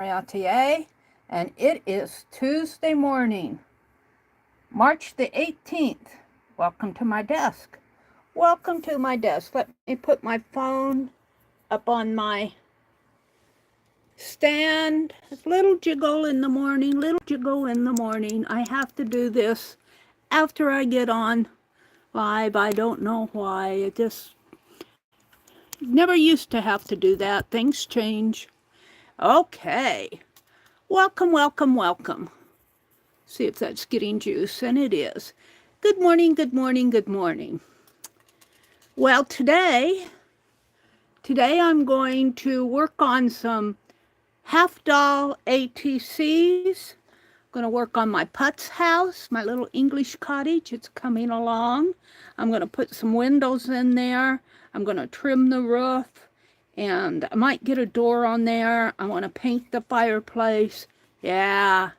Atelier, and it is Tuesday morning, March the 18th. Welcome to my desk. Welcome to my desk. Let me put my phone up on my stand. Little jiggle in the morning, little jiggle in the morning. I have to do this after I get on live. I don't know why. It just never used to have to do that. Things change. Okay. Welcome, welcome, welcome. See if that's getting juice, and it is. Good morning, good morning, good morning. Well, today I'm going to work on some half doll ATCs. I'm going to work on my Putz house, my little English cottage. It's coming along. I'm going to put some windows in there. I'm going to trim the roof, and I might get a door on there. I want to paint the fireplace. Yeah.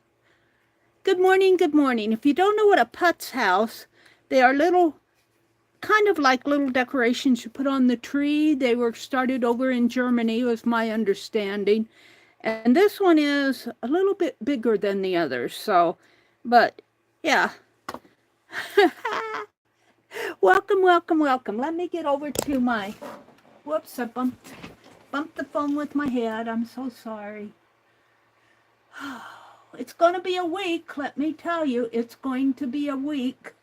Good morning, good morning. If you don't know what a Putz house, they are little, kind of like little decorations you put on the tree. They were started over in Germany, was my understanding. And this one is a little bit bigger than the others, so, but yeah. Welcome, welcome, welcome. Let me get over to my, whoops, I bumped the phone with my head. I'm so sorry. It's going to be a week, let me tell you. It's going to be a week.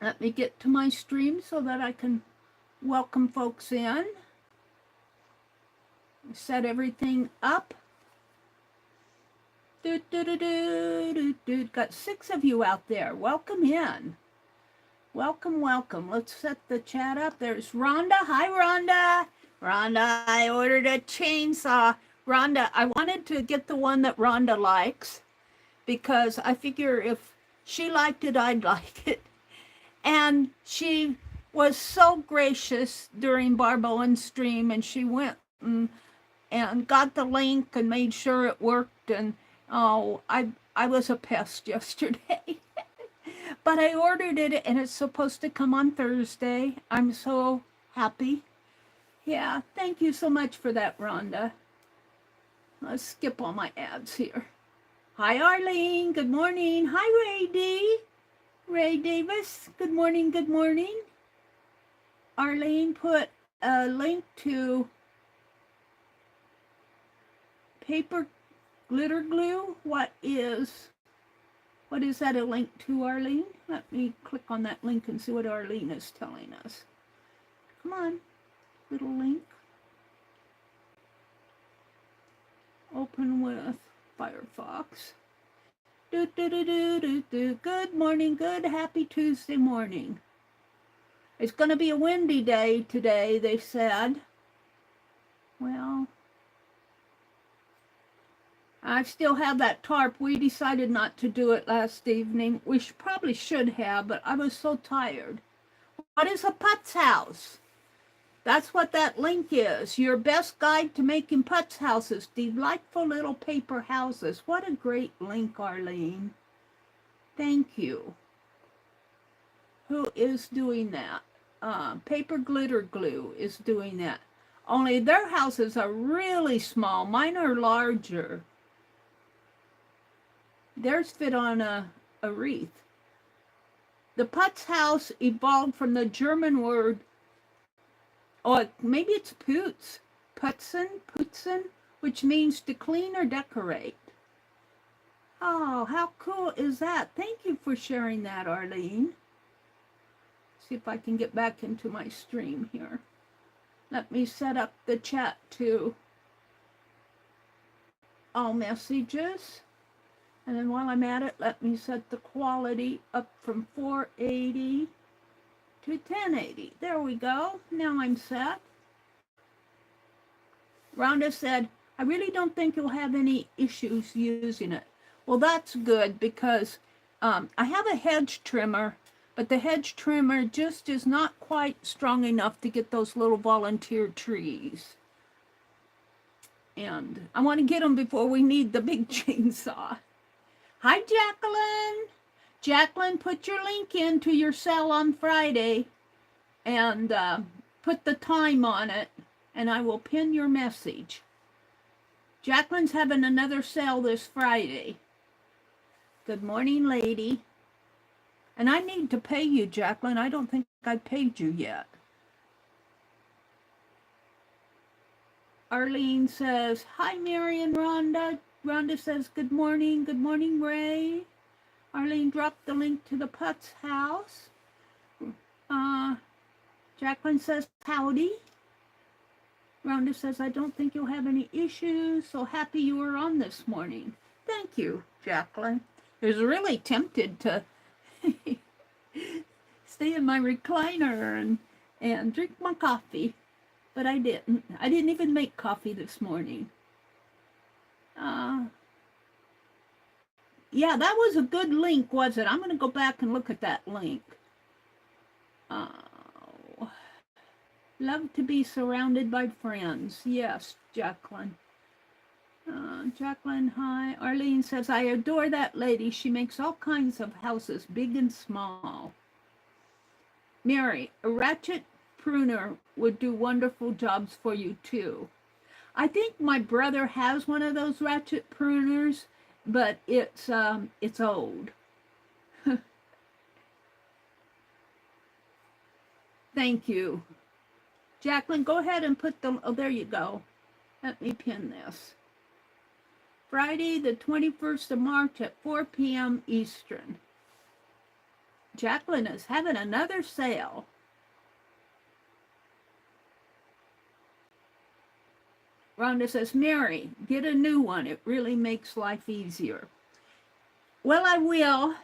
Let me get to my stream so that I can welcome folks in. Set everything up. Got 6 of you out there. Welcome in. Welcome, welcome. Let's set the chat up. There's Rhonda. Hi, Rhonda. Rhonda, I ordered a chainsaw. Rhonda, I wanted to get the one that Rhonda likes because I figure if she liked it, I'd like it. And she was so gracious during Barb Owen's stream, and she went and got the link and made sure it worked. And oh, I was a pest yesterday. But I ordered it, and it's supposed to come on Thursday. I'm so happy. Yeah, thank you so much for that, Rhonda. Let's skip all my ads here. Hi, Arlene. Good morning. Hi, Ray D. Ray Davis. Good morning. Good morning. Arlene put a link to paper glitter glue. What is that a link to, Arlene? Let me click on that link and see what Arlene is telling us. Come on, little link. Open with Firefox. Good morning, good happy Tuesday morning. It's going to be a windy day today, they said. Well, I still have that tarp. We decided not to do it last evening. We probably should have, but I was so tired. What is a Putz house? That's what that link is. Your best guide to making Putz houses. Delightful little paper houses. What a great link, Arlene. Thank you. Who is doing that? Paper glitter glue is doing that. Only their houses are really small. Mine are larger. Theirs fit on a wreath. The Putz house evolved from the German word, or maybe it's Putz, Putzen, which means to clean or decorate. Oh, how cool is that? Thank you for sharing that, Arlene. See if I can get back into my stream here. Let me set up the chat to all messages. And then while I'm at it, let me set the quality up from 480 to 1080. There we go. Now I'm set. Rhonda said, I really don't think you'll have any issues using it. Well, that's good because I have a hedge trimmer, but the hedge trimmer just is not quite strong enough to get those little volunteer trees. And I want to get them before we need the big chainsaw. Hi, Jacqueline. Jacqueline, put your link into your cell on Friday and put the time on it, and I will pin your message. Jacqueline's having another sale this Friday. Good morning, lady. And I need to pay you, Jacqueline. I don't think I paid you yet. Arlene says, hi, Mary and Rhonda. Rhonda says, good morning. Good morning, Ray. Arlene dropped the link to the Putz house. Jacqueline says, howdy. Rhonda says, I don't think you'll have any issues. So happy you were on this morning. Thank you, Jacqueline. I was really tempted to stay in my recliner and drink my coffee, but I didn't. I didn't even make coffee this morning. Yeah, that was a good link, was it? I'm going to go back and look at that link. Love to be surrounded by friends. Yes, Jacqueline. Jacqueline, hi. Arlene says, I adore that lady. She makes all kinds of houses, big and small. Mary, a ratchet pruner would do wonderful jobs for you too. I think my brother has one of those ratchet pruners, but it's old. Thank you. Jacqueline, go ahead and put them, oh, there you go. Let me pin this. Friday, the 21st of March at 4 p.m. Eastern. Jacqueline is having another sale. Rhonda says, Mary, get a new one. It really makes life easier. Well, I will.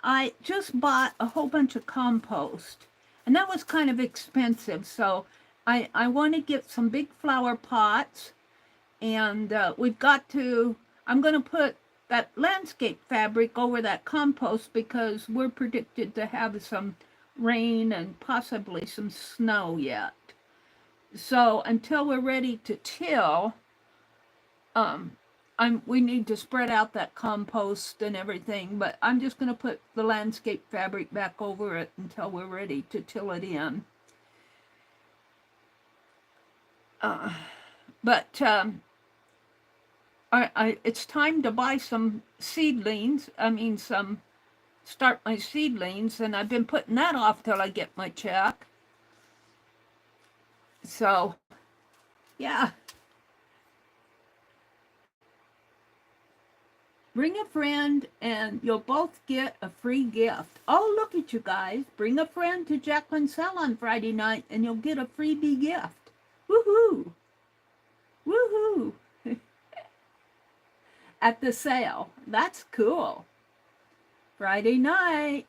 I just bought a whole bunch of compost, and that was kind of expensive, so I want to get some big flower pots, and I'm going to put that landscape fabric over that compost because we're predicted to have some rain and possibly some snow yet. So until we're ready to till, we need to spread out that compost and everything, but I'm just going to put the landscape fabric back over it until we're ready to till it in. It's time to buy some seedlings. Start my seedlings, and I've been putting that off till I get my check. So, yeah. Bring a friend and you'll both get a free gift. Oh, look at you guys. Bring a friend to Jacqueline's sale on Friday night and you'll get a freebie gift. Woohoo! Woohoo! At the sale. That's cool. Friday night,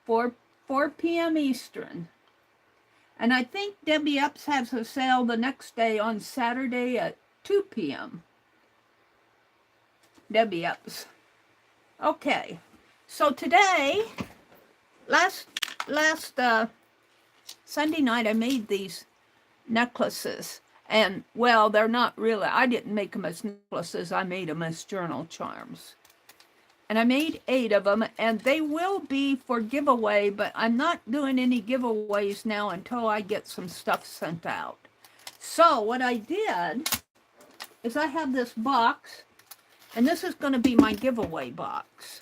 4 p.m. Eastern. And I think Debbie Epps has a sale the next day on Saturday at 2 p.m. Debbie Epps. Okay. So today, last Sunday night, I made these necklaces. And, well, they're not really, I didn't make them as necklaces, I made them as journal charms. And I made 8 of them, and they will be for giveaway, but I'm not doing any giveaways now until I get some stuff sent out. So what I did is I have this box, and this is going to be my giveaway box.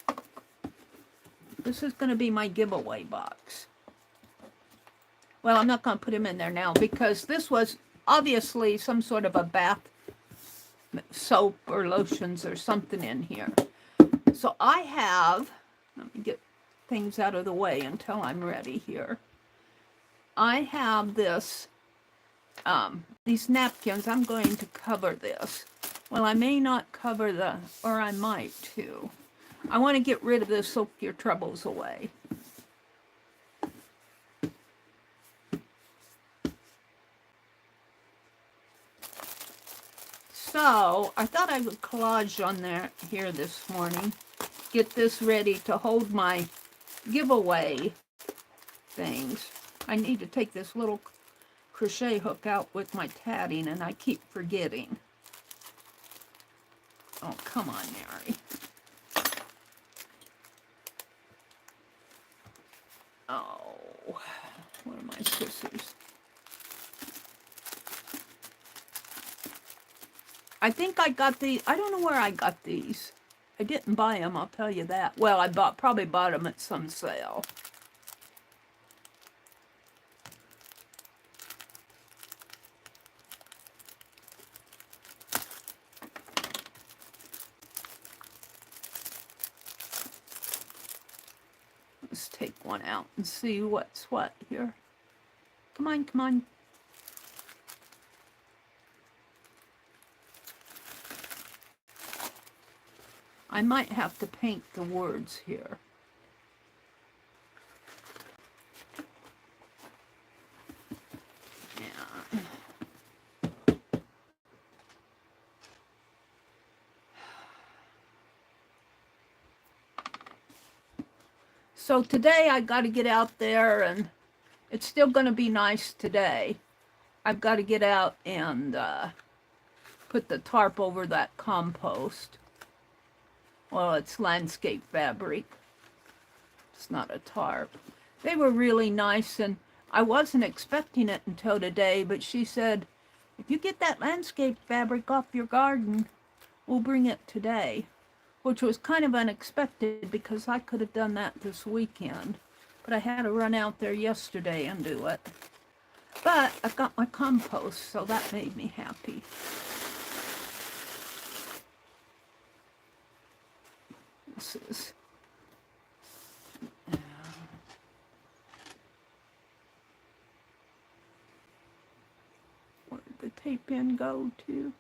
This is going to be my giveaway box. Well, I'm not going to put them in there now because this was obviously some sort of a bath soap or lotions or something in here. So I have, let me get things out of the way until I'm ready here. I have this, these napkins. I'm going to cover this. Well, I may not cover or I might too. I want to get rid of this Soak Your Troubles Away. So I thought I would collage on here this morning. Get this ready to hold my giveaway things. I need to take this little crochet hook out with my tatting, and I keep forgetting. Oh, come on, Mary. Oh, where are my scissors? I think I got these. I don't know where I got these. I didn't buy them, I'll tell you that. Well, I probably bought them at some sale. Let's take one out and see what's what here. Come on, come on. I might have to paint the words here. Yeah. So today I got to get out there, and it's still going to be nice today. I've got to get out and put the tarp over that compost. Well, it's landscape fabric. It's not a tarp. They were really nice, and I wasn't expecting it until today, but she said, if you get that landscape fabric off your garden, we'll bring it today, which was kind of unexpected because I could have done that this weekend, but I had to run out there yesterday and do it. But I got my compost, so that made me happy. This is... where did the tape pin go to?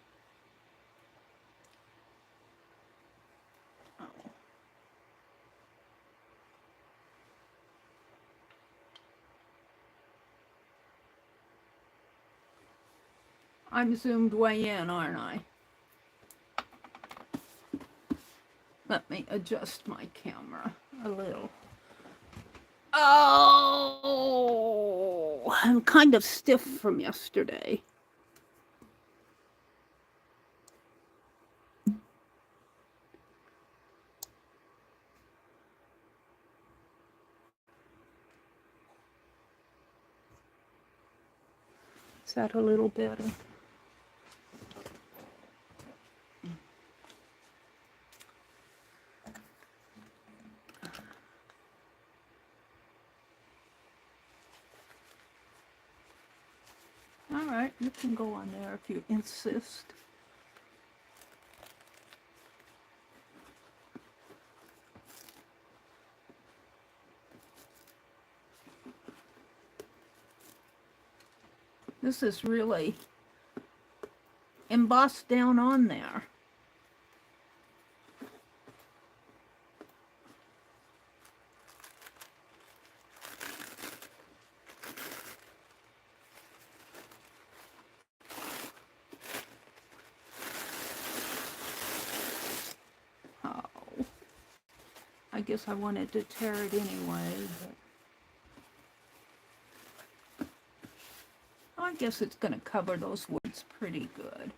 Oh. I'm zoomed way in, aren't I? Let me adjust my camera a little. Oh, I'm kind of stiff from yesterday. Is that a little better? All right, you can go on there if you insist. This is really embossed down on there. Oh, I guess I wanted to tear it anyway, but I guess it's going to cover those words pretty good.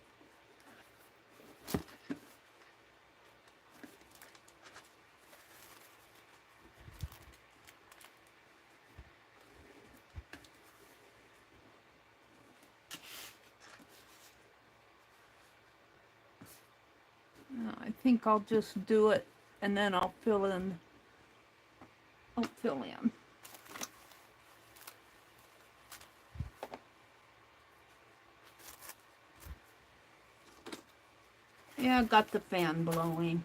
I think I'll just do it and then I'll fill in. Yeah, I got the fan blowing.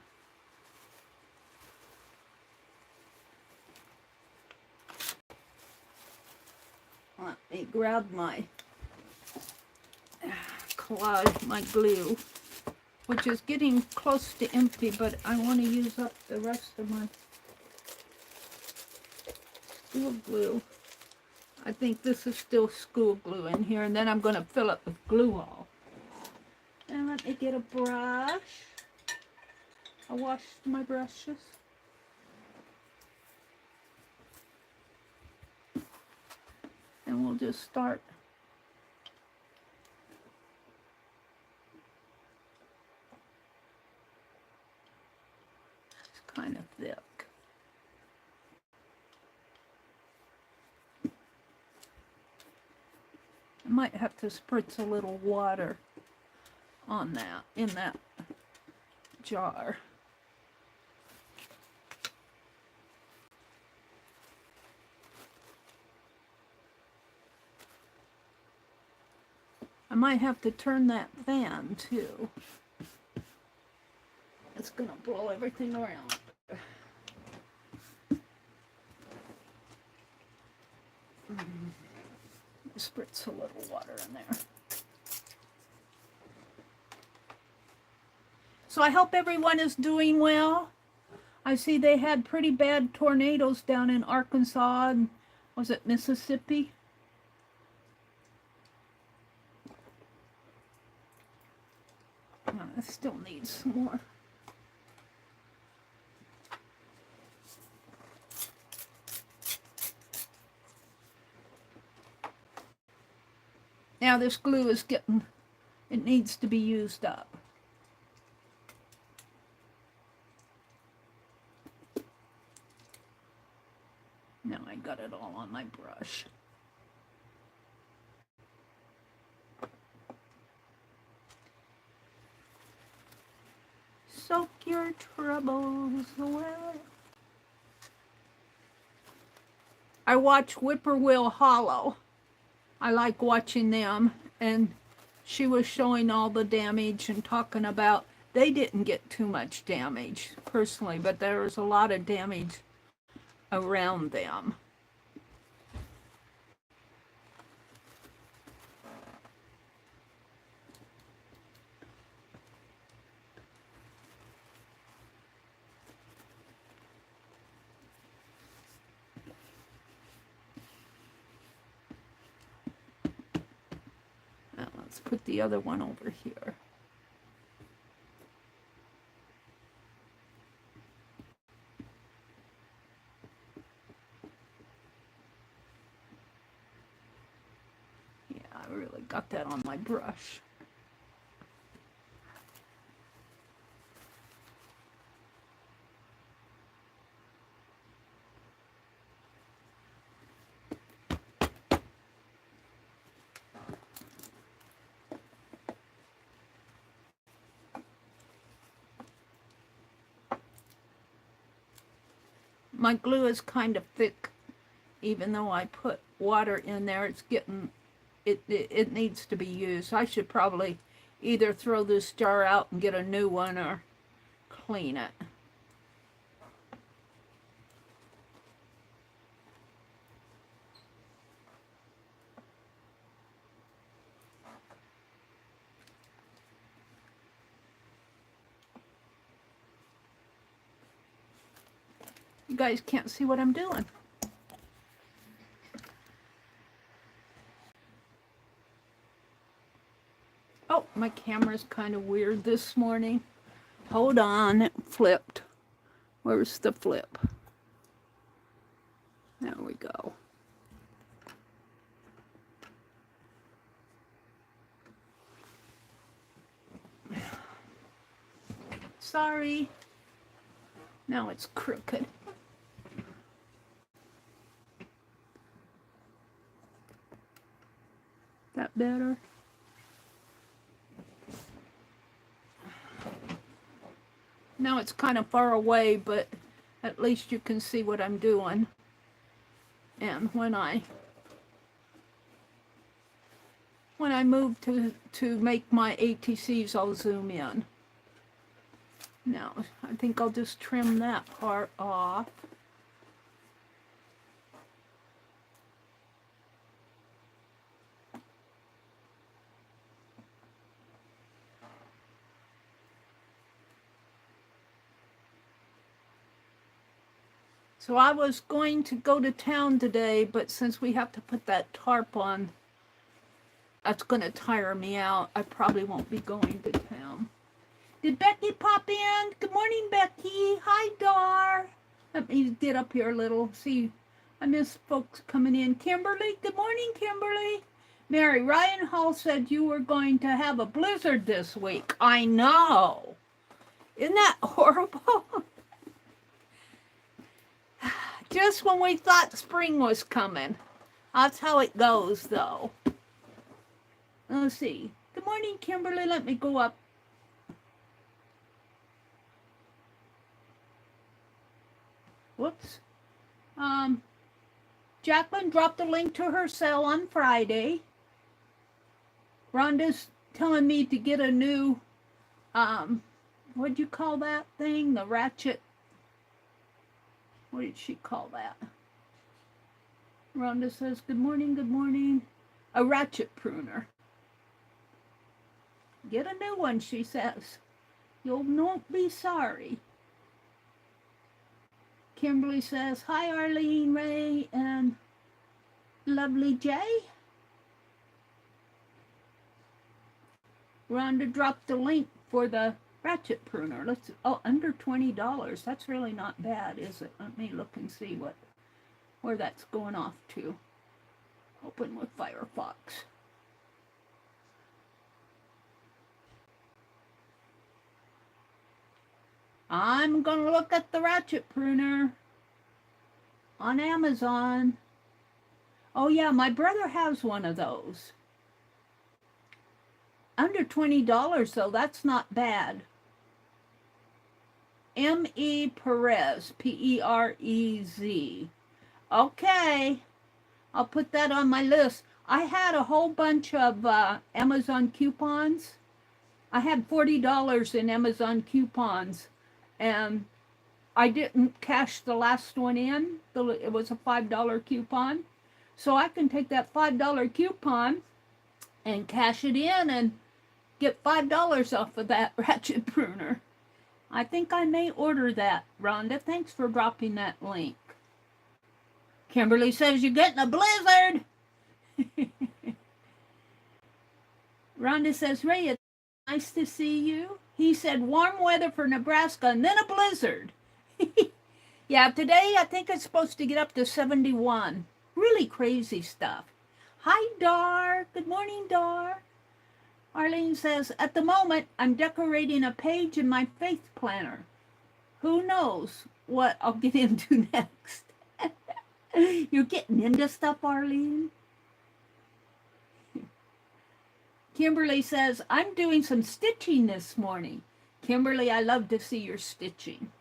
Let me grab my collage, my glue, which is getting close to empty, but I want to use up the rest of my school glue. I think this is still school glue in here, and then I'm going to fill it with glue all. And let me get a brush. I washed my brushes. And we'll just start. It's kind of thick. I might have to spritz a little water on that, in that jar. I might have to turn that fan too. It's gonna blow everything around. Spritz a little water in there. So I hope everyone is doing well. I see they had pretty bad tornadoes down in Arkansas and was it Mississippi? I still need some more. Now this glue is getting, it needs to be used up. Now I got it all on my brush. Soak your troubles away. I watch Whippoorwill Hollow. I like watching them, and she was showing all the damage and talking about they didn't get too much damage personally, but there was a lot of damage around them. Now let's put the other one over here. I really got that on my brush. My glue is kind of thick, even though I put water in there. It's getting it needs to be used. I should probably either throw this jar out and get a new one or clean it. You guys can't see what I'm doing. Oh, my camera's kind of weird this morning. Hold on, it flipped. Where's the flip? There we go. Sorry. Now it's crooked. That better? Now it's kind of far away, but at least you can see what I'm doing. And when I move to make my ATCs, I'll zoom in. Now, I think I'll just trim that part off. So I was going to go to town today, but since we have to put that tarp on, that's going to tire me out. I probably won't be going to town. Did Becky pop in? Good morning, Becky. Hi, Dar. Let me get up here a little. See, I miss folks coming in. Kimberly, good morning, Kimberly. Mary, Ryan Hall said you were going to have a blizzard this week. I know. Isn't that horrible? Just when we thought spring was coming. That's how it goes, though. Let's see. Good morning, Kimberly. Let me go up. Whoops. Jacqueline dropped the link to her sale on Friday. Rhonda's telling me to get a new, what'd you call that thing? The ratchet. What did she call that? Rhonda says, good morning, good morning. A ratchet pruner. Get a new one, she says. You'll not be sorry. Kimberly says, hi, Arlene, Ray, and Lovely Jay. Rhonda dropped the link for the ratchet pruner. Under $20. That's really not bad, is it? Let me look and see where that's going off to. Open with Firefox. I'm going to look at the ratchet pruner on Amazon. Oh yeah, my brother has one of those. Under $20 though, that's not bad. M.E. Perez, P-E-R-E-Z. Okay, I'll put that on my list. I had a whole bunch of Amazon coupons. I had $40 in Amazon coupons, and I didn't cash the last one in. It was a $5 coupon. So I can take that $5 coupon and cash it in and get $5 off of that ratchet pruner. I think I may order that, Rhonda. Thanks for dropping that link. Kimberly says you're getting a blizzard. Rhonda says, Ray, it's nice to see you. He said warm weather for Nebraska and then a blizzard. Yeah, today I think it's supposed to get up to 71. Really crazy stuff. Hi, Dar. Good morning, Dar. Arlene says, at the moment, I'm decorating a page in my faith planner. Who knows what I'll get into next? You're getting into stuff, Arlene? Kimberly says, I'm doing some stitching this morning. Kimberly, I love to see your stitching.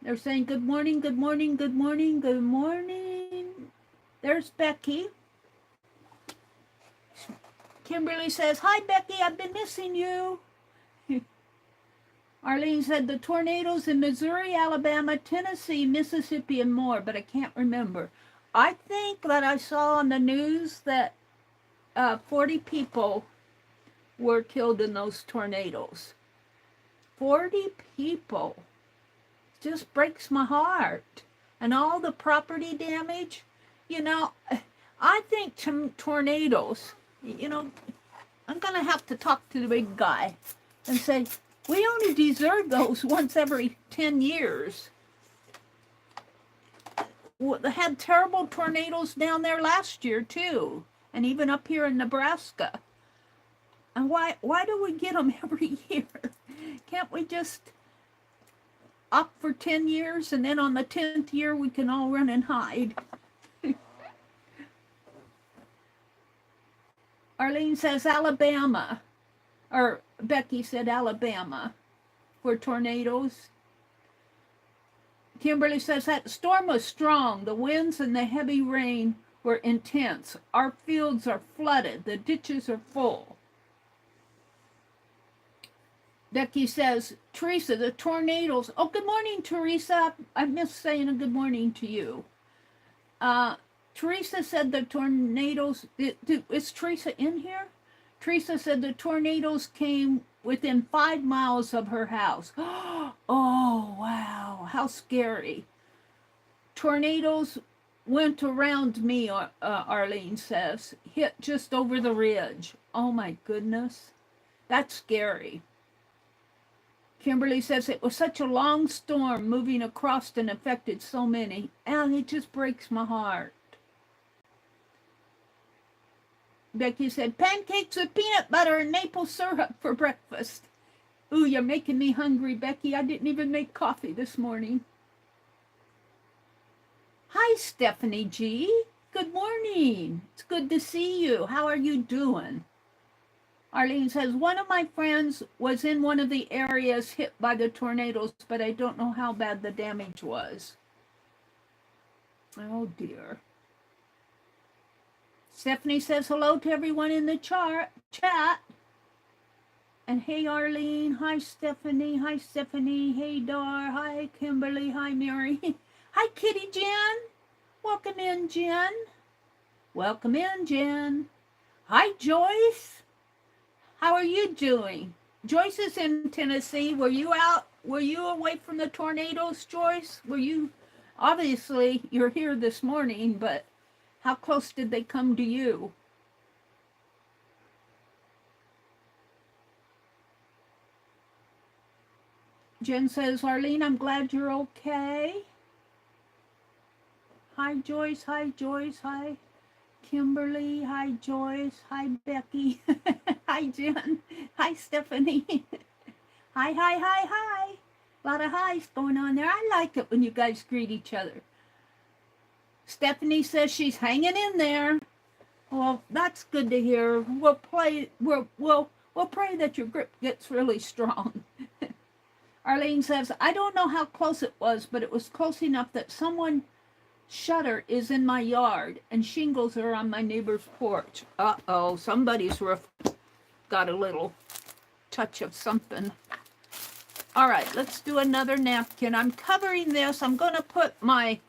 They're saying, good morning, good morning, good morning, good morning. There's Becky. Kimberly says, hi, Becky, I've been missing you. Arlene said the tornadoes in Missouri, Alabama, Tennessee, Mississippi, and more, but I can't remember. I think that I saw on the news that 40 people were killed in those tornadoes. 40 people. Just breaks my heart. And all the property damage. You know, I think tornadoes, you know, I'm going to have to talk to the big guy and say, we only deserve those once every 10 years. They had terrible tornadoes down there last year, too. And even up here in Nebraska. And why do we get them every year? Can't we just opt for 10 years and then on the 10th year we can all run and hide? Arlene says Alabama, or Becky said Alabama for tornadoes. Kimberly says that storm was strong. The winds and the heavy rain were intense. Our fields are flooded. The ditches are full. Becky says, Teresa, the tornadoes. Oh, good morning, Teresa. I missed saying a good morning to you. Teresa said the tornadoes, is Teresa in here? Teresa said the tornadoes came within 5 miles of her house. Oh, wow. How scary. Tornadoes went around me, Arlene says. Hit just over the ridge. Oh, my goodness. That's scary. Kimberly says it was such a long storm moving across and affected so many. And it just breaks my heart. Becky said, pancakes with peanut butter and maple syrup for breakfast. Ooh, you're making me hungry, Becky. I didn't even make coffee this morning. Hi, Stephanie G. Good morning. It's good to see you. How are you doing? Arlene says, one of my friends was in one of the areas hit by the tornadoes, but I don't know how bad the damage was. Oh, dear. Stephanie says hello to everyone in the chat. And hey, Arlene. Hi, Stephanie. Hi, Stephanie. Hey, Dar. Hi, Kimberly. Hi, Mary. Hi, Kitty Jen. Welcome in, Jen. Welcome in, Jen. Hi, Joyce. How are you doing? Joyce is in Tennessee. Were you out? Were you away from the tornadoes, Joyce? Were you? Obviously, you're here this morning, but how close did they come to you? Jen says, Arlene, I'm glad you're okay. Hi, Joyce. Hi, Joyce. Hi, Kimberly. Hi, Joyce. Hi, Becky. Hi, Jen. Hi, Stephanie. Hi, hi, hi, hi. A lot of highs going on there. I like it when you guys greet each other. Stephanie says she's hanging in there. Well, that's good to hear. We'll pray that your grip gets really strong. Arlene says, I don't know how close it was, but it was close enough that someone's shutter is in my yard and shingles are on my neighbor's porch. Uh-oh, somebody's roof got a little touch of something. All right, let's do another napkin. I'm covering this. I'm going to put my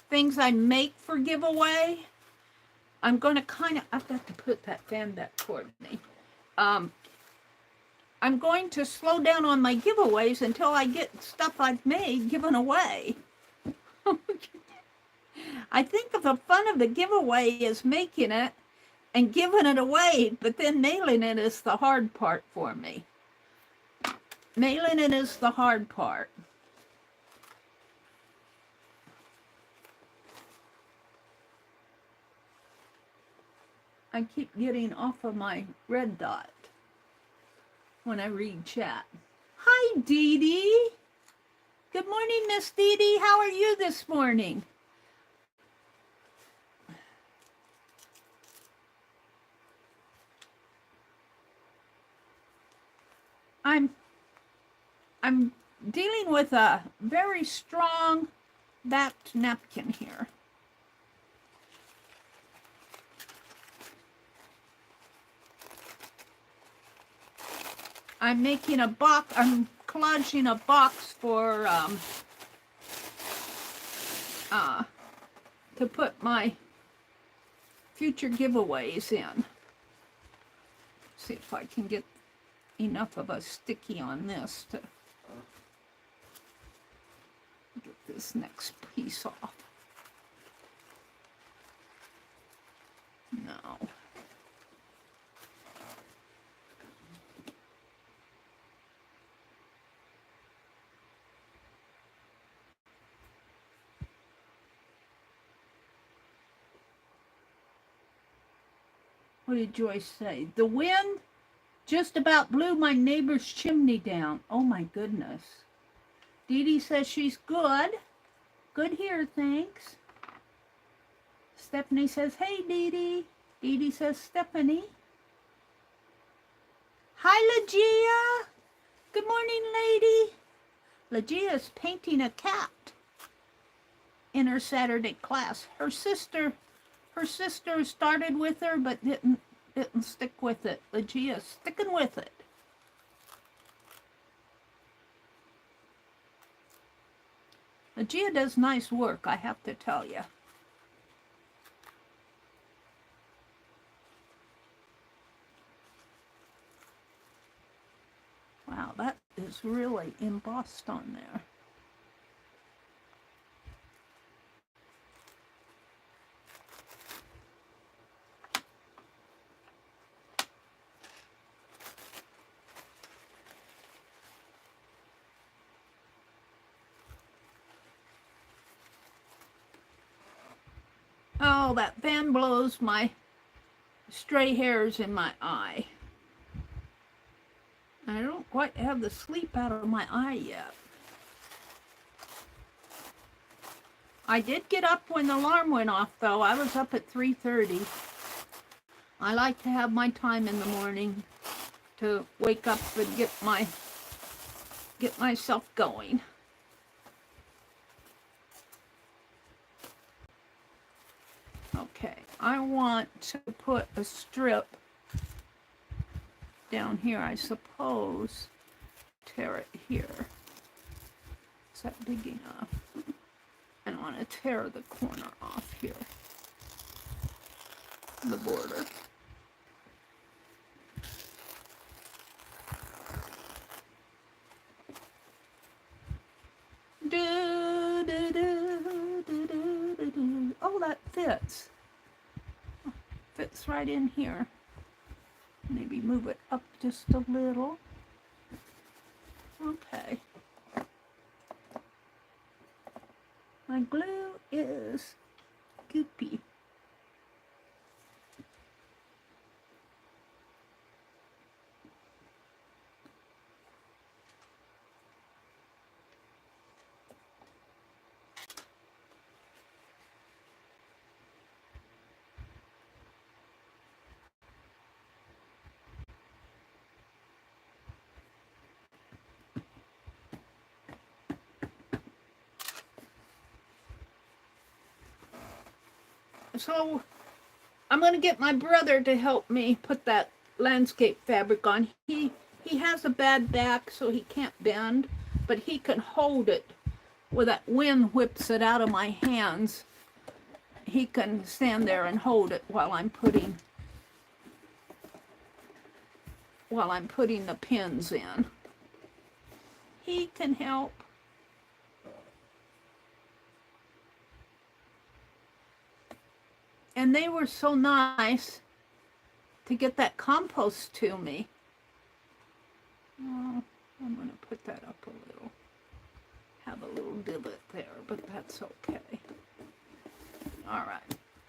things I make for giveaway. I'm going to I've got to put that fan back toward me. I'm going to slow down on my giveaways until I get stuff I've made given away. I think of the fun of the giveaway is making it and giving it away, but then mailing it is the hard part for me. Mailing it is the hard part. I keep getting off of my red dot when I read chat. Hi, Dee Dee. Good morning, Miss Dee Dee. How are you this morning? I'm dealing with a very strong backed napkin here. I'm making a box, I'm collaging a box for, to put my future giveaways in. See if I can get enough of a sticky on this to get this next piece off. No. What did Joyce say? The wind just about blew my neighbor's chimney down. Oh my goodness. Dee Dee says she's good. Good here, thanks. Stephanie says, hey, Dee Dee. Dee Dee says, Stephanie. Hi, Legia. Good morning, lady. Legia's painting a cat in her Saturday class. Her sister started with her, but didn't stick with it. Legia's sticking with it. Legia does nice work, I have to tell you. Wow, that is really embossed on there. Oh, that fan blows my stray hairs in my eye. I don't quite have the sleep out of my eye yet. I did get up when the alarm went off, though. I was up at 3:30. I like to have my time in the morning. to wake up and get myself going. Okay, I want to put a strip down here, I suppose. Tear it here. Is that big enough? And I want to tear the corner off here, the border. Oh, that fits. Fits right in here. Maybe move it up just a little. Okay. My glue is goopy. So I'm going to get my brother to help me put that landscape fabric on. He has a bad back, so he can't bend, but he can hold it where that wind whips it out of my hands. He can stand there and hold it while I'm putting the pins in. He can help. And they were so nice to get that compost to me. Oh, I'm going to put that up a little. Have a little divot there, but that's okay. All right.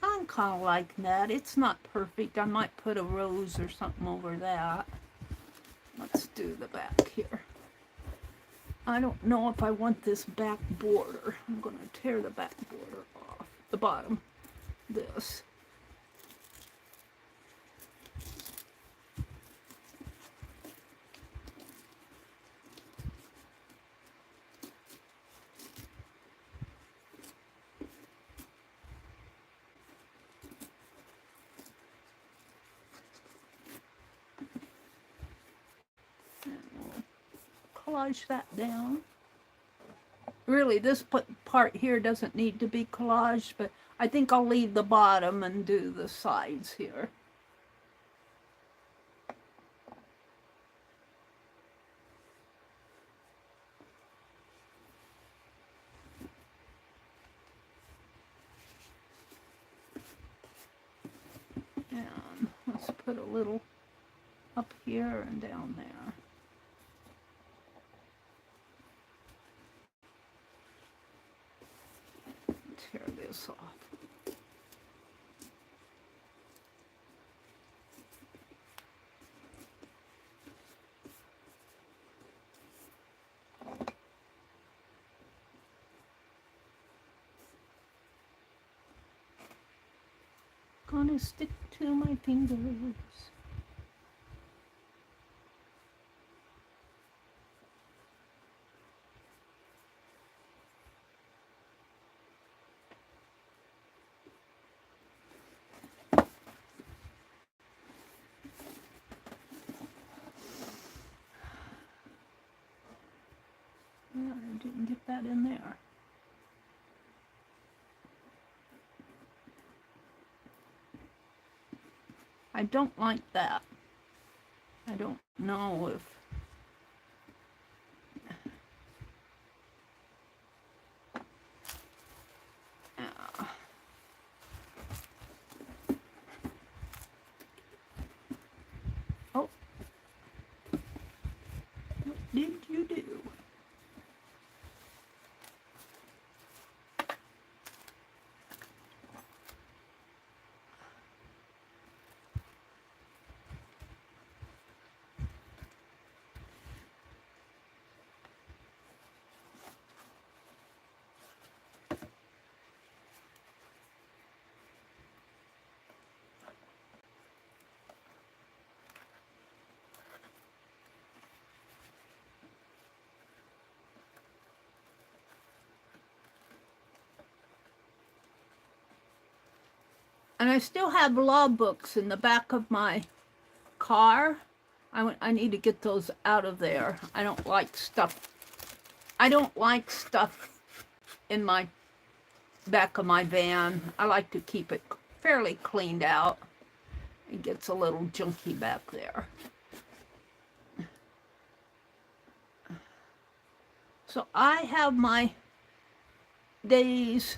I'm kind of like that. It's not perfect. I might put a rose or something over that. Let's do the back here. I don't know if I want this back border. I'm going to tear the back border off. The bottom. This. And we'll collage that down. Really, this part here doesn't need to be collaged, but I think I'll leave the bottom and do the sides here. And let's put a little up here and down there. Tear this off. Gonna stick to my fingers. I didn't get that in there. I don't like that. I don't know if... Oh. What did you do? And I still have law books in the back of my car. I need to get those out of there. I don't like stuff. I don't like stuff in my back of my van. I like to keep it fairly cleaned out. It gets a little junky back there. So I have my days,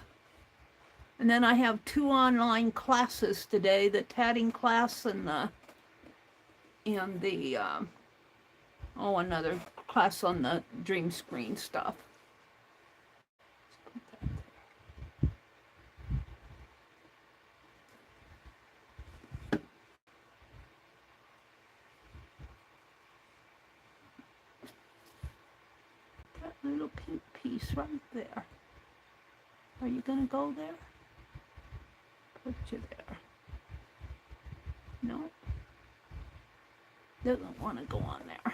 and then I have 2 online classes today, the tatting class and the another class on the dream screen stuff. That little pink piece right there. Are you gonna go there? Put you there. No? Doesn't want to go on there.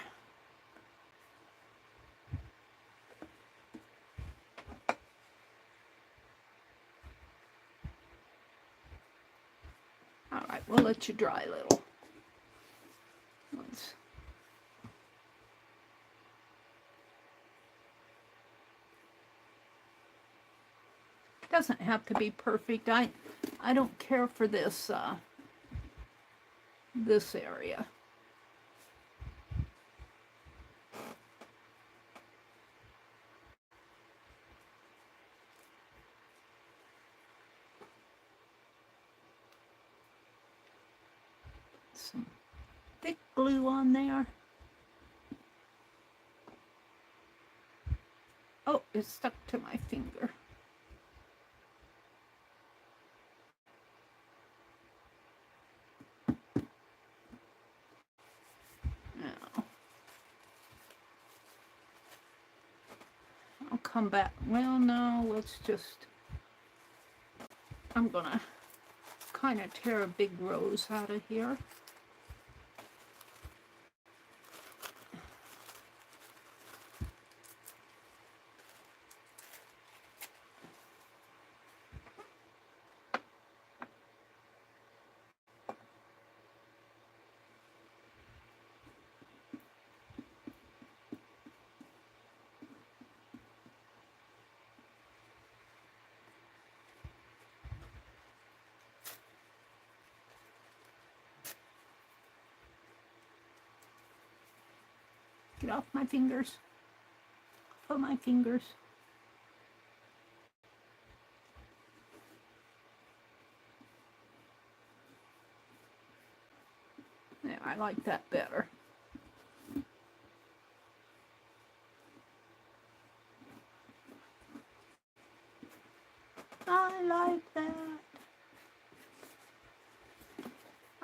All right, we'll let you dry a little. Doesn't have to be perfect. I don't care for this this area. Some thick glue on there. Oh, it stuck to my finger. Now, I'll come back. Well, no, let's just, I'm gonna kind of tear a big rose out of here. Get off my fingers. Off my fingers. Yeah, I like that better. I like that.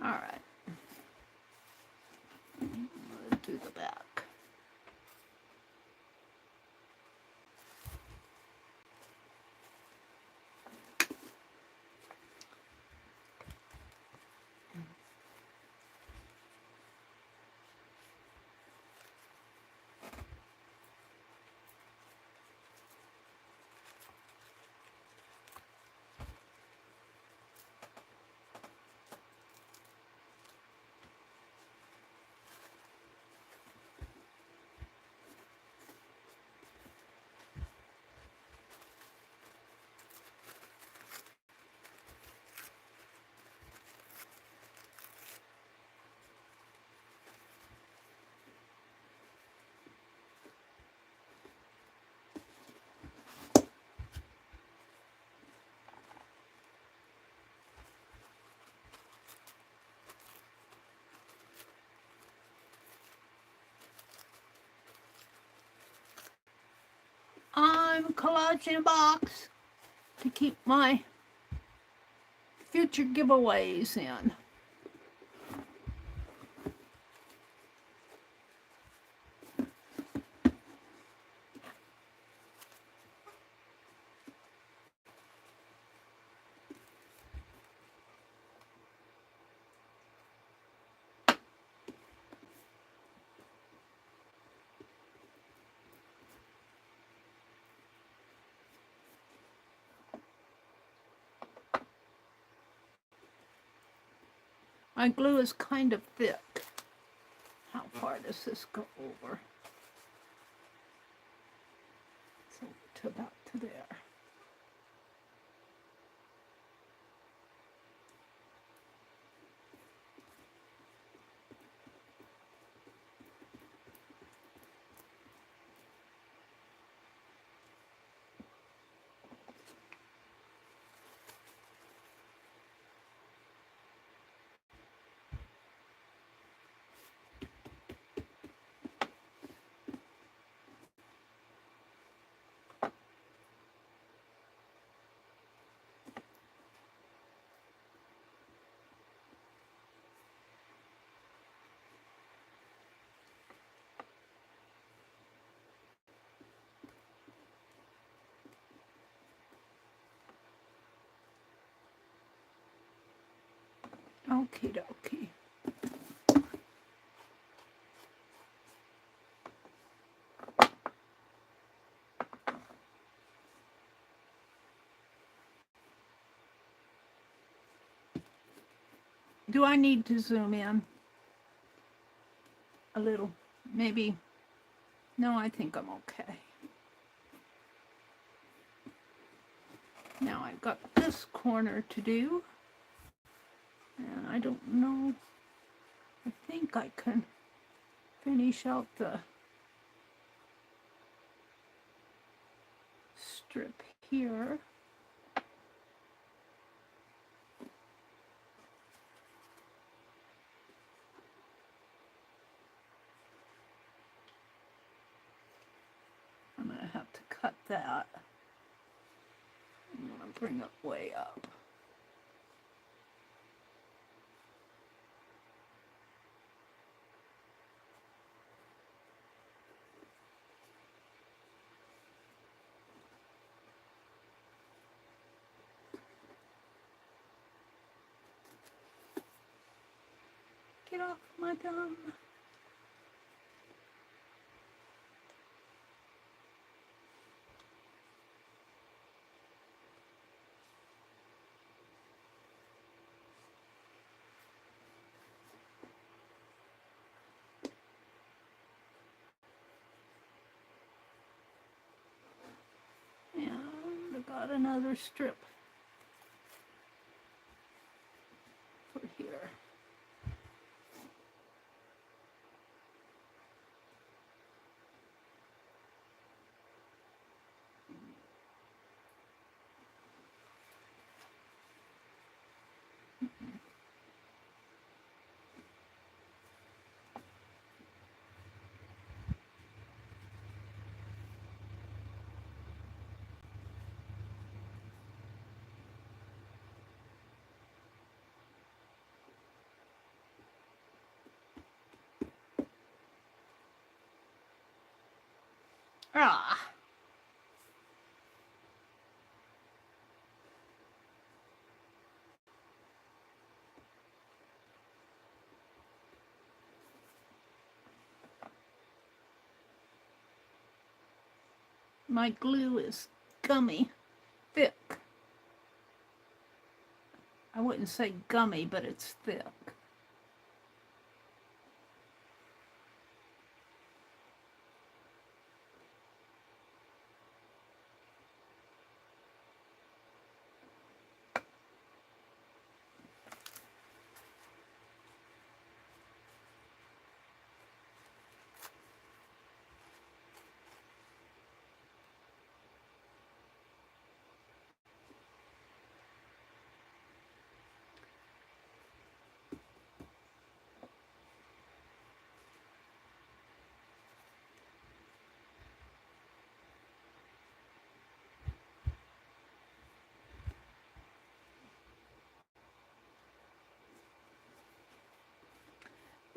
All right. Let's do the back. I'm collaging a box to keep my future giveaways in. My glue is kind of thick. How far does this go over? So to about to there. Okie dokie. Do I need to zoom in a little? Maybe. No, I think I'm okay. Now I've got this corner to do. And I don't know. I think I can finish out the strip here. I'm going to have to cut that. I'm going to bring it way up. Get off my thumb. And I got another strip for here. Ah. My glue is gummy, thick. I wouldn't say gummy, but it's thick.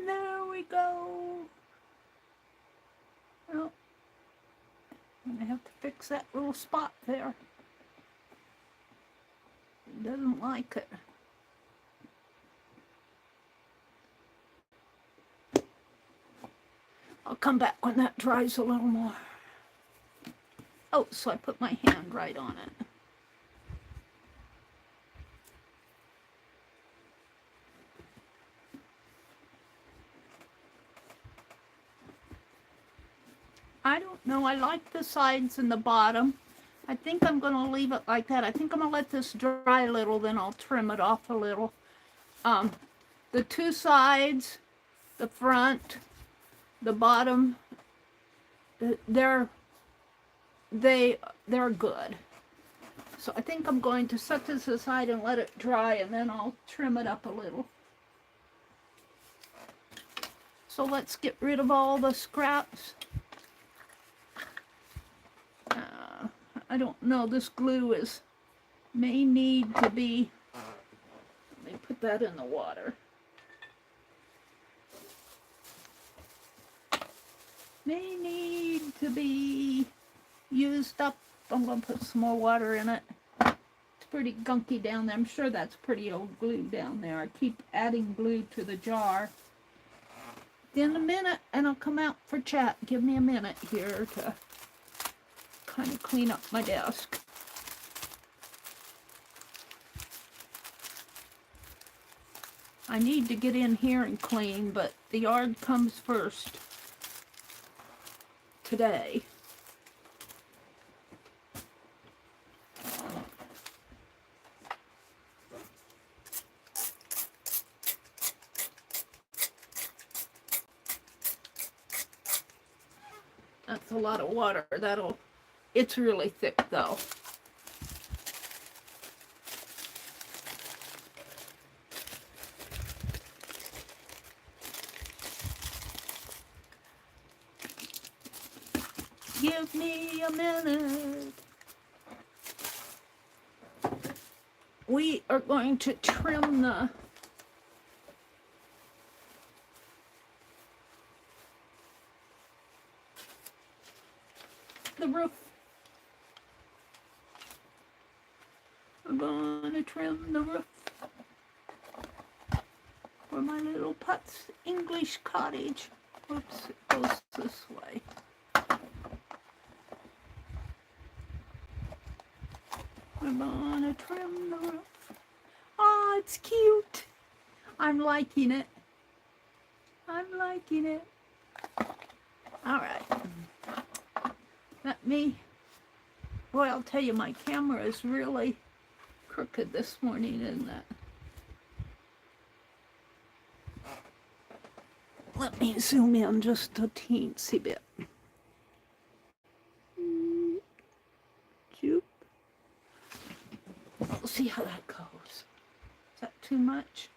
There we go. Well, I'm gonna have to fix that little spot there. It doesn't like it. I'll come back when that dries a little more. Oh, so I put my hand right on it. No, I like the sides and the bottom. I think I'm going to leave it like that. I think I'm going to let this dry a little, then I'll trim it off a little. The two sides, the front, the bottom, they're good. So I think I'm going to set this aside and let it dry, and then I'll trim it up a little. So let's get rid of all the scraps. I don't know, this glue may need to be, let me put that in the water. May need to be used up. I'm going to put some more water in it. It's pretty gunky down there. I'm sure that's pretty old glue down there. I keep adding glue to the jar. In a minute, and I'll come out for chat. Give me a minute here to kind of clean up my desk. I need to get in here and clean, but the yard comes first today. That's a lot of water. It's really thick though. Give me a minute. We are going to trim the roof. We're going to trim the roof for my little Putz English cottage. Whoops, it goes this way. We're going to trim the roof. Oh, it's cute. I'm liking it. I'm liking it. All right. Boy, I'll tell you, my camera is really crooked this morning, isn't it? Let me zoom in just a teensy bit. We'll see how that goes. Is that too much?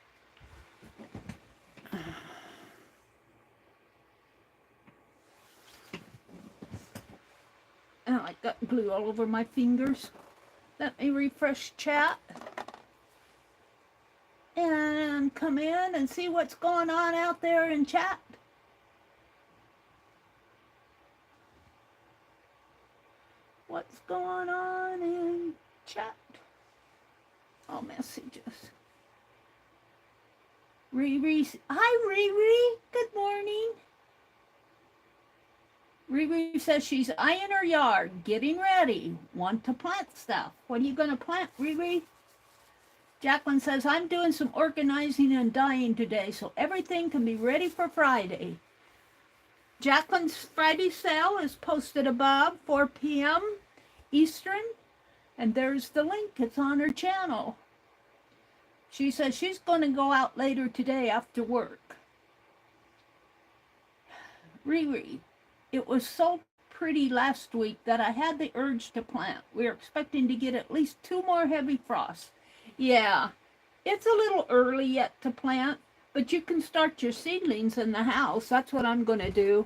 Oh, I got glue all over my fingers. Let me refresh chat and come in and see what's going on out there in chat. What's going on in chat? All messages. Riri, hi Riri, good morning. Riri says she's eyeing her yard, getting ready, want to plant stuff. What are you going to plant, Riri? Jacqueline says, I'm doing some organizing and dyeing today, so everything can be ready for Friday. Jacqueline's Friday sale is posted above, 4 p.m. Eastern, and there's the link. It's on her channel. She says she's going to go out later today after work. Riri, it was so pretty last week that I had the urge to plant. We're expecting to get at least 2 more heavy frosts. Yeah, it's a little early yet to plant, but you can start your seedlings in the house. That's what I'm going to do.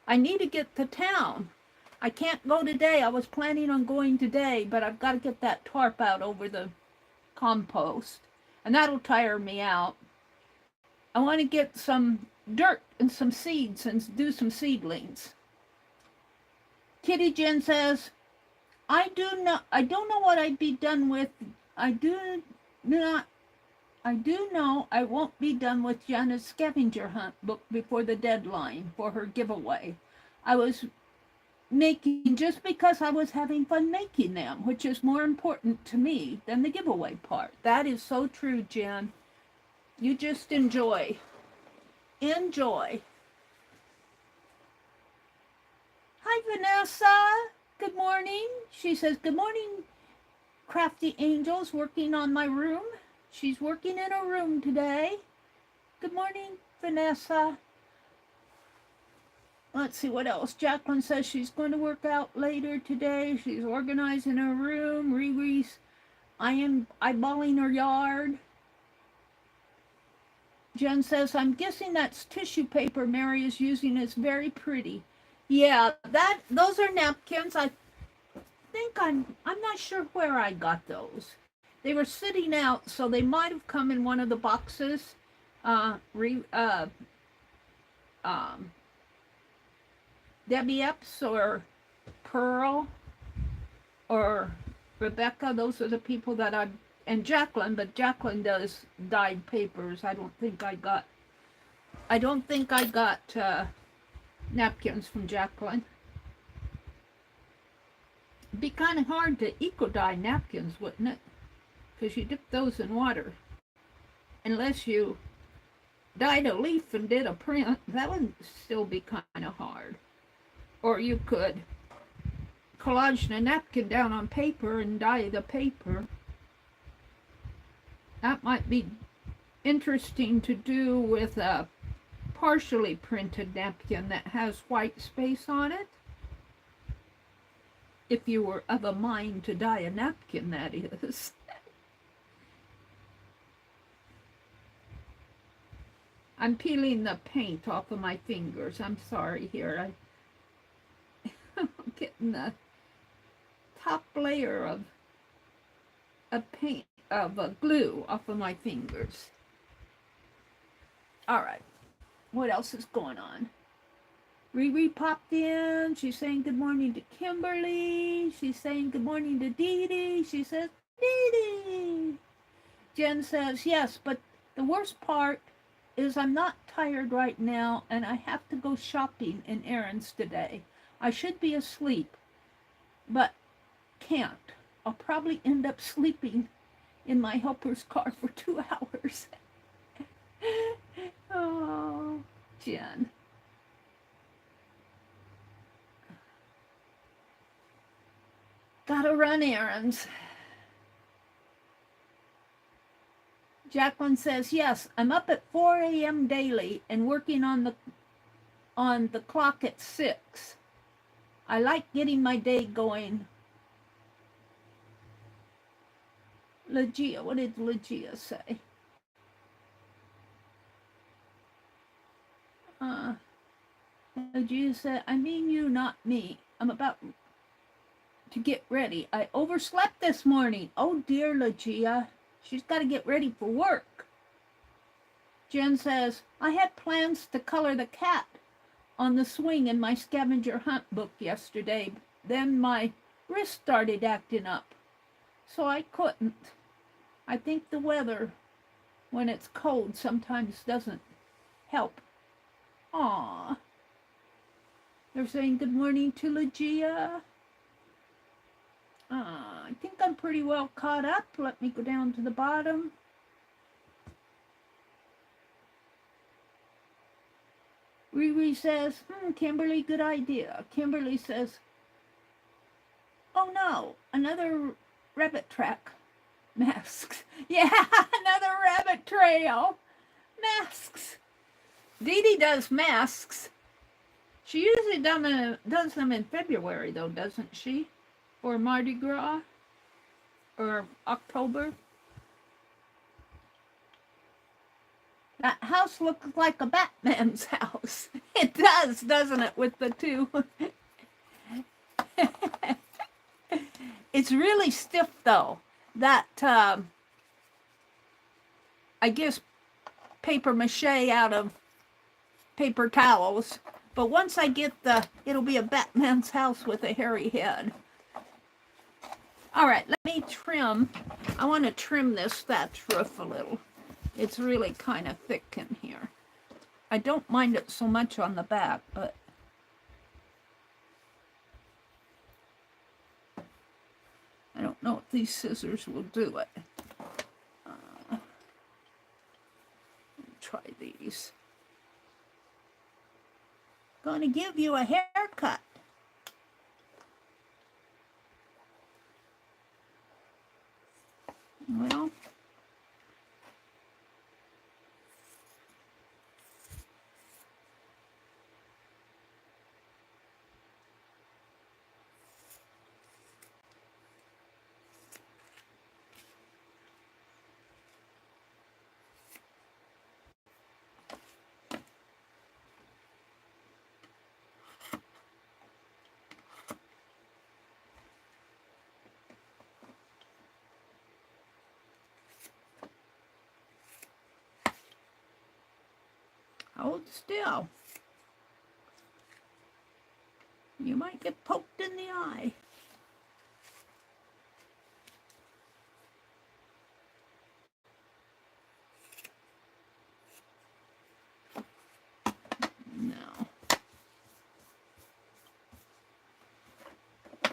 I need to get to town. I can't go today. I was planning on going today, but I've got to get that tarp out over the compost, and that'll tire me out. I want to get some dirt and some seeds and do some seedlings. Kitty Jen says, I don't know what I'd be done with. I do know I won't be done with Jana's scavenger hunt book before the deadline for her giveaway. I was making just because I was having fun making them, which is more important to me than the giveaway part. That is so true, Jen. You just enjoy. Enjoy. Hi, Vanessa. Good morning. She says, good morning, crafty angels working on my room. She's working in her room today. Good morning, Vanessa. Let's see what else. Jacqueline says she's going to work out later today. She's organizing her room. Riri's I am eyeballing her yard. Jen says, I'm guessing that's tissue paper Meri is using. It's very pretty. Yeah, those are napkins. I think I'm not sure where I got those. They were sitting out, so they might have come in one of the boxes. Debbie Epps or Pearl or Rebecca, those are the people that and Jacqueline, but Jacqueline does dyed papers. I don't think I got napkins from Jacqueline. It'd be kind of hard to eco-dye napkins, wouldn't it? Because you dip those in water. Unless you dyed a leaf and did a print, that would still be kind of hard. Or you could collage a napkin down on paper and dye the paper. That might be interesting to do with a partially printed napkin that has white space on it. If you were of a mind to dye a napkin, that is. I'm peeling the paint off of my fingers. I'm sorry here. I'm getting the top layer of paint, of glue off of my fingers. All right. What else is going on? Riri popped in. She's saying good morning to Kimberly. She's saying good morning to Dee Dee. She says, Dee Dee. Jen says, yes, but the worst part is I'm not tired right now and I have to go shopping and errands today. I should be asleep, but can't. I'll probably end up sleeping in my helper's car for 2 hours. Oh, Jen. Gotta run errands. Jacqueline says, yes, I'm up at 4 a.m. daily and working on the clock at 6. I like getting my day going. Legia, what did Legia say? Legia said, I mean you, not me. I'm about to get ready. I overslept this morning. Oh dear, Legia. She's got to get ready for work. Jen says, I had plans to color the cat on the swing in my scavenger hunt book yesterday. Then my wrist started acting up, so I couldn't. I think the weather, when it's cold, sometimes doesn't help. Aww. They're saying good morning to Legia. I think I'm pretty well caught up. Let me go down to the bottom. Riri says, Kimberly, good idea. Kimberly says, oh no, another rabbit track. Masks. Yeah, another rabbit trail. Masks. Dee Dee does masks. She usually does them in February, though, doesn't she? Or Mardi Gras? Or October? That house looks like a Batman's house. It does, doesn't it, with the two? It's really stiff, though. That, I guess, paper mache out of paper towels. But once I get it'll be a Batman's house with a hairy head. All right, let me trim. I want to trim this thatch roof a little. It's really kind of thick in here. I don't mind it so much on the back, but I don't know if these scissors will do it. Let me try these. Gonna give you a haircut. Well, hold still. You might get poked in the eye. No. I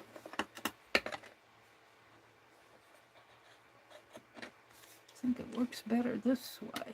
think it works better this way.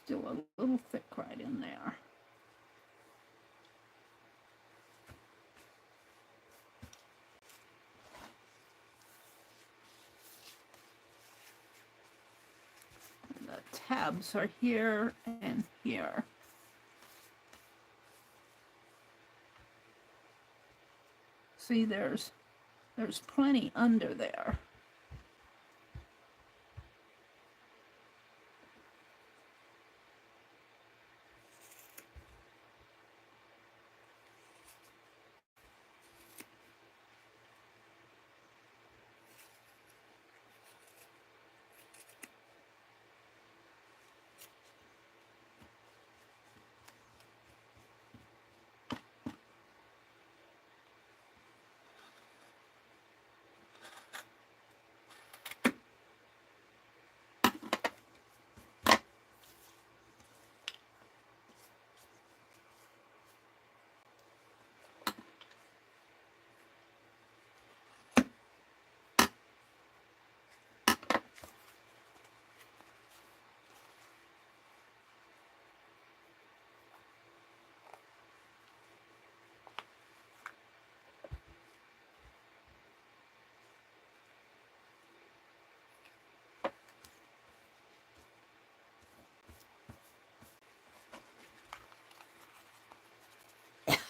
Still a little thick right in there. And the tabs are here and here. See, there's plenty under there.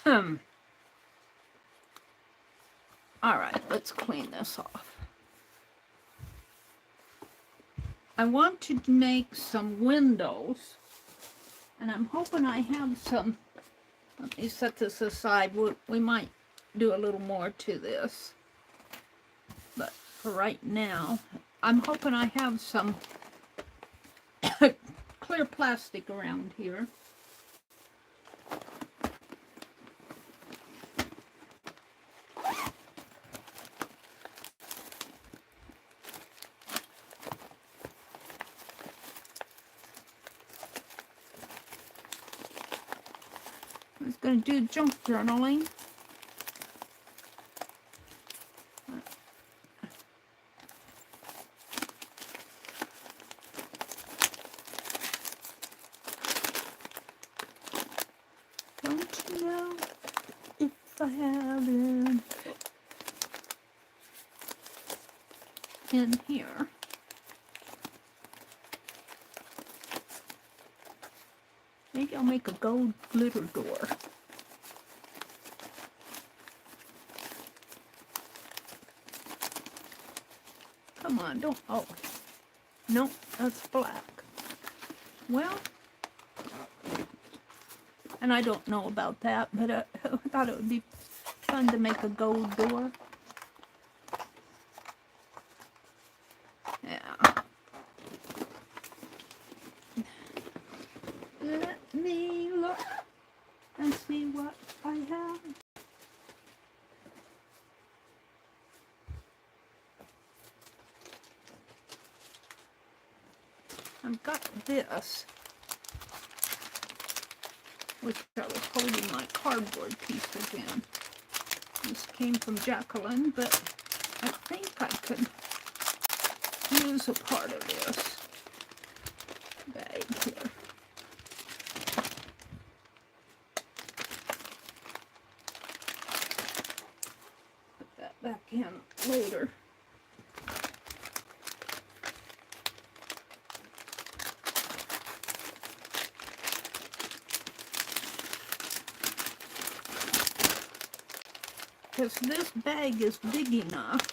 All right, let's clean this off. I want to make some windows, and I'm hoping I have some. Let me set this aside. We might do a little more to this, but for right now, I'm hoping I have some clear plastic around here. I was going to do junk journaling. Don't know if I have it in here. Maybe I'll make a gold glitter door. Come on, don't, oh, no, that's black. Well, and I don't know about that, but I thought it would be fun to make a gold door. Yeah. Let me look and see what I have. I've got this, which I was holding my cardboard pieces in. This came from Jacqueline, but I think I could use a part of this bag here. Put that back in later. Because this bag is big enough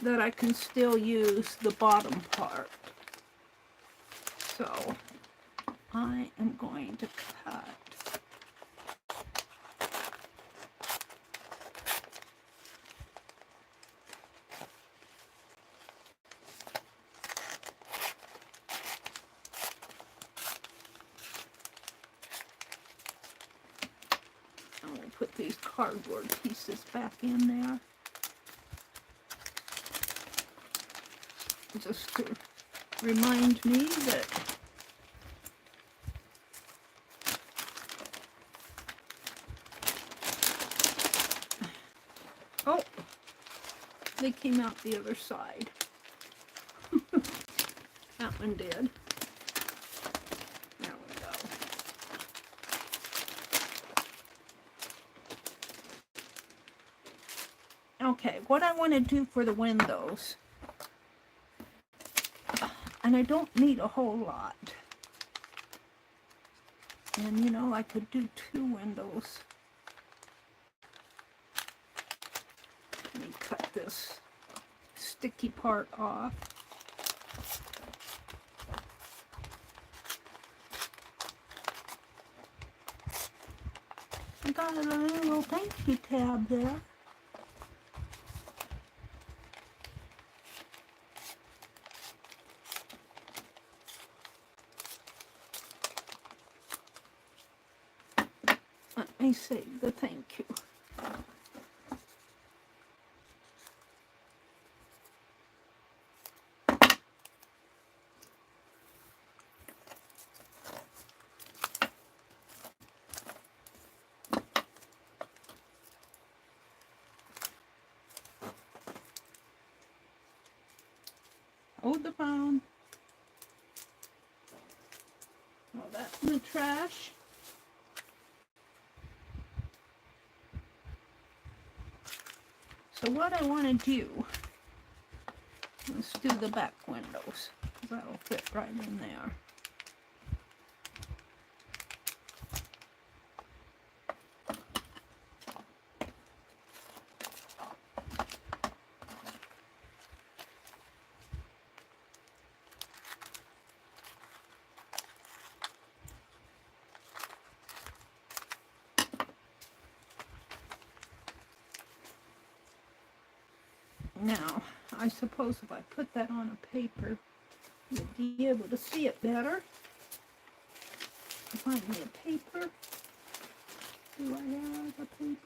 that I can still use the bottom part. So I am going to cut put these cardboard pieces back in there. Just to remind me that oh, they came out the other side. That one did. There we go. Okay, what I want to do for the windows, and I don't need a whole lot. And you know, I could do 2 windows. Let me cut this sticky part off. I got a little thank you tab there. Let me say the thank you. Hold the phone. Oh, that's in the trash. So what I want to do, let's do the back windows, because that'll fit right in there. Now, I suppose if I put that on a paper, you'll be able to see it better. Find me a paper. Do I have a paper?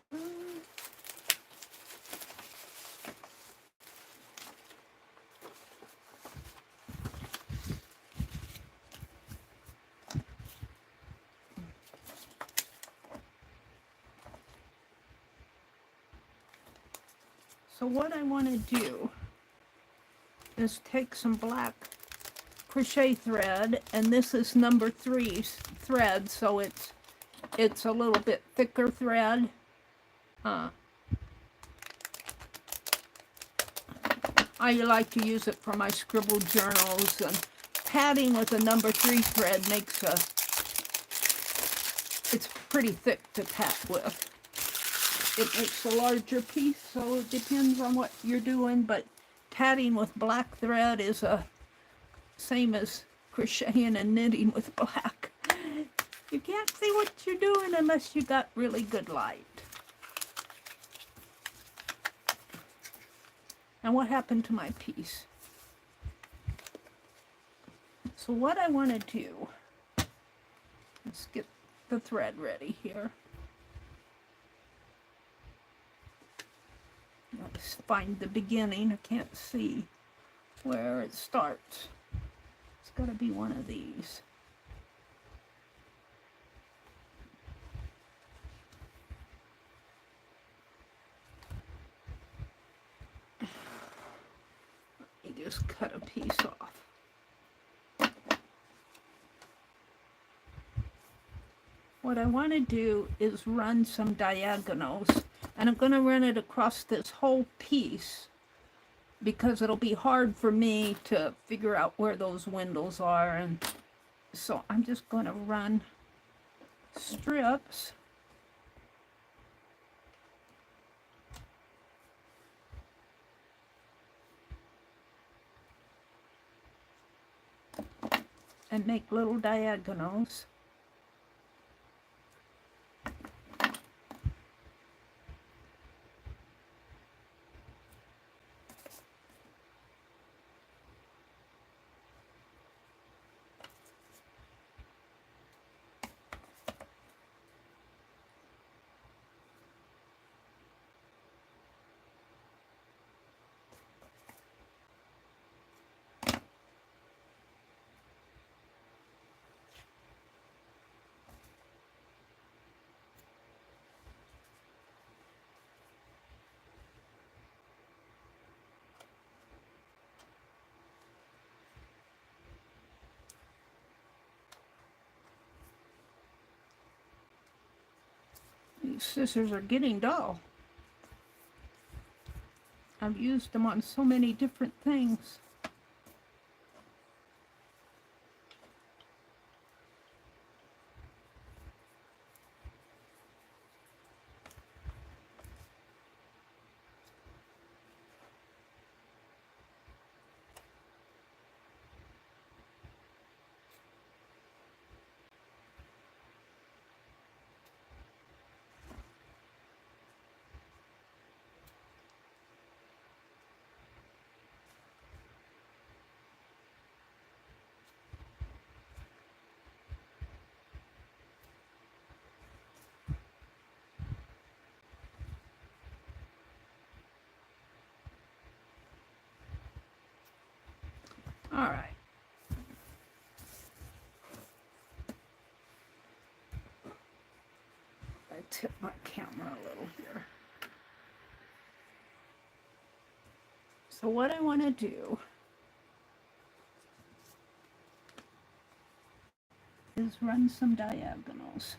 So what I want to do is take some black crochet thread, and this is number 3 thread, so it's a little bit thicker thread. I like to use it for my scribble journals, and padding with a number 3 thread makes it's pretty thick to pat with. It makes a larger piece, so it depends on what you're doing, but padding with black thread is same as crocheting and knitting with black. You can't see what you're doing unless you got really good light. Now what happened to my piece? So what I want to do, let's get the thread ready here. Let's find the beginning. I can't see where it starts. got to be one of these. Let me just cut a piece off. What I want to do is run some diagonals, and I'm going to run it across this whole piece because it'll be hard for me to figure out where those windows are. And so I'm just going to run strips and make little diagonals. These scissors are getting dull. I've used them on so many different things. All right. I tip my camera a little here. So what I want to do is run some diagonals.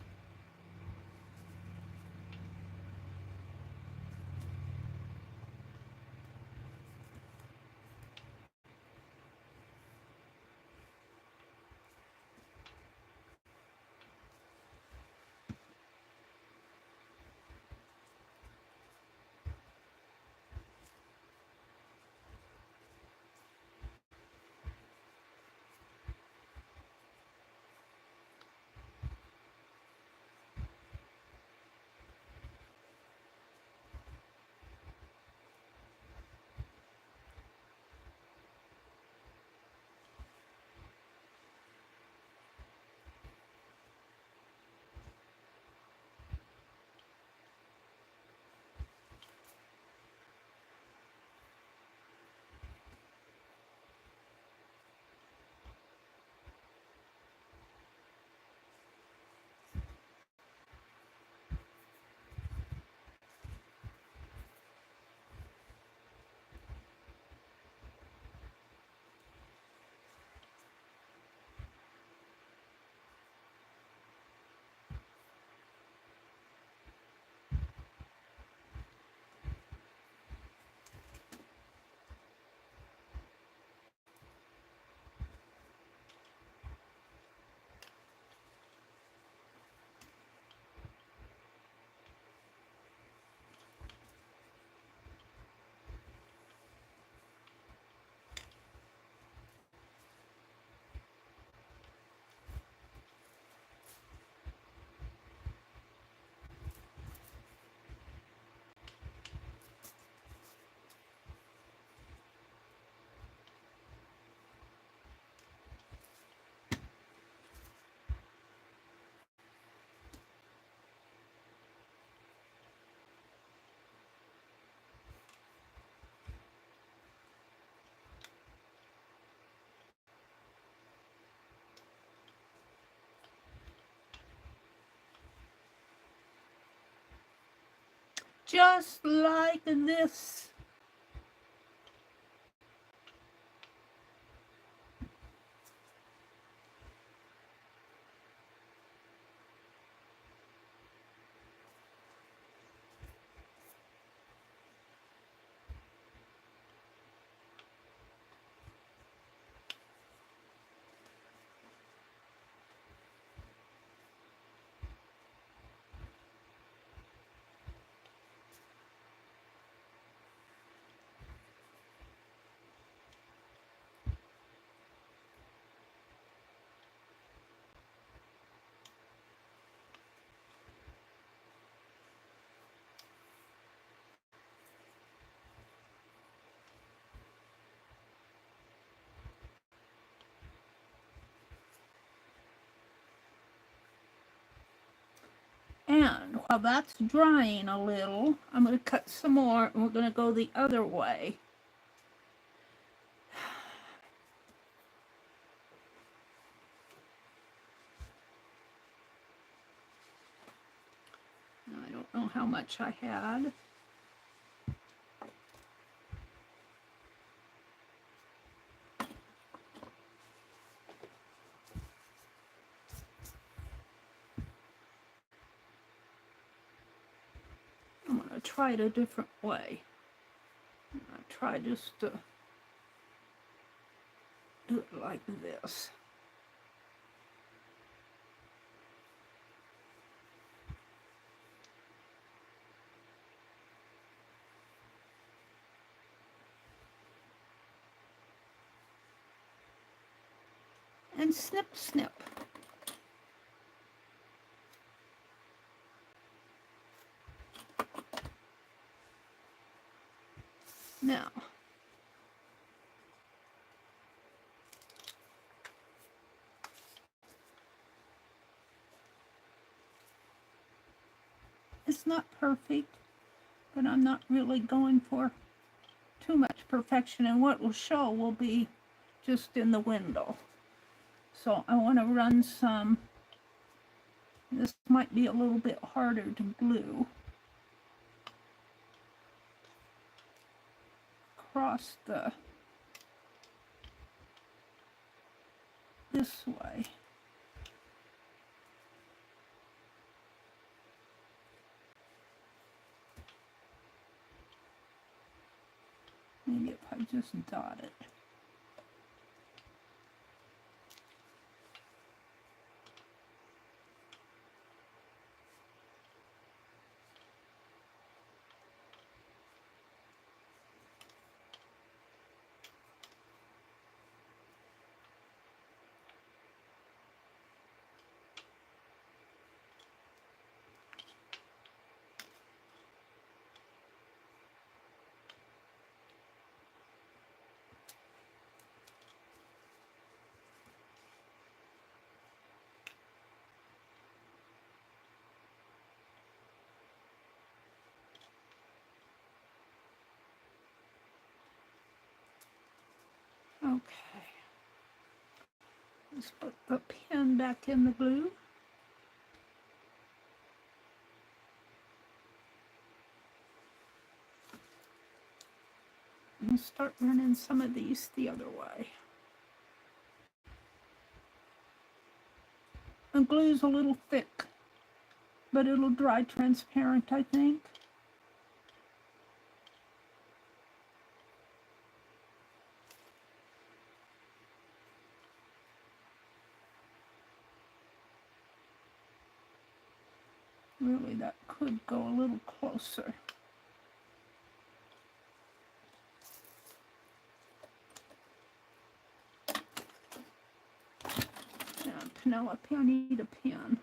just like this. And while that's drying a little, I'm going to cut some more and we're going to go the other way. I don't know how much I had. I'm going to try it a different way. I'm going to try just to do it like this. And snip, snip. Now, it's not perfect, but I'm not really going for too much perfection, and what will show will be just in the window. So I want to run some, this might be a little bit harder to glue, across this way. Maybe if I just dot it. Okay. Let's put the pen back in the glue. And start running some of these the other way. The glue's a little thick, but it'll dry transparent, I think. Really, that could go a little closer. And Penelope, I need a pen.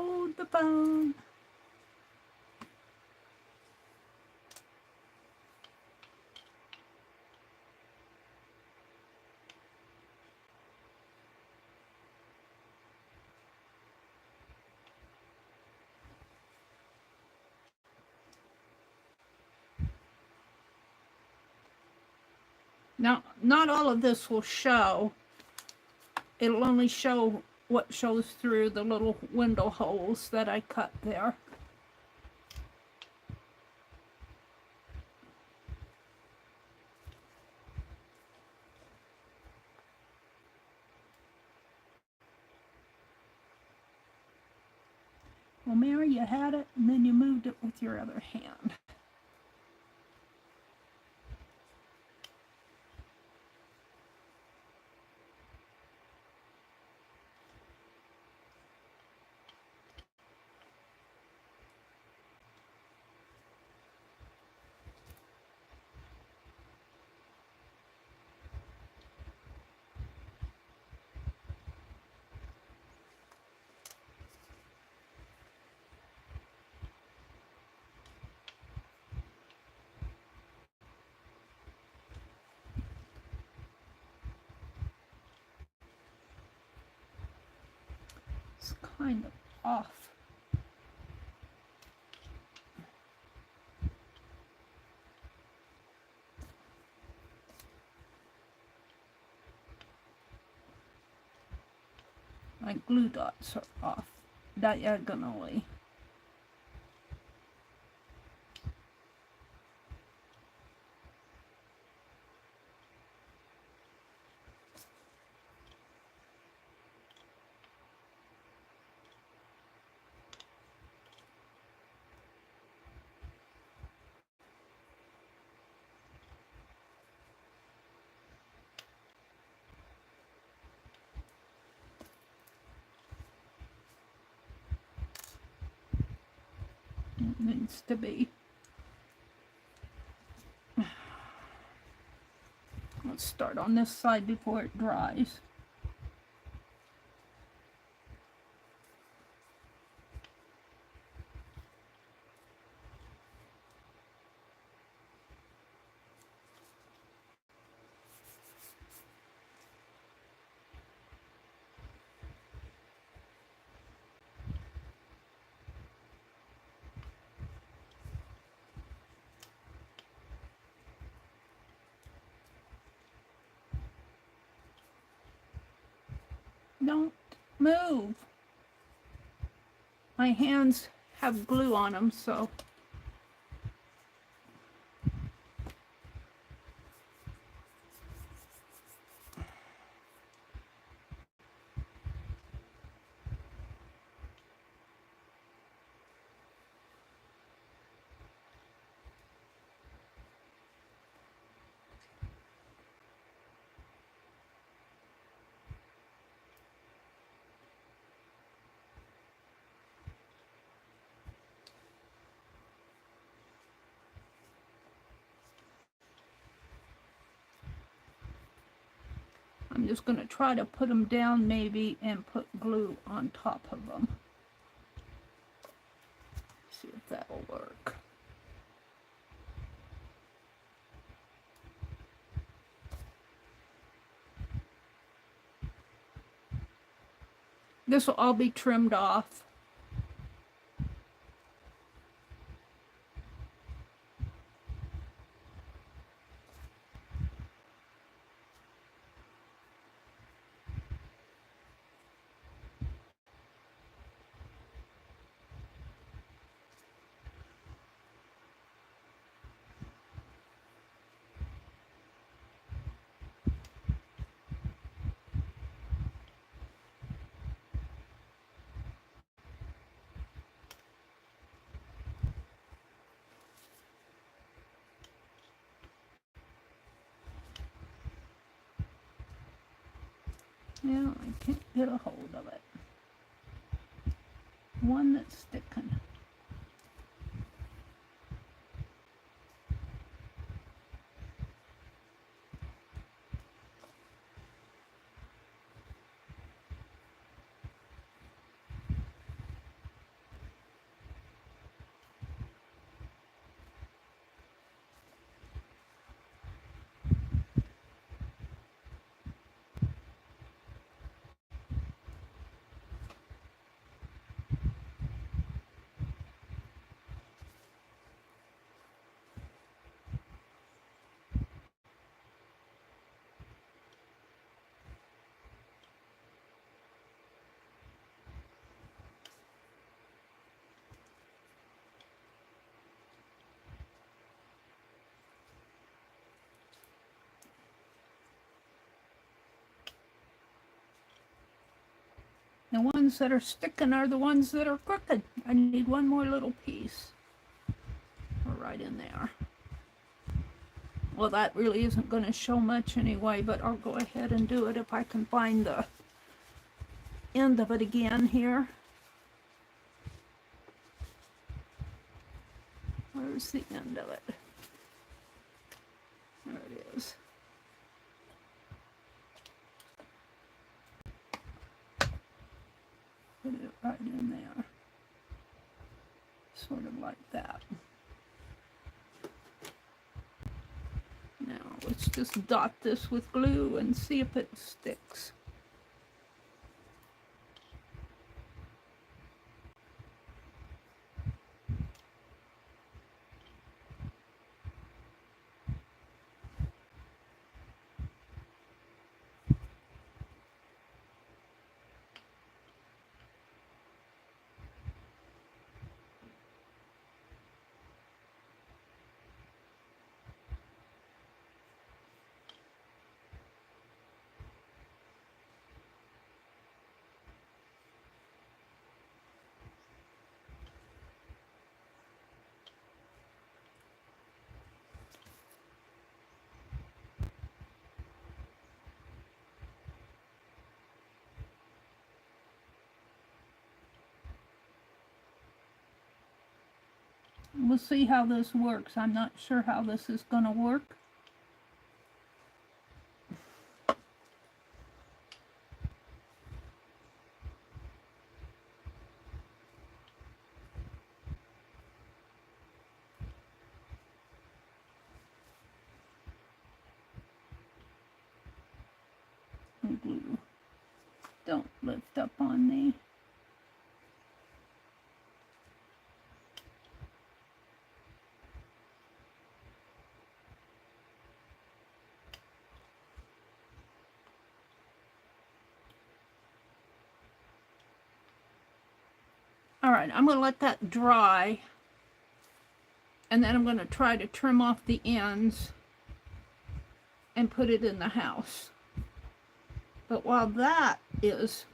hold the phone. Now, not all of this will show. It'll only show what shows through the little window holes that I cut there. Well, Mary, you had it, and then you moved it with your other hand. It's kind of off. My glue dots are off diagonally. It needs to be. Let's start on this side before it dries. Don't move. My hands have glue on them, so. I'm just going to try to put them down maybe and put glue on top of them. See if that'll work. This will all be trimmed off. Yeah, I can't get a hold of it. One that's sticking. The ones that are sticking are the ones that are crooked. I need one more little piece. Right in there. Well, that really isn't going to show much anyway, but I'll go ahead and do it if I can find the end of it again here. Where's the end of it? There it is. Put it right in there. Sort of like that. Now let's just dot this with glue and see if it sticks. We'll see how this works. I'm not sure how this is going to work. Glue. Don't lift up on me. All right, I'm going to let that dry, and then I'm going to try to trim off the ends and put it in the house. But while that is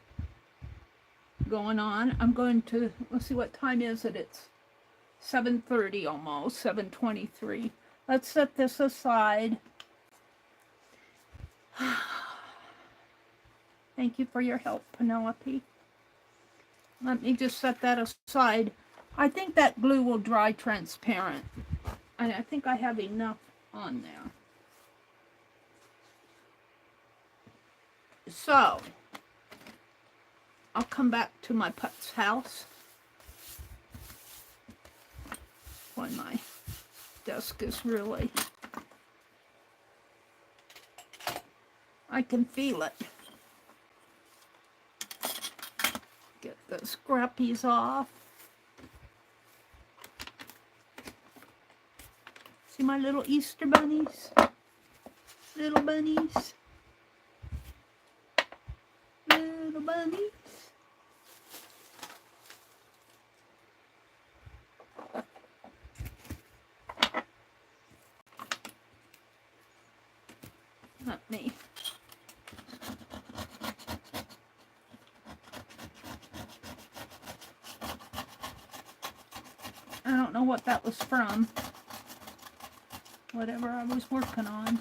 going on, I'm going to, let's see, what time is it? It's 7:30 almost, 7:23. Let's set this aside. Thank you for your help, Penelope. Let me just set that aside. I think that glue will dry transparent. And I think I have enough on there. So, I'll come back to my Putz house when my desk is really, I can feel it. Get the scrappies off. See my little Easter bunnies? Little bunnies. Little bunnies. Let me. I don't know what that was from. Whatever I was working on.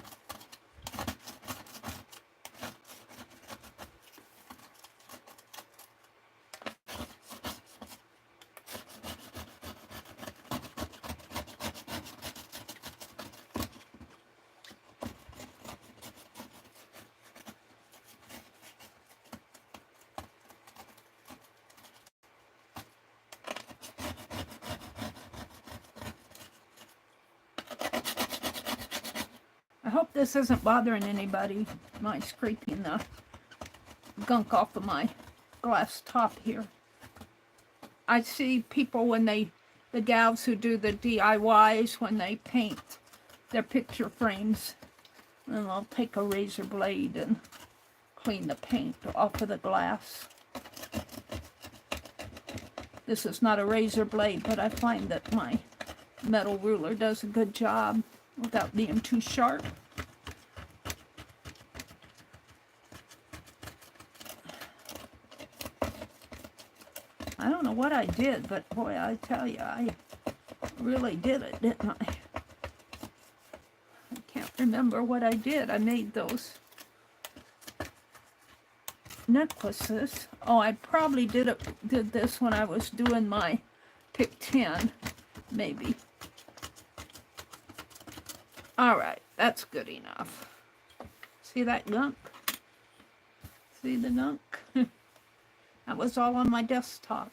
I hope this isn't bothering anybody, my scraping the gunk off of my glass top here. I see people when the gals who do the DIYs, when they paint their picture frames, and they'll take a razor blade and clean the paint off of the glass. This is not a razor blade, but I find that my metal ruler does a good job without being too sharp. I don't know what I did, but boy, I tell you, I really did it, didn't I? I can't remember what I did. I made those necklaces. Oh, I probably did this when I was doing my pick 10, maybe. All right, that's good enough. See that gunk? See the gunk? That was all on my desktop.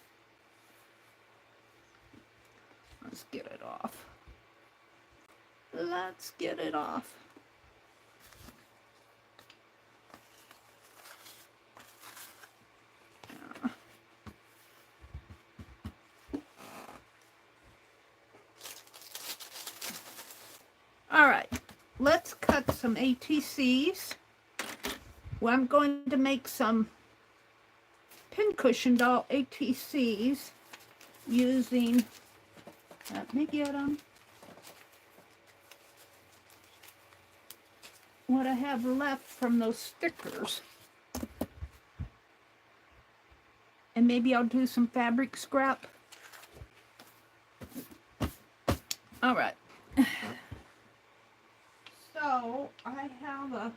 Let's get it off. Let's get it off. All right, let's cut some ATCs. Well, I'm going to make some pincushion doll ATCs using, let me get them, what I have left from those stickers. And maybe I'll do some fabric scrap. All right. So I have a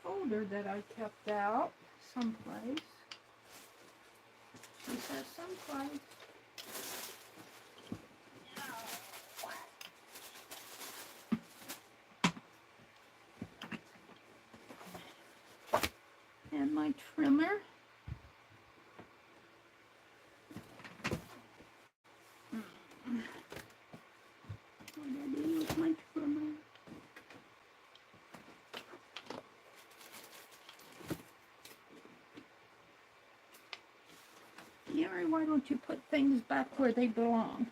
folder that I kept out someplace. She says someplace. And my trimmer. What did I do with my trimmer? Meri, why don't you put things back where they belong?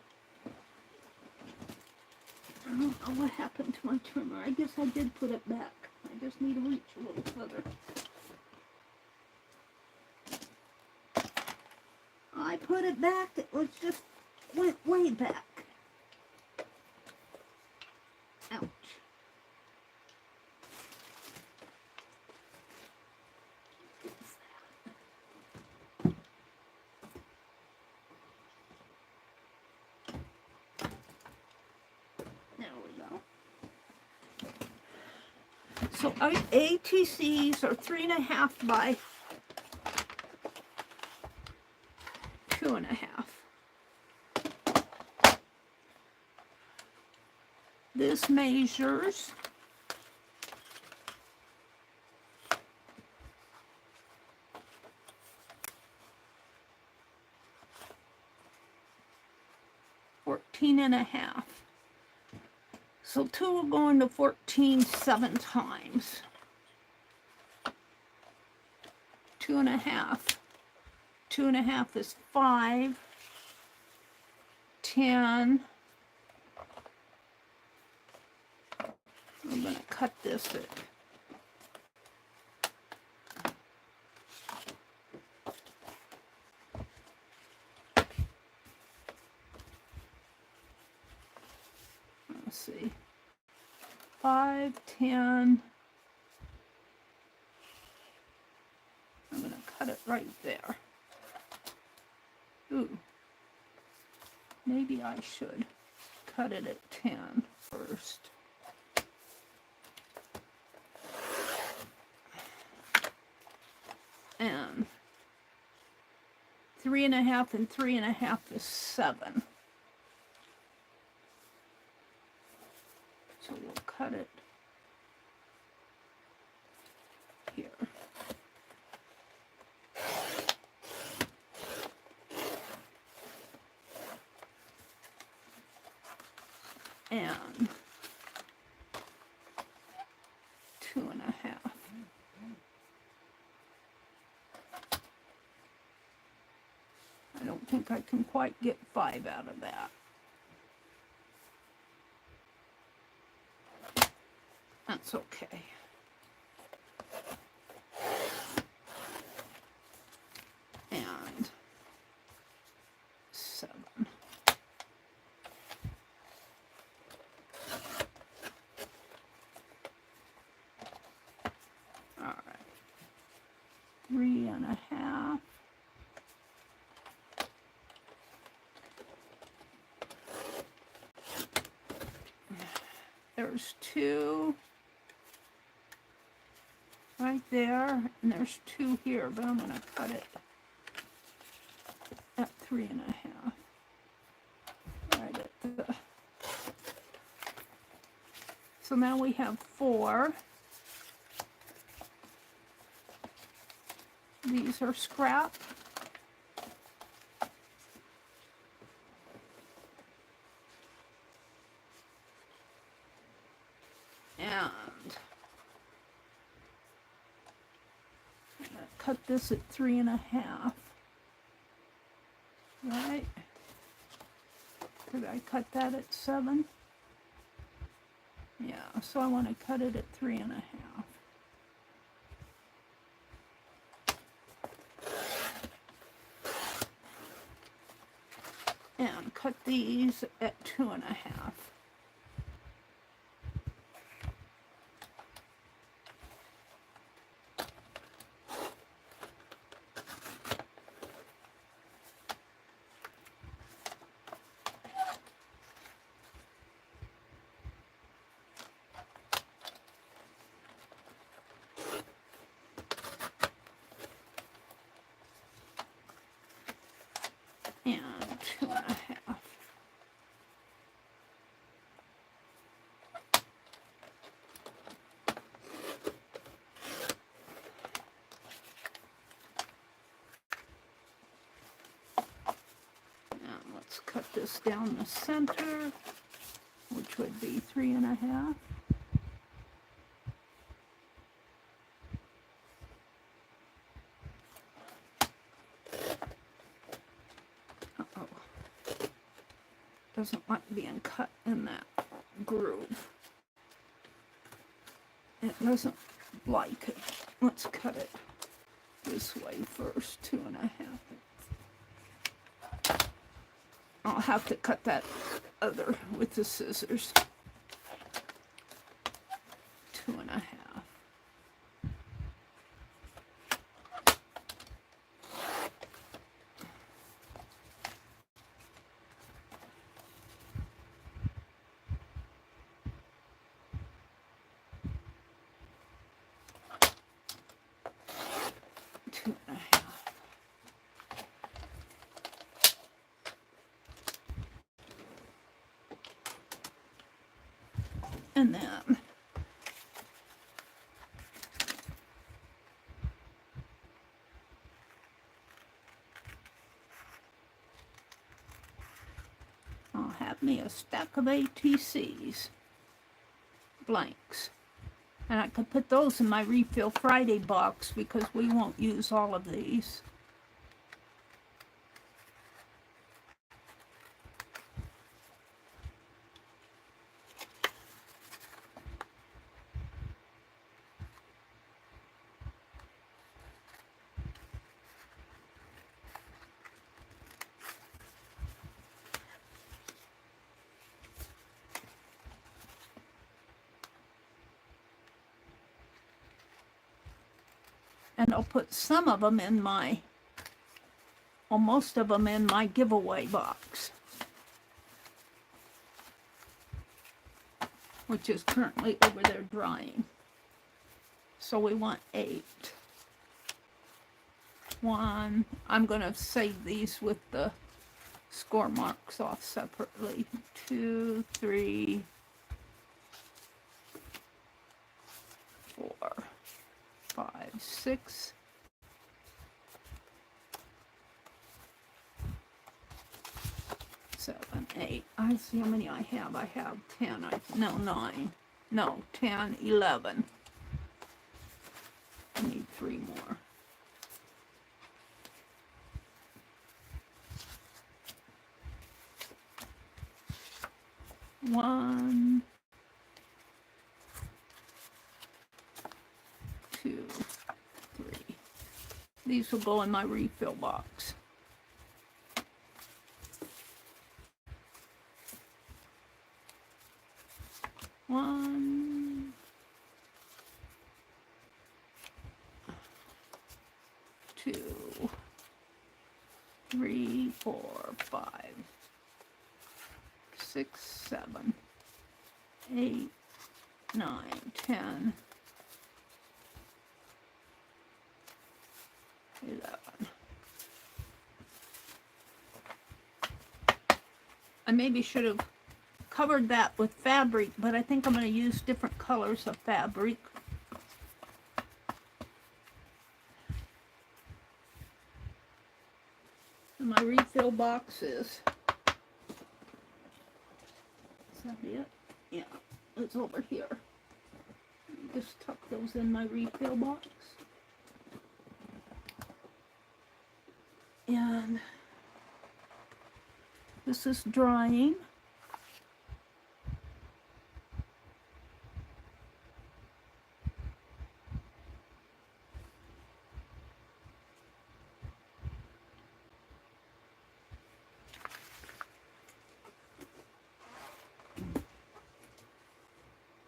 I don't know what happened to my trimmer. I guess I did put it back. I just need to reach a little further. I put it back. It was just went way back. Ouch. There we go. So ATCs are 3.5 by 2.5. This measures 14.5. So 2 will go into 14 7 times. 2.5. 2.5 is 5, 10. I'm going to cut this at let's see, 5, 10. I'm going to cut it right there. Ooh, maybe I should cut it at 10 first. And 3.5 and 3.5 is 7. So we'll cut it here. And 2.5. I don't think I can quite get 5 out of that. That's okay. And 7. All right. 3.5. there's 2 right there, and there's 2 here, but I'm going to cut it at 3.5. Right at the... So now we have 4. These are scrap. And I'm going to cut this at 3.5. Right? Could I cut that at 7? Yeah, so I want to cut it at 3.5. And cut these at 2.5. And 2.5. Now let's cut this down the center, which would be 3.5. Doesn't like being cut in that groove. It doesn't like it. Let's cut it this way first, 2.5. I'll have to cut that other with the scissors. 2.5. And then I'll have me a stack of ATCs, blanks. And I could put those in my Refill Friday box because we won't use all of these. And I'll put some of them in my, well, most of them in my giveaway box, which is currently over there drying. So we want 8. 1, I'm going to save these with the score marks off separately. 2, 3, 4, 5, 6, 7, 8. I see how many I have. I have 10. No, 9. No, 10, 11. I need 3 more. One, 2, 3. These will go in my refill box. One, 2, 3, 4, 5, 6, 7, 8, 9, 10, 11. I maybe should have covered that with fabric, but I think I'm going to use different colors of fabric. And my refill boxes. Is that it? Yeah, it's over here. Just tuck those in my refill box. And this is drying.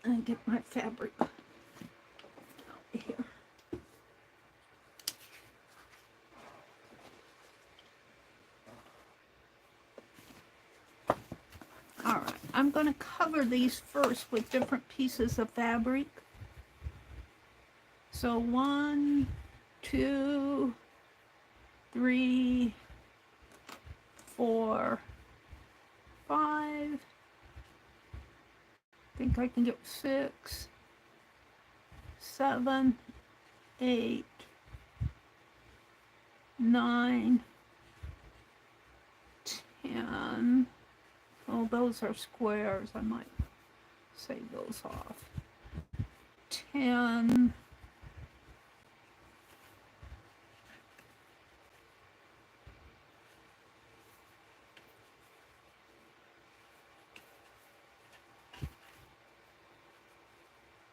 And get my fabric out here. All right, I'm going to cover these first with different pieces of fabric. So 1, 2, 3, 4, 5. I think I can get 6, 7, 8, 9, 10. Oh, those are squares. I might save those off. 10.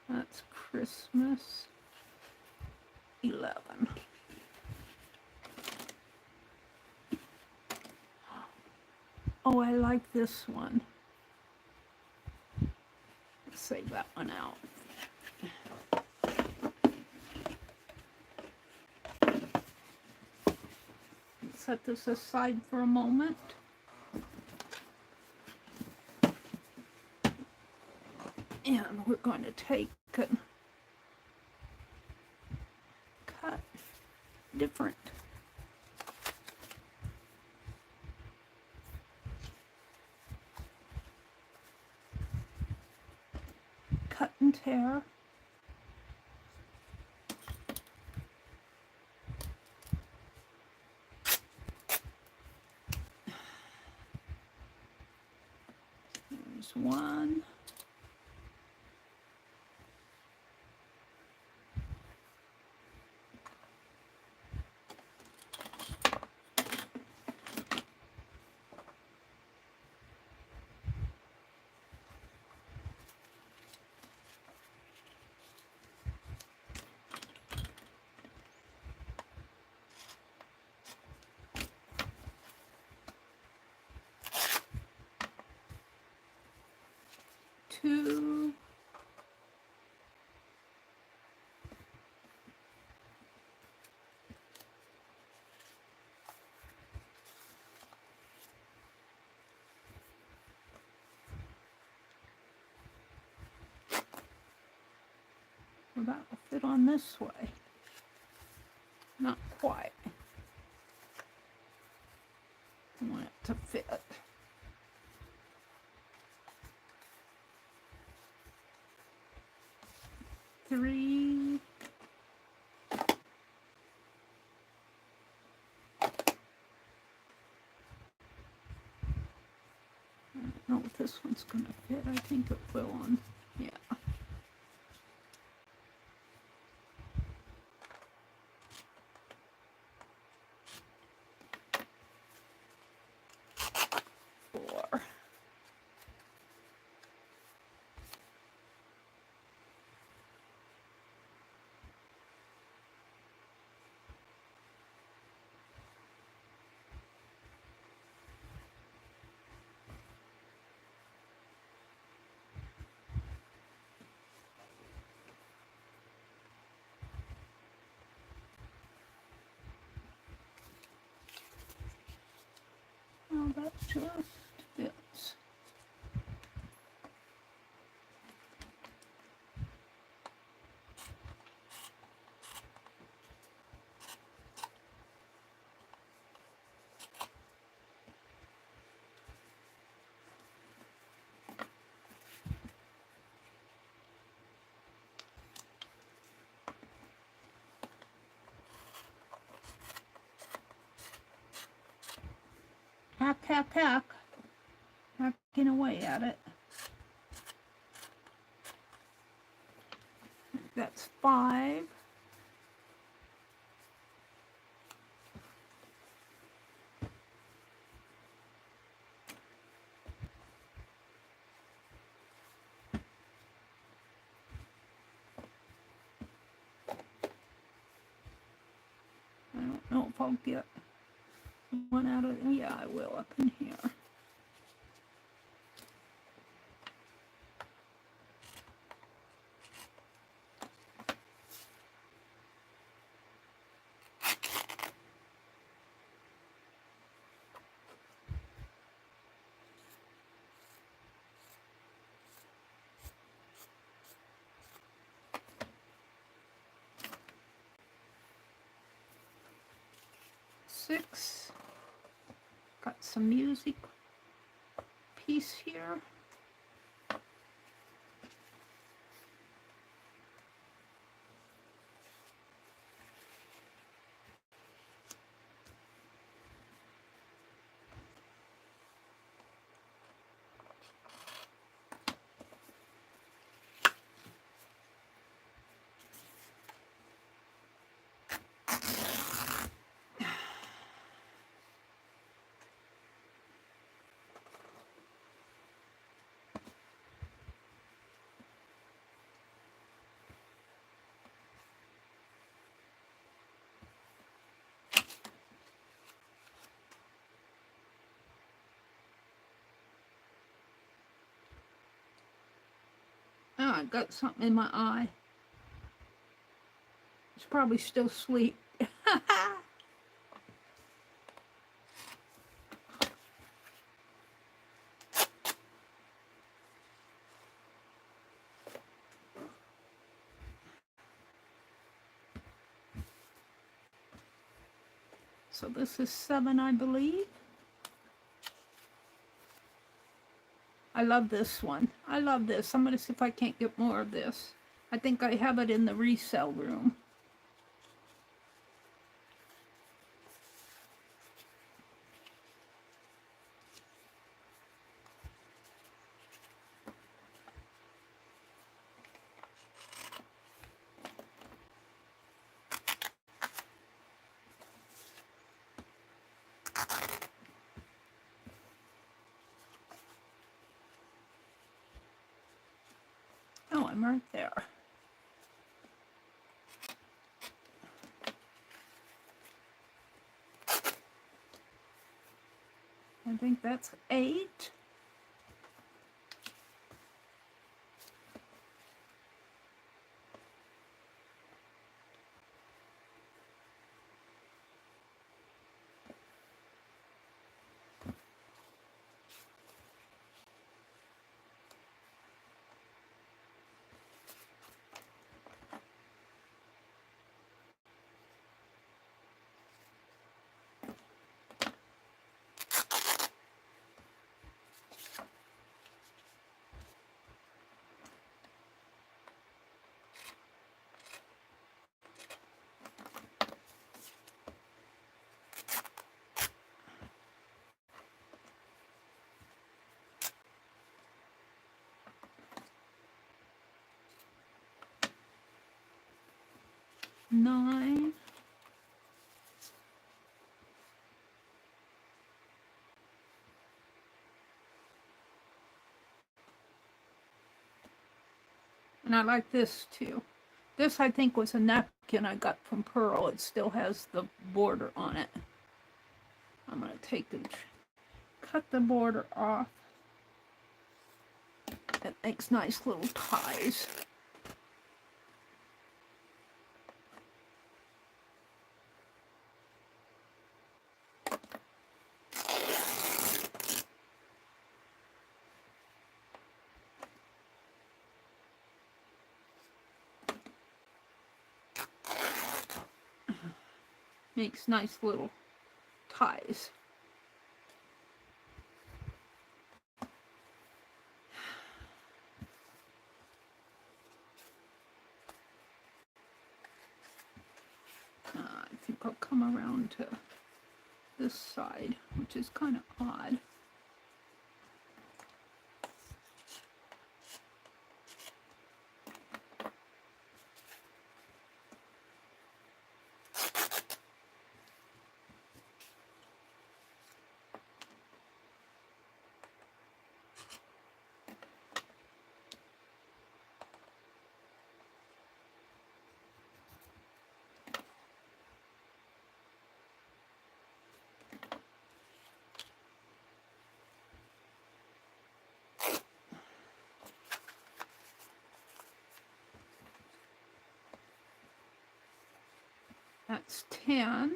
That's Christmas. 11. Oh, I like this one. Let's save that one out. Set this aside for a moment. And we're going to take and cut different cut and tear. There's one. Two. Well, that will fit on this way. Not quite. I want it to fit. Three. I don't know if this one's going to fit. I think it will on. Yeah. Four. Oh, that just fits. hack, hack, hack. Hacking away at it. That's 5. I don't know if I'll get one out of, yeah, I will up in here. Six. Got some music piece here. Oh, I got something in my eye. It's probably still asleep. So this is 7, I believe. I love this one. I love this. I'm going to see if I can't get more of this. I think I have it in the resale room. Oh, I'm right there. I think that's 8. Nine. And I like this too. This I think was a napkin I got from Pearl. It still has the border on it. I'm going to take and cut the border off. It makes nice little ties. Makes nice little ties. I think I'll come around to this side, which is kind of odd. That's 10.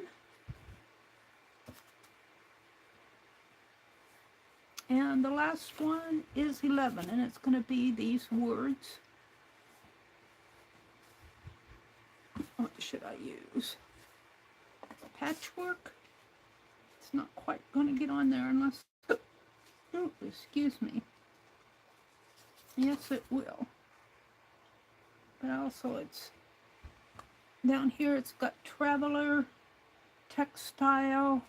And the last one is 11, and it's going to be these words. What should I use? Patchwork? It's not quite going to get on there unless... Oh, excuse me. Yes, it will. But also it's... Down here it's got traveler, textile,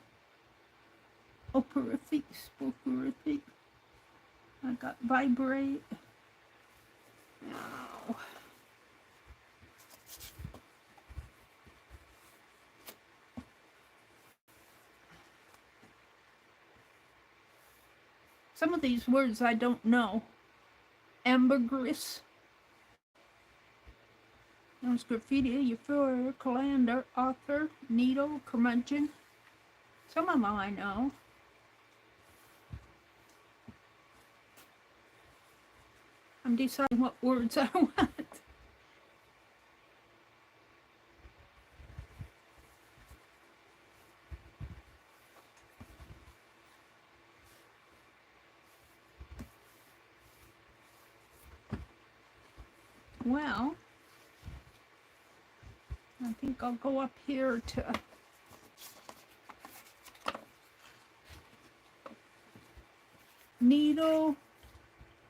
operific, spokerific. I got vibrate. Now, some of these words I don't know. Ambergris. There's graffiti, euphoric, colander, author, needle, curmudgeon. Some of them I know. I'm deciding what words I want. Well, I think I'll go up here to needle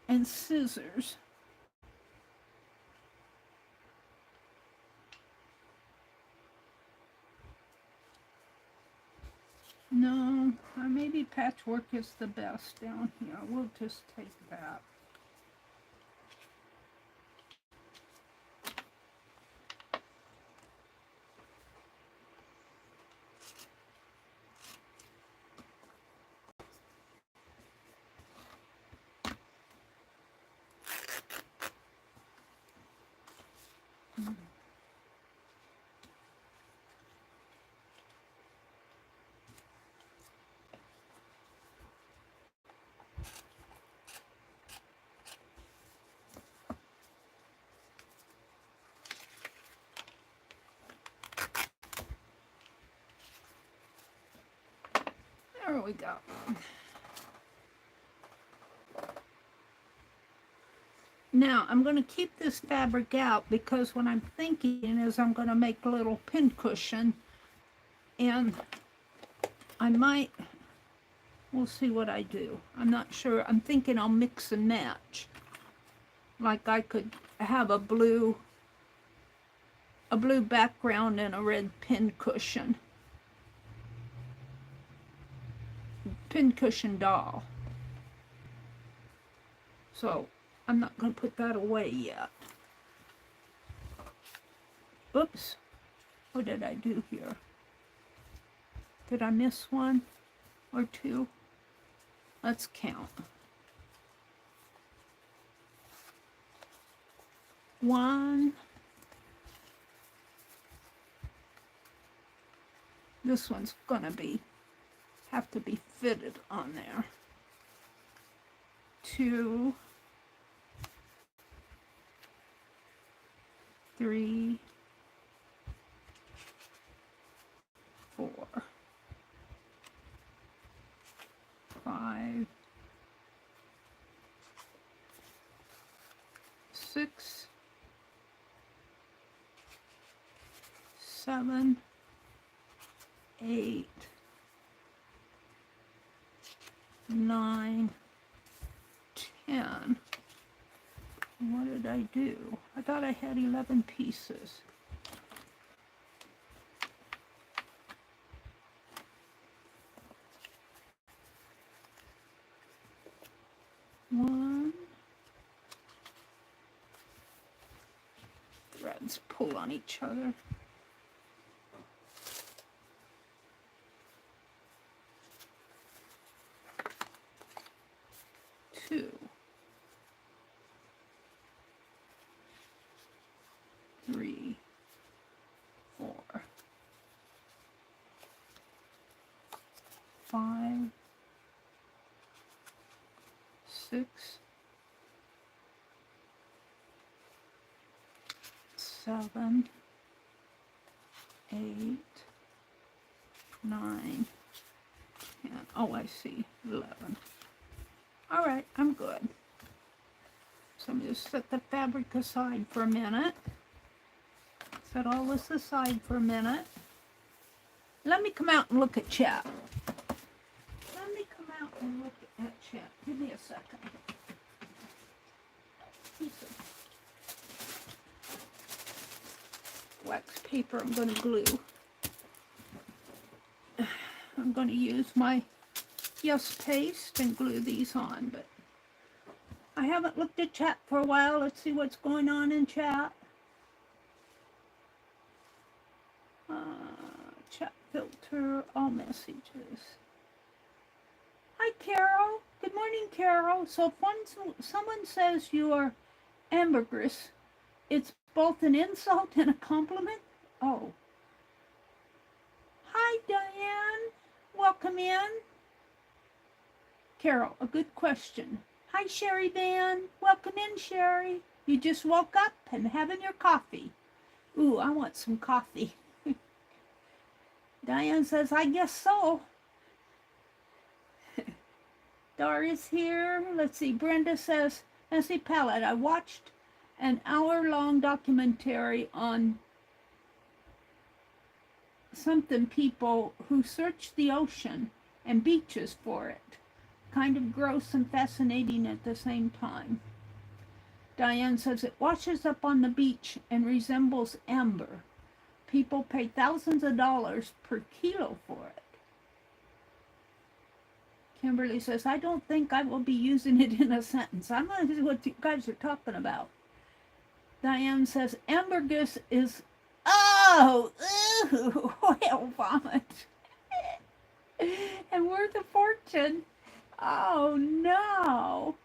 and scissors. No, maybe patchwork is the best down here. We'll just take that. There we go. Now, I'm going to keep this fabric out because what I'm thinking is I'm going to make a little pincushion, and I might, we'll see what I do. I'm not sure. I'm thinking I'll mix and match. Like I could have a blue background and a red pincushion. Pincushion doll. So I'm not going to put that away yet. Oops. What did I do here? Did I miss one or two? Let's count. 1. This one's going to have to be fitted on there. 2, 3, 4, 5, 6, 7, 8, 9, 10. What did I do? I thought I had 11 pieces. 1. Threads pull on each other. 2. 3, 4, 5, 6, 7, 8, 9, 10. Oh, I see. 11. All right, I'm good. So I'm just set the fabric aside for a minute. Set all this aside for a minute. Let me come out and look at chat. Let me come out and look at chat. Give me a second. Piece of wax paper I'm going to glue. I'm going to use my Yes paste and glue these on, but I haven't looked at chat for a while. Let's see what's going on in chat. Chat filter, all messages. Hi, Carol. Good morning, Carol. So if someone says you are ambergris, it's both an insult and a compliment? Oh. Hi, Diane. Welcome in. Carol, a good question. Hi, Sherry Van. Welcome in, Sherry. You just woke up and having your coffee. Ooh, I want some coffee. Diane says, I guess so. Daria's here. Let's see. Brenda says, Messy Palette, I watched an hour-long documentary on something people who search the ocean and beaches for it. Kind of gross and fascinating at the same time. Diane says it washes up on the beach and resembles amber. People pay thousands of dollars per kilo for it. Kimberly says, I don't think I will be using it in a sentence. I'm not sure what you guys are talking about. Diane says, ambergris is, oh, ooh, whale vomit. And worth a fortune. Oh, no.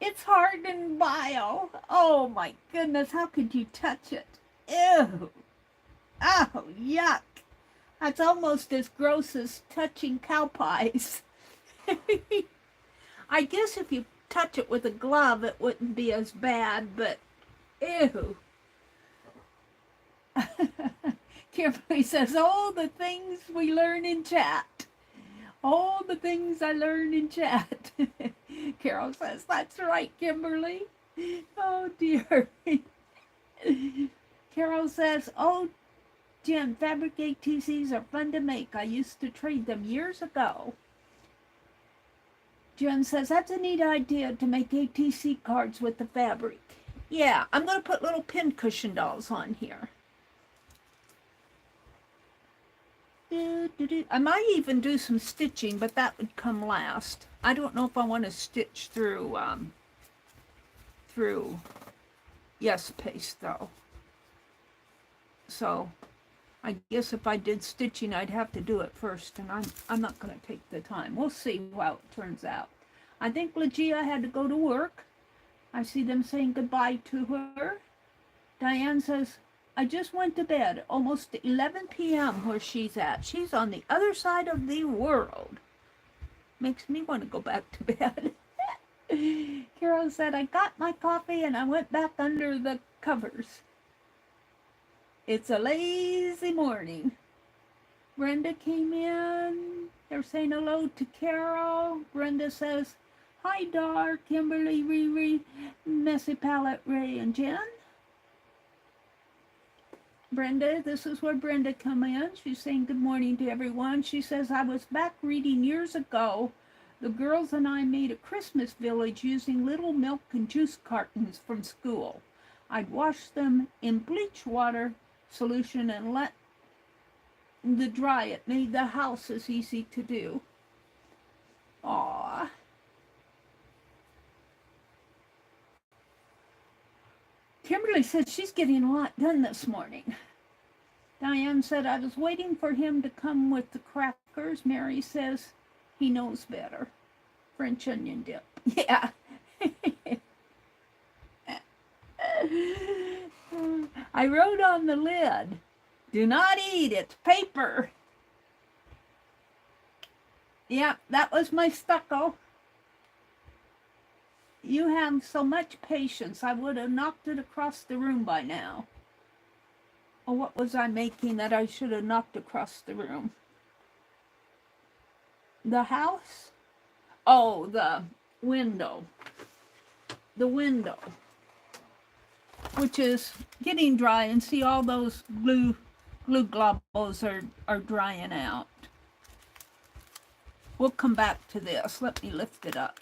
It's hard and vile. Oh, my goodness. How could you touch it? Ew. Oh, yuck. That's almost as gross as touching cow pies. I guess if you touch it with a glove, it wouldn't be as bad, but ew. Kimberly says, oh, the things we learn in chat. All the things I learned in chat. Carol says, that's right, Kimberly. Oh, dear. Carol says, oh, Jen, fabric ATCs are fun to make. I used to trade them years ago. Jen says, that's a neat idea to make ATC cards with the fabric. Yeah, I'm going to put little pincushion dolls on here. I might even do some stitching, but that would come last. I don't know if I want to stitch through Yes paste though. So I guess if I did stitching, I'd have to do it first, and I'm not going to take the time. We'll see how it turns out. I think Legia had to go to work. I see them saying goodbye to her. Diane says, I just went to bed, almost 11 p.m. where she's at. She's on the other side of the world. Makes me want to go back to bed. Carol said, I got my coffee and I went back under the covers. It's a lazy morning. Brenda came in. They're saying hello to Carol. Brenda says, hi, Dar, Kimberly, Riri, Messy Palette, Ray, and Jen. Brenda, this is where Brenda come in. She's saying good morning to everyone. She says, I was back reading years ago. The girls and I made a Christmas village using little milk and juice cartons from school. I'd wash them in bleach water solution and let the dry. It made the house as easy to do. Aww. Kimberly said she's getting a lot done this morning. Diane said, I was waiting for him to come with the crackers. Mary says he knows better. French onion dip. Yeah. I wrote on the lid, do not eat, it's paper. Yeah, that was my stucco. You have so much patience. I would have knocked it across the room by now. Oh, what was I making that I should have knocked across the room? The house? Oh, the window. The window. Which is getting dry, and see all those glue globbles are drying out. We'll come back to this. Let me lift it up.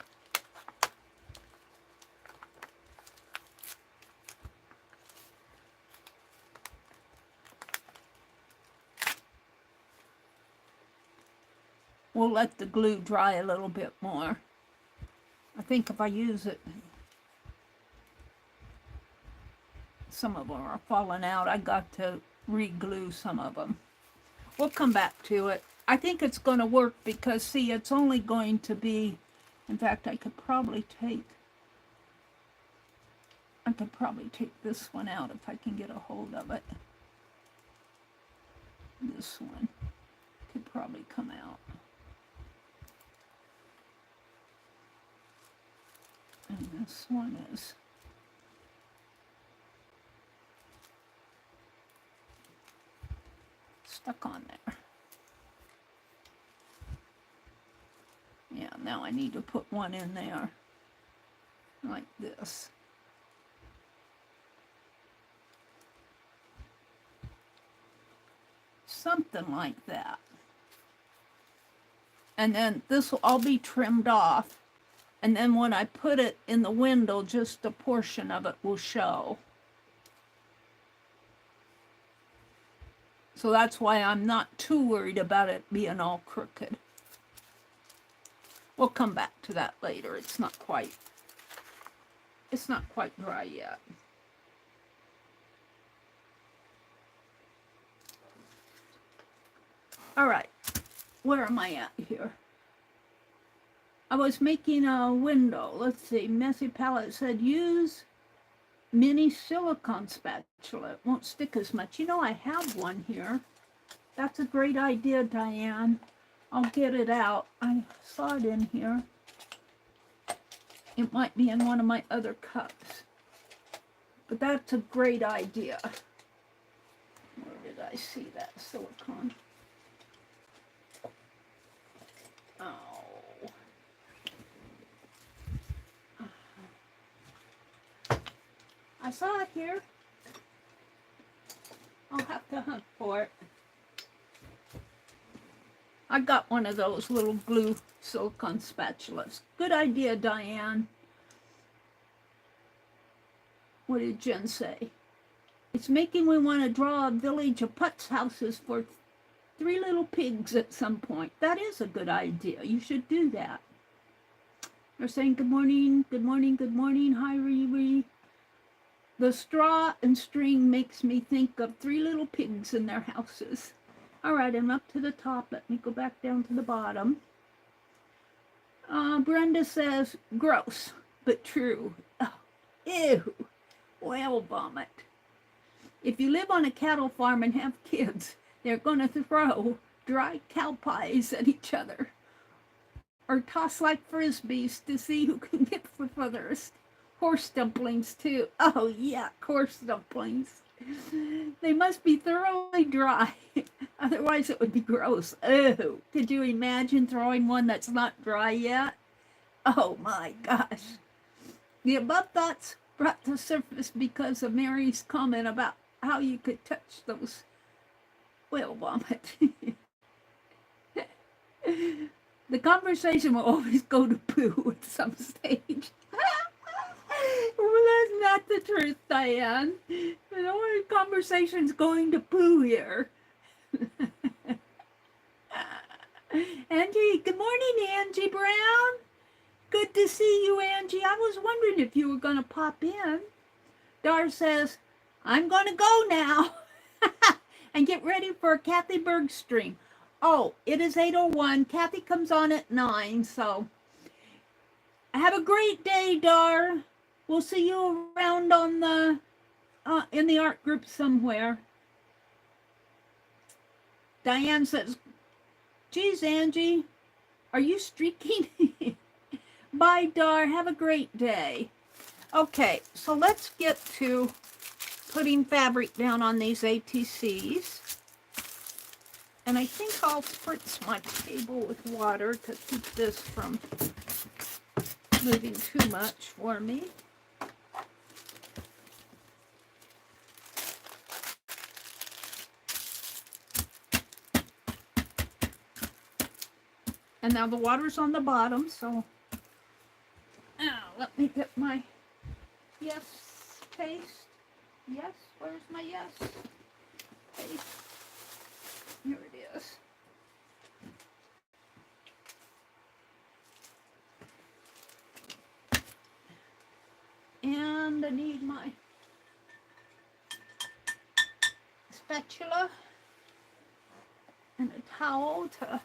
We'll let the glue dry a little bit more. I think if I use it, some of them are falling out. I got to re-glue some of them. We'll come back to it. I think it's going to work because, see, it's only going to be, in fact, I could probably take this one out if I can get a hold of it. This one could probably come out. And this one is stuck on there. Yeah, now I need to put one in there like this. Something like that. And then this will all be trimmed off. And then when I put it in the window, just a portion of it will show. So that's why I'm not too worried about it being all crooked. We'll come back to that later. It's not quite dry yet. All right, where am I at here? I was making a window. Let's see, Messy Palette said use mini silicone spatula. It won't stick as much. You know, I have one here. That's a great idea, Diane. I'll get it out. I saw it in here. It might be in one of my other cups. But that's a great idea. Where did I see that silicone? Oh. I saw it here. I'll have to hunt for it. I got one of those little glue silicone spatulas. Good idea, Diane. What did Jen say? It's making me want to draw a village of Putz houses for 3 little pigs at some point. That is a good idea. You should do that. They're saying good morning, good morning, good morning. Hi, Riri. The straw and string makes me think of 3 little pigs in their houses. All right, I'm up to the top. Let me go back down to the bottom. Brenda says, gross, but true. Oh, ew, whale vomit. If you live on a cattle farm and have kids, they're going to throw dry cow pies at each other or toss like frisbees to see who can get the furthest. Horse dumplings, too. Oh, yeah, horse dumplings. They must be thoroughly dry. Otherwise, it would be gross. Oh, could you imagine throwing one that's not dry yet? Oh, my gosh. The above thoughts brought to surface because of Mary's comment about how you could touch those whale vomit. The conversation will always go to poo at some stage. Well, that's not the truth, Diane. The only conversation's going to poo here. Angie, good morning, Angie Brown. Good to see you, Angie. I was wondering if you were going to pop in. Dar says, I'm going to go now and get ready for Kathy Berg stream. Oh, it is 8:01. Kathy comes on at 9, so have a great day, Dar. We'll see you around on the in the art group somewhere. Diane says, geez, Angie, are you streaking? Bye, Dar. Have a great day. Okay, so let's get to putting fabric down on these ATCs. And I think I'll spritz my table with water to keep this from moving too much for me. And now the water's on the bottom, so let me get my yes paste. Yes, where's my yes paste? Here it is. And I need my spatula and a towel to,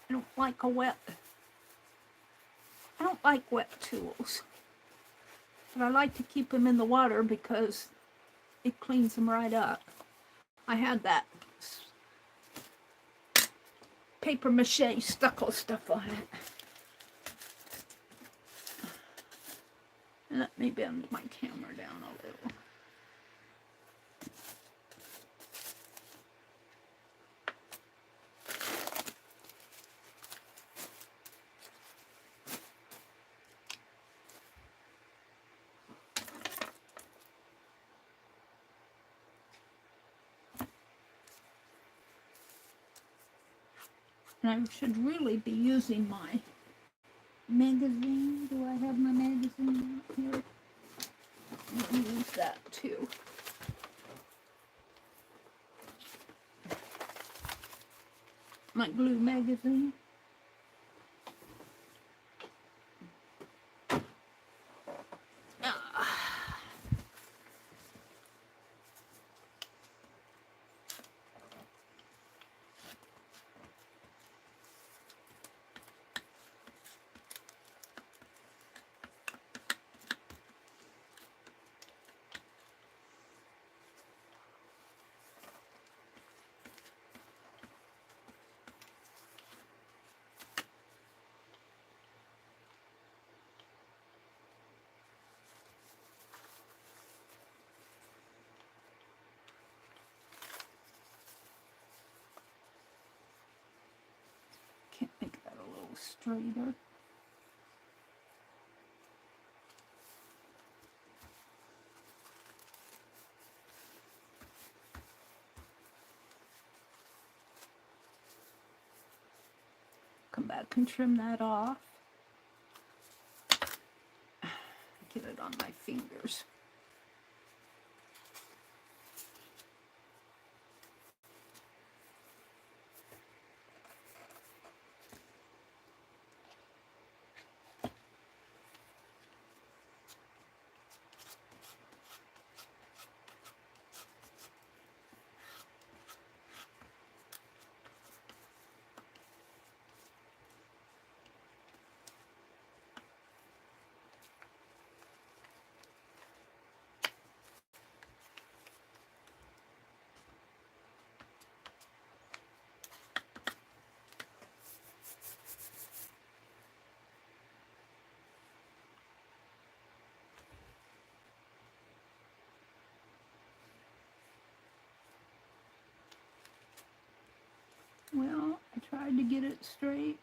I don't like wet tools, but I like to keep them in the water because it cleans them right up. I had that paper mache stucco stuff on it. Let me bend my camera down a little. And I should really be using my magazine. Do I have my magazine out here? Let me use that too. My glue magazine. Can't make that a little straighter. Come back and trim that off. Get it on my fingers. Well, I tried to get it straight.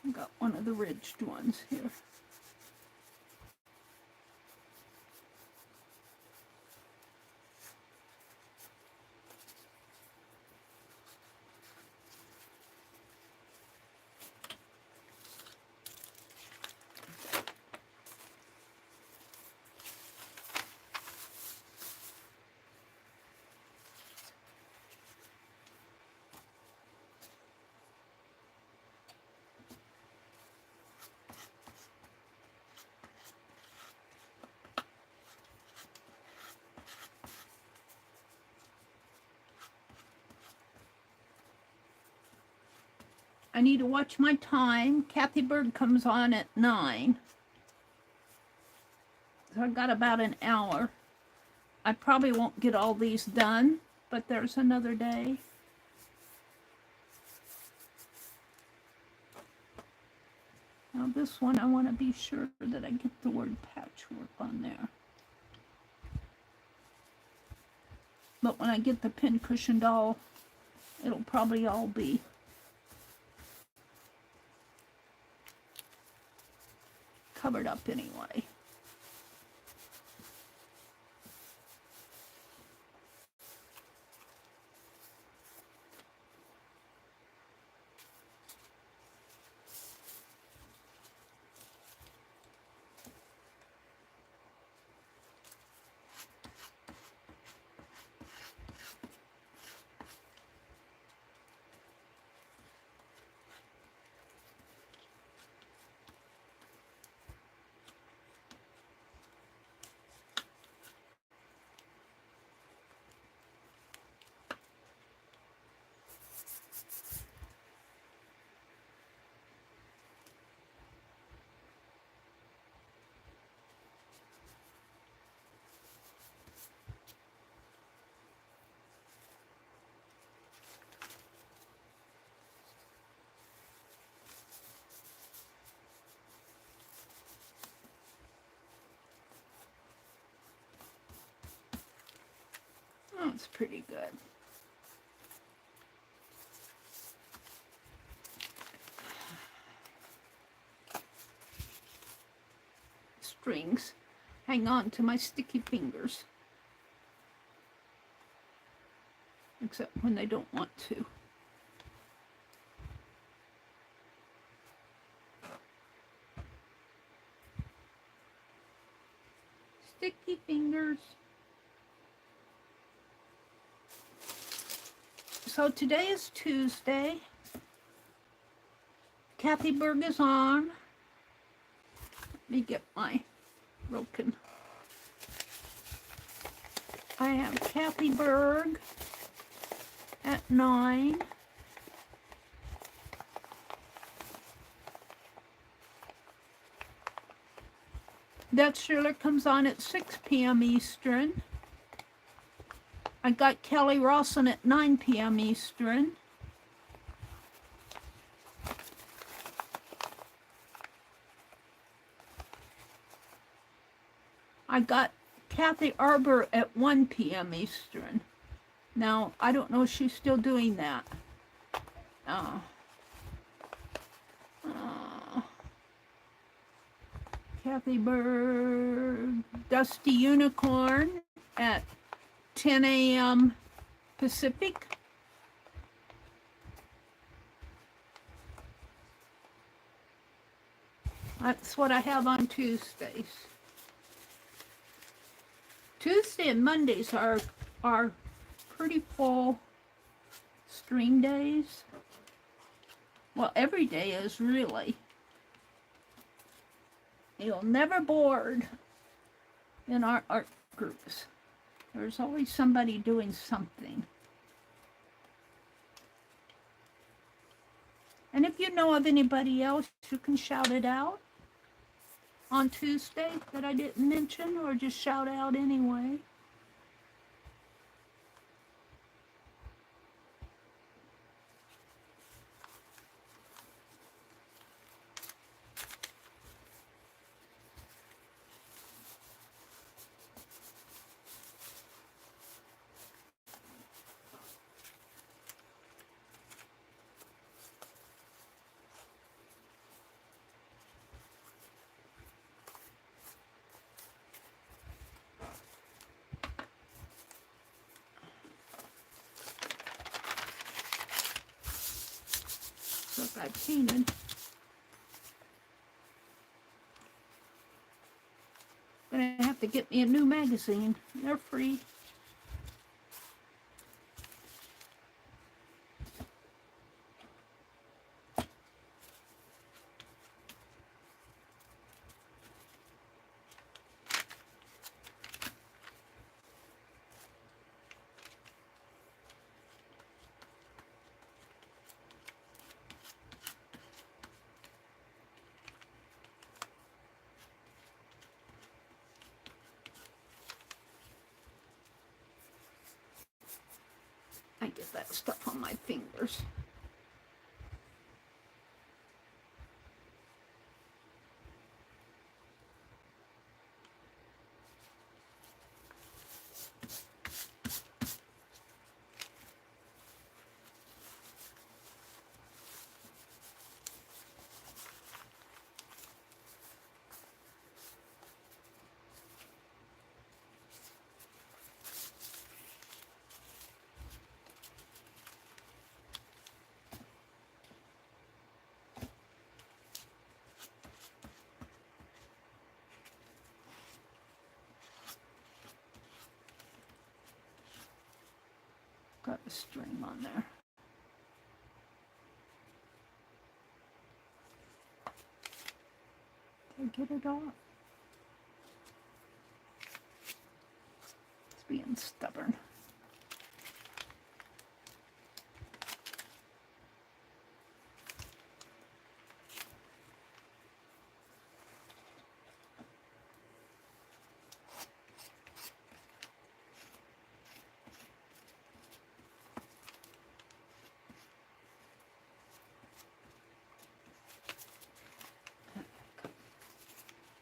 I've got one of the ridged ones here. I need to watch my time. Kathy Bird comes on at 9. So I've got about an hour. I probably won't get all these done, but there's another day. Now this one, I want to be sure that I get the word patchwork on there. But when I get the pincushion doll, it'll probably all be covered up anyway. Oh, it's pretty good. Strings hang on to my sticky fingers, except when they don't want to. Sticky fingers. So today is Tuesday. Kathy Berg is on. Let me get my broken. I have Kathy Berg at 9. That Schiller comes on at 6 p.m. Eastern. I got Kelly Rawson at 9 p.m. Eastern. I got Kathy Arbor at 1 p.m. Eastern. Now, I don't know if she's still doing that. Kathy Bird, Dusty Unicorn at 10 a.m. Pacific. That's what I have on Tuesdays. Tuesday and Mondays are pretty full stream days. Well, every day is really. You'll never bored in our art groups. There's always somebody doing something. And if you know of anybody else, you can shout it out on Tuesday that I didn't mention, or just shout out anyway. I painted. Gonna have to get me a new magazine. They're free. I get that stuff on my fingers. Got a string on there. Did I get it off? It's being stubborn.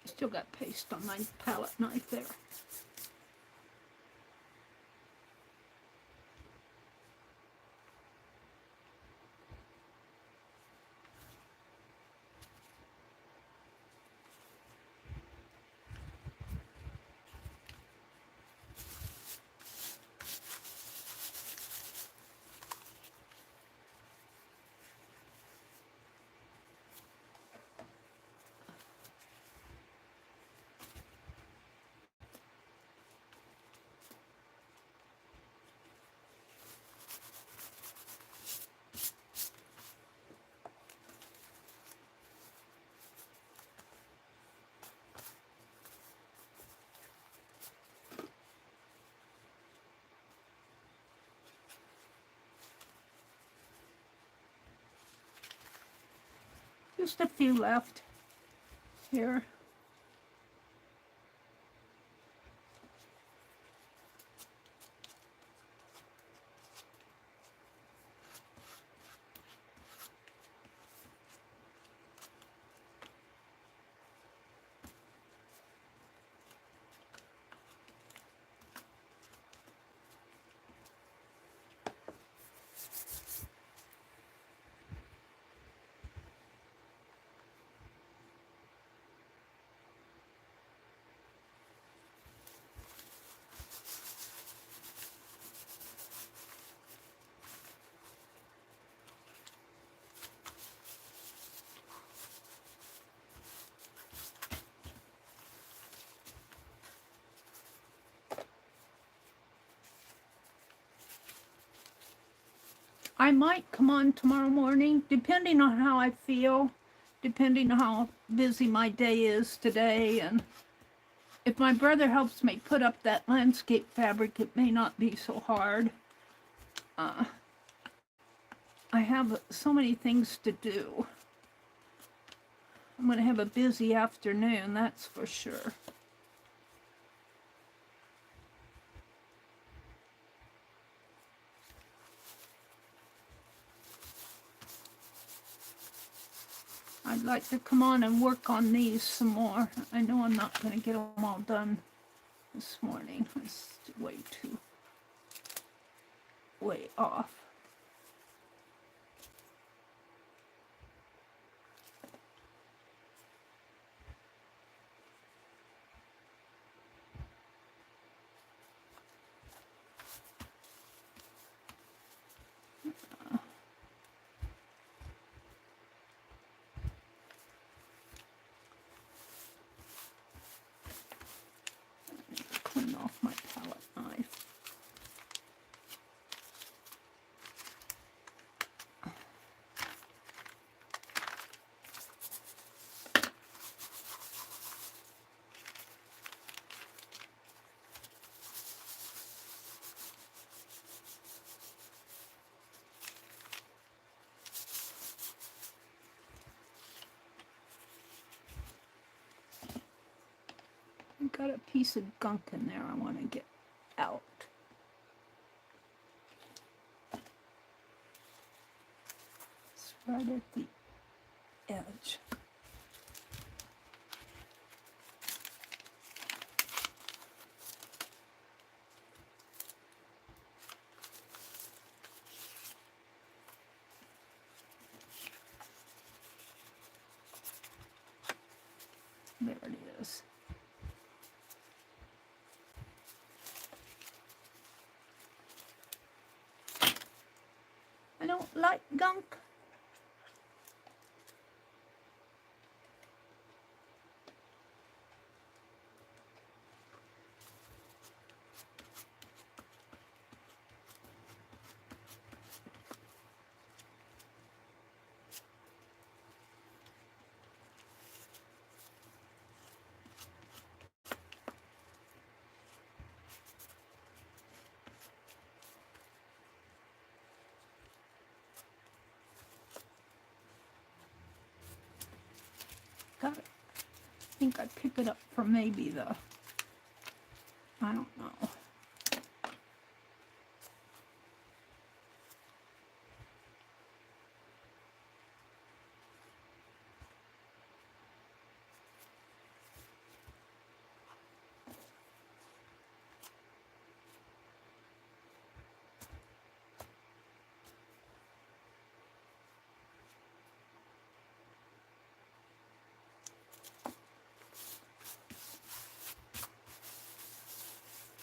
Still got paste on my palette knife there. Just a few left here. I might come on tomorrow morning, depending on how I feel, depending on how busy my day is today. And if my brother helps me put up that landscape fabric, it may not be so hard. I have so many things to do. I'm going to have a busy afternoon, that's for sure. I'd like to come on and work on these some more. I know I'm not going to get them all done this morning. It's way off. Clean off my palette knife. I've got a piece of gunk in there I want to get out. right at the edge. There it is. I don't like gunk. Got it. I think I pick it up from maybe the, I don't know.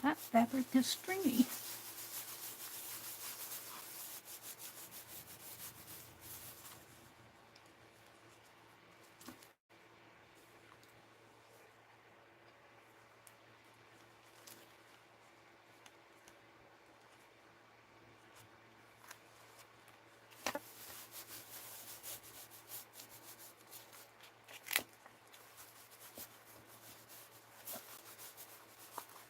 That fabric is stringy.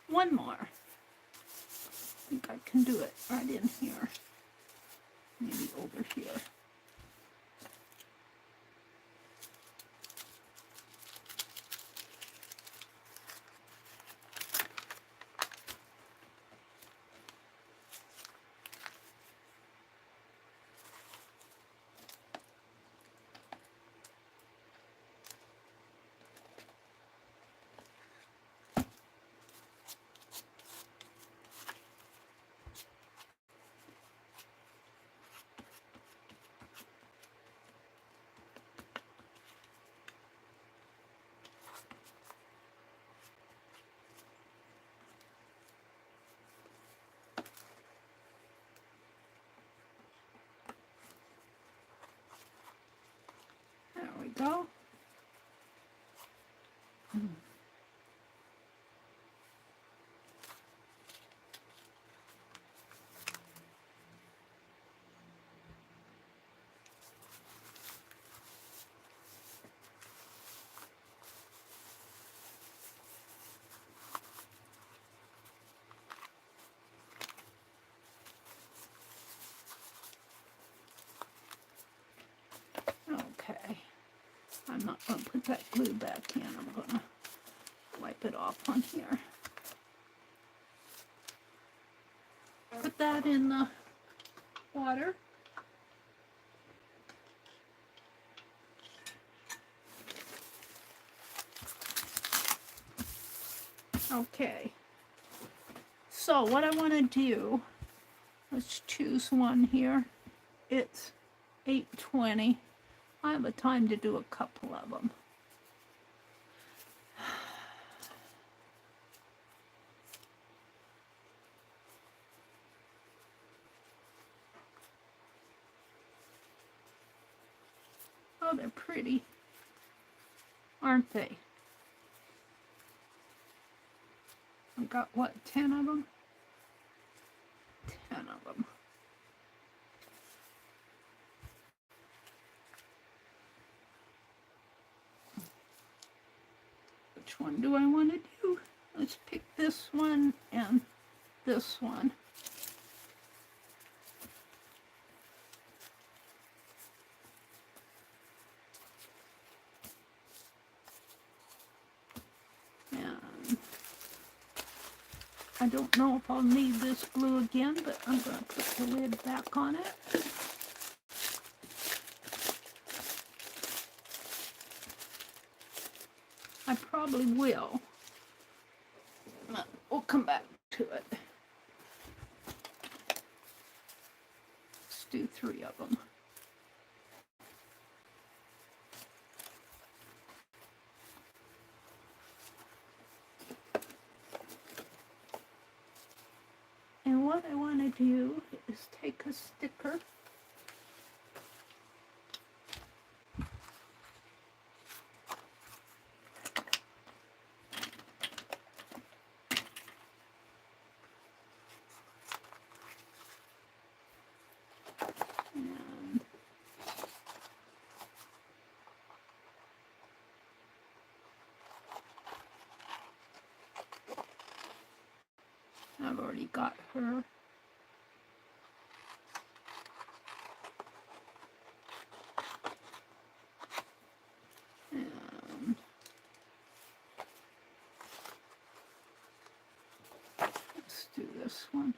One more. I think I can do it right in here. Maybe over here. There we go. Okay. I'm not going to put that glue back in. I'm going to wipe it off on here. Put that in the water. Okay. So what I want to do, let's choose one here. It's 8:20. I have a time to do a couple of them. Oh, they're pretty, aren't they? I've got, what, 10 of them? 10 of them. Which one do I want to do? Let's pick this one and this one. And I don't know if I'll need this glue again, but I'm going to put the lid back on it. I probably will. We'll come back to it. Let's do 3 of them. And what I want to do is take a sticker and I've already got her. And let's do this one.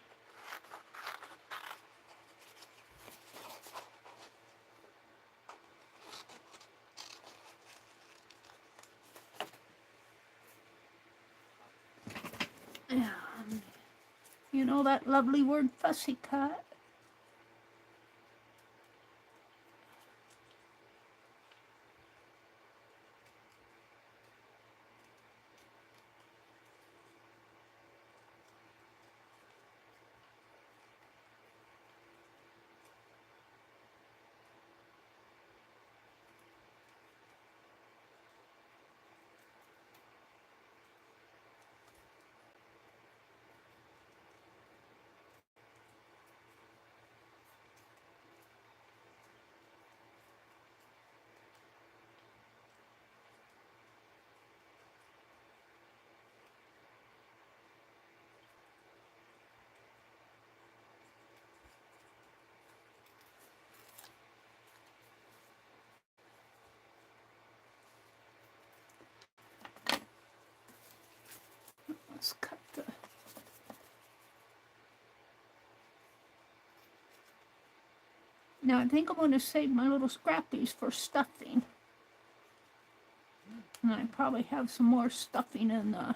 And you know that lovely word, fussy cut? Let's cut the... Now I think I'm going to save my little scrappies for stuffing. And I probably have some more stuffing in the...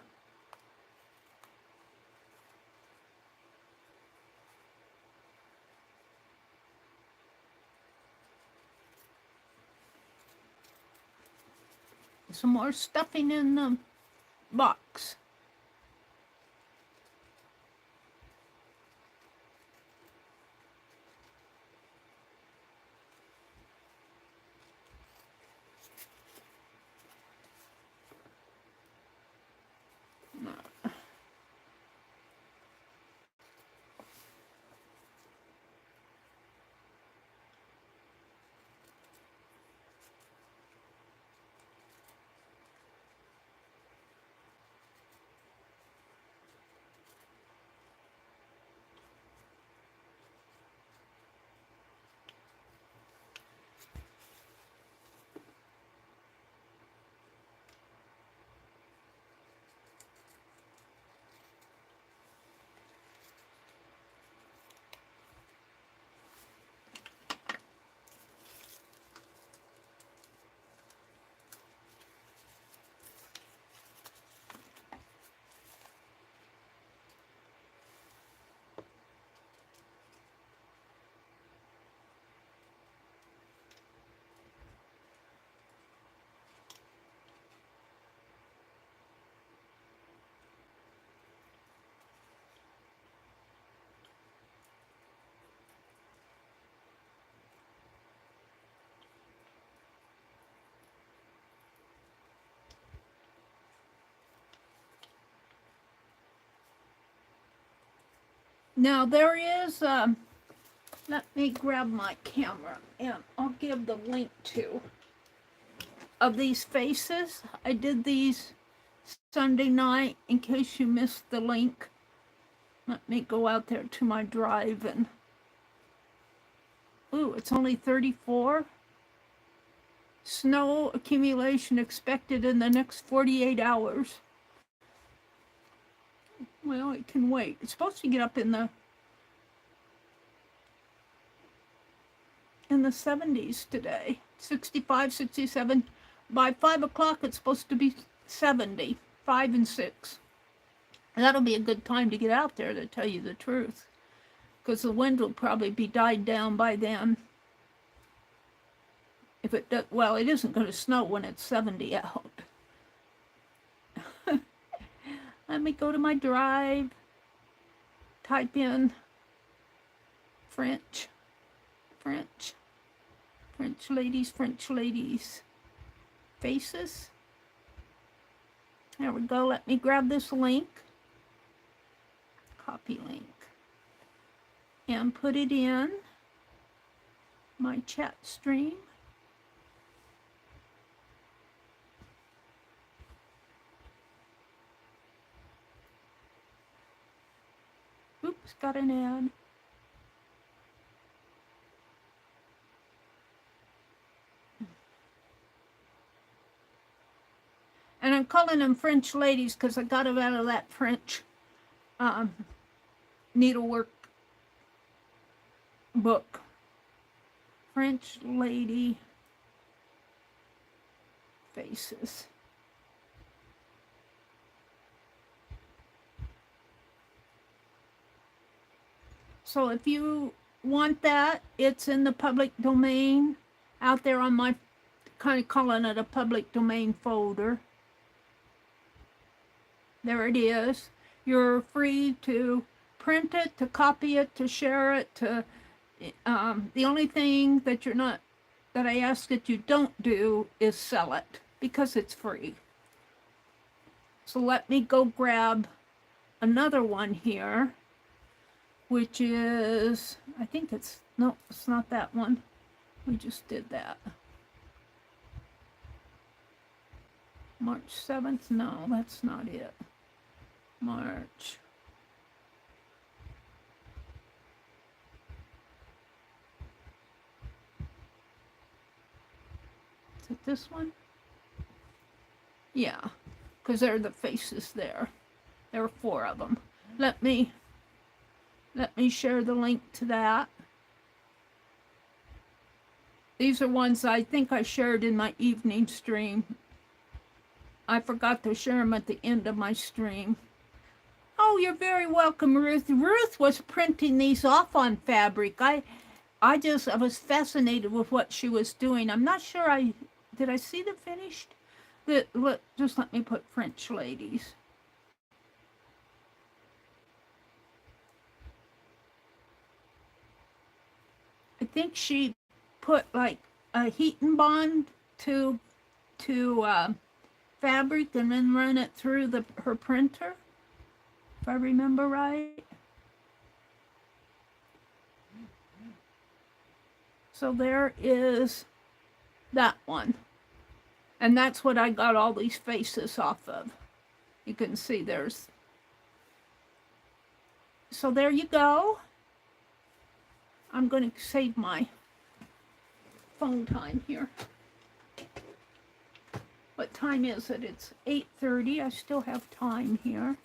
some more stuffing in the box. Now there is, let me grab my camera and I'll give the link to, of these faces. I did these Sunday night in case you missed the link. Let me go out there to my drive and, ooh, it's only 34. Snow accumulation expected in the next 48 hours. Well, it can wait. It's supposed to get up in the 70s today. 65, 67. By 5 o'clock, it's supposed to be 70, 5 and 6. And that'll be a good time to get out there, to tell you the truth, because the wind will probably be died down by then. If it does, well, it isn't going to snow when it's 70 out. Let me go to my drive, type in French ladies, faces. There we go. Let me grab this link, copy link, and put it in my chat stream. Oops, got an ad. And I'm calling them French ladies because I got them out of that French needlework book. French lady faces. So if you want that, it's in the public domain out there on my, kind of calling it a public domain folder. There it is. You're free to print it, to copy it, to share it, to the only thing that that I ask that you don't do is sell it, because it's free. So let me go grab another one here, which is, I think it's, no, it's not that one. We just did that. March 7th, no, that's not it. March. Is it this one? Yeah, because there are the faces there. There are 4 of them. Let me share the link to that. These are ones I think I shared in my evening stream. I forgot to share them at the end of my stream. Oh, you're very welcome, Ruth. Ruth was printing these off on fabric. I was fascinated with what she was doing. I'm not sure did I see the finished? Just let me put French ladies. I think she put like a heat and bond to fabric and then run it through her printer, if I remember right. So there is that one. And that's what I got all these faces off of. You can see there's... So there you go. I'm going to save my phone time here. What time is it? It's 8:30. I still have time here.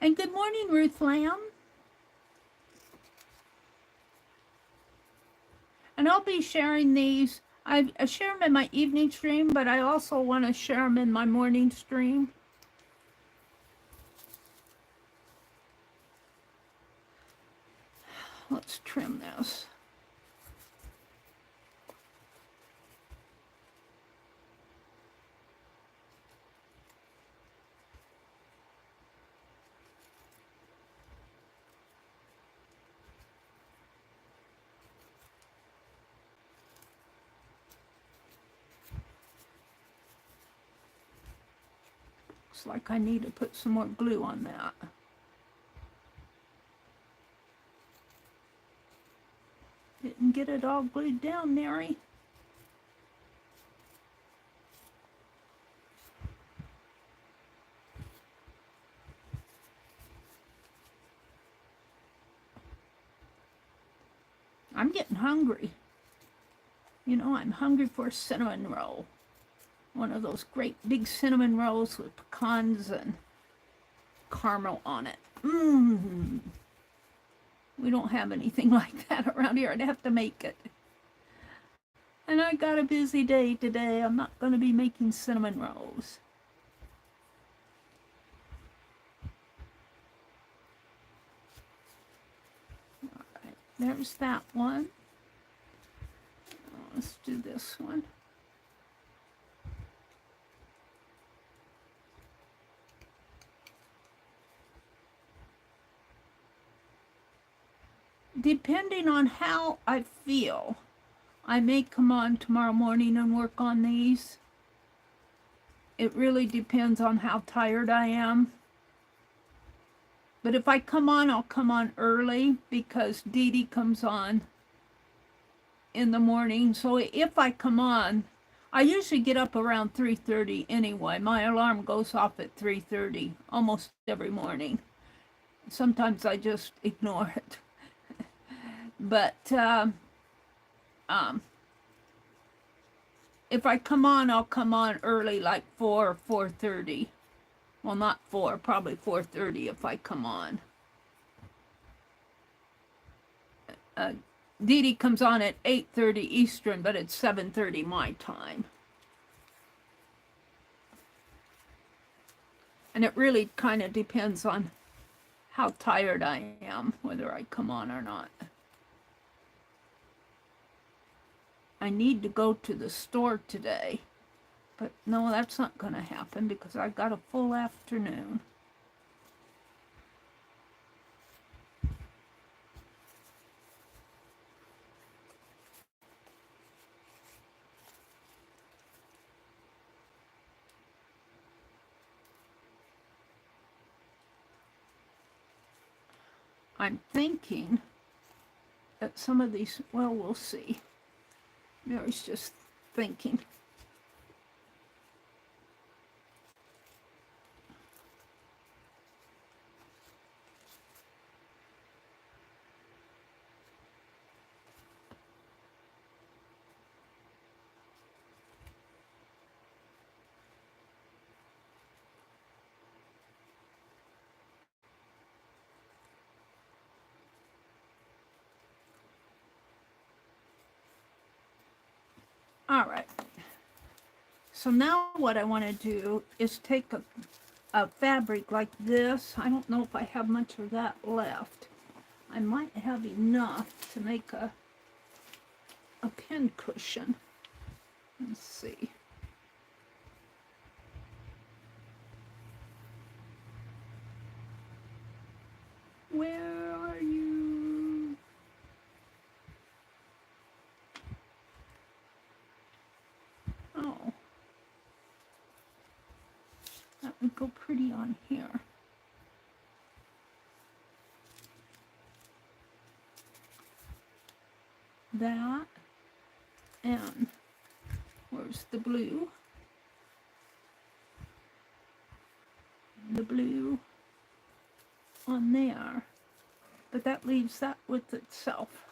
And good morning, Ruth Lamb. And I'll be sharing these. I share them in my evening stream, but I also want to share them in my morning stream. Let's trim this. Looks like I need to put some more glue on that. Didn't get it all glued down, Meri. I'm getting hungry. You know, I'm hungry for a cinnamon roll. One of those great big cinnamon rolls with pecans and caramel on it. Mmm. We don't have anything like that around here. I'd have to make it. And I got a busy day today. I'm not going to be making cinnamon rolls. All right, there's that one. Let's do this one. Depending on how I feel, I may come on tomorrow morning and work on these. It really depends on how tired I am. But if I come on, I'll come on early because Dee Dee comes on in the morning. So if I come on, I usually get up around 3:30 anyway. My alarm goes off at 3:30 almost every morning. Sometimes I just ignore it. But if I come on, I'll come on early, like 4 or 4:30. Well, not 4, probably 4:30 if I come on. Dee Dee comes on at 8:30 Eastern, but it's 7:30 my time. And it really kind of depends on how tired I am, whether I come on or not. I need to go to the store today, but no, that's not going to happen because I've got a full afternoon. I'm thinking that some of these, well, we'll see. Meri's just thinking. All right. So now what I want to do is take a fabric like this. I don't know if I have much of that left. I might have enough to make a pin cushion. Let's see. Where are you? Oh. That would go pretty on here. That. And where's the blue? The blue on there. But that leaves that with itself.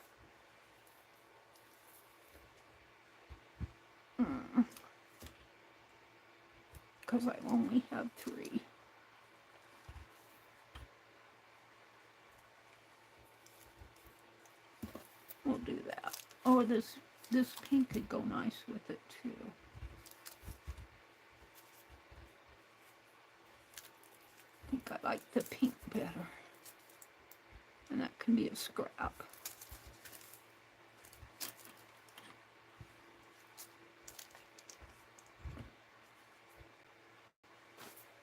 Because I only have 3. We'll do that. Oh, this pink could go nice with it too. I think I like the pink better. And that can be a scrap.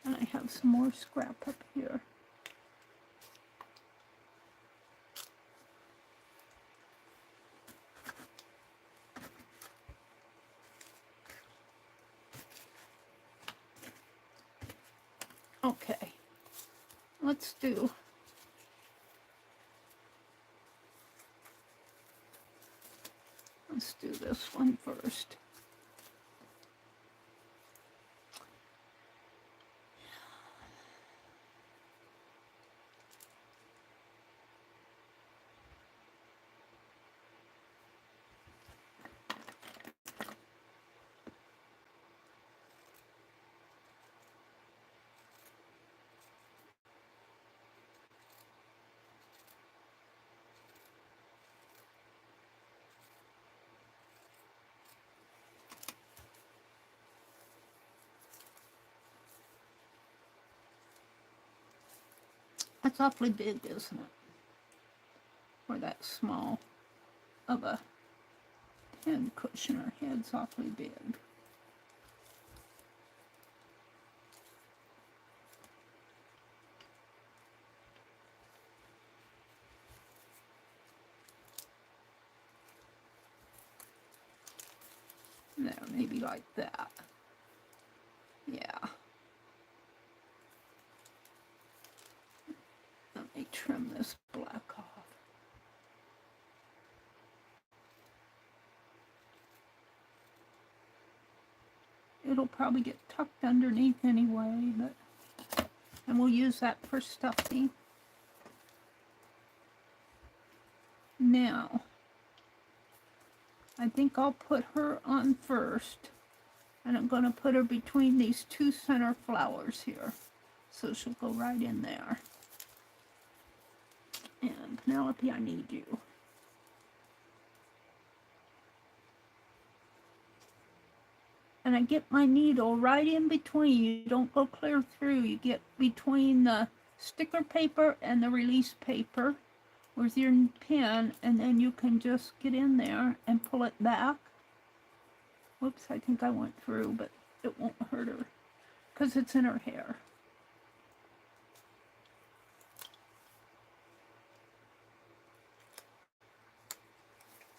And I have some more scrap up here. Okay, let's do this one first. That's awfully big, isn't it? For that small of a head cushion. Her head's awfully big. There, maybe like that. Yeah. Let me trim this black off. It'll probably get tucked underneath anyway, but and we'll use that for stuffing. Now, I think I'll put her on first, and I'm going to put her between these two center flowers here, so she'll go right in there. And Penelope, I need you. And I get my needle right in between. You don't go clear through. You get between the sticker paper and the release paper with your pin, and then you can just get in there and pull it back. Whoops, I think I went through, but it won't hurt her because it's in her hair.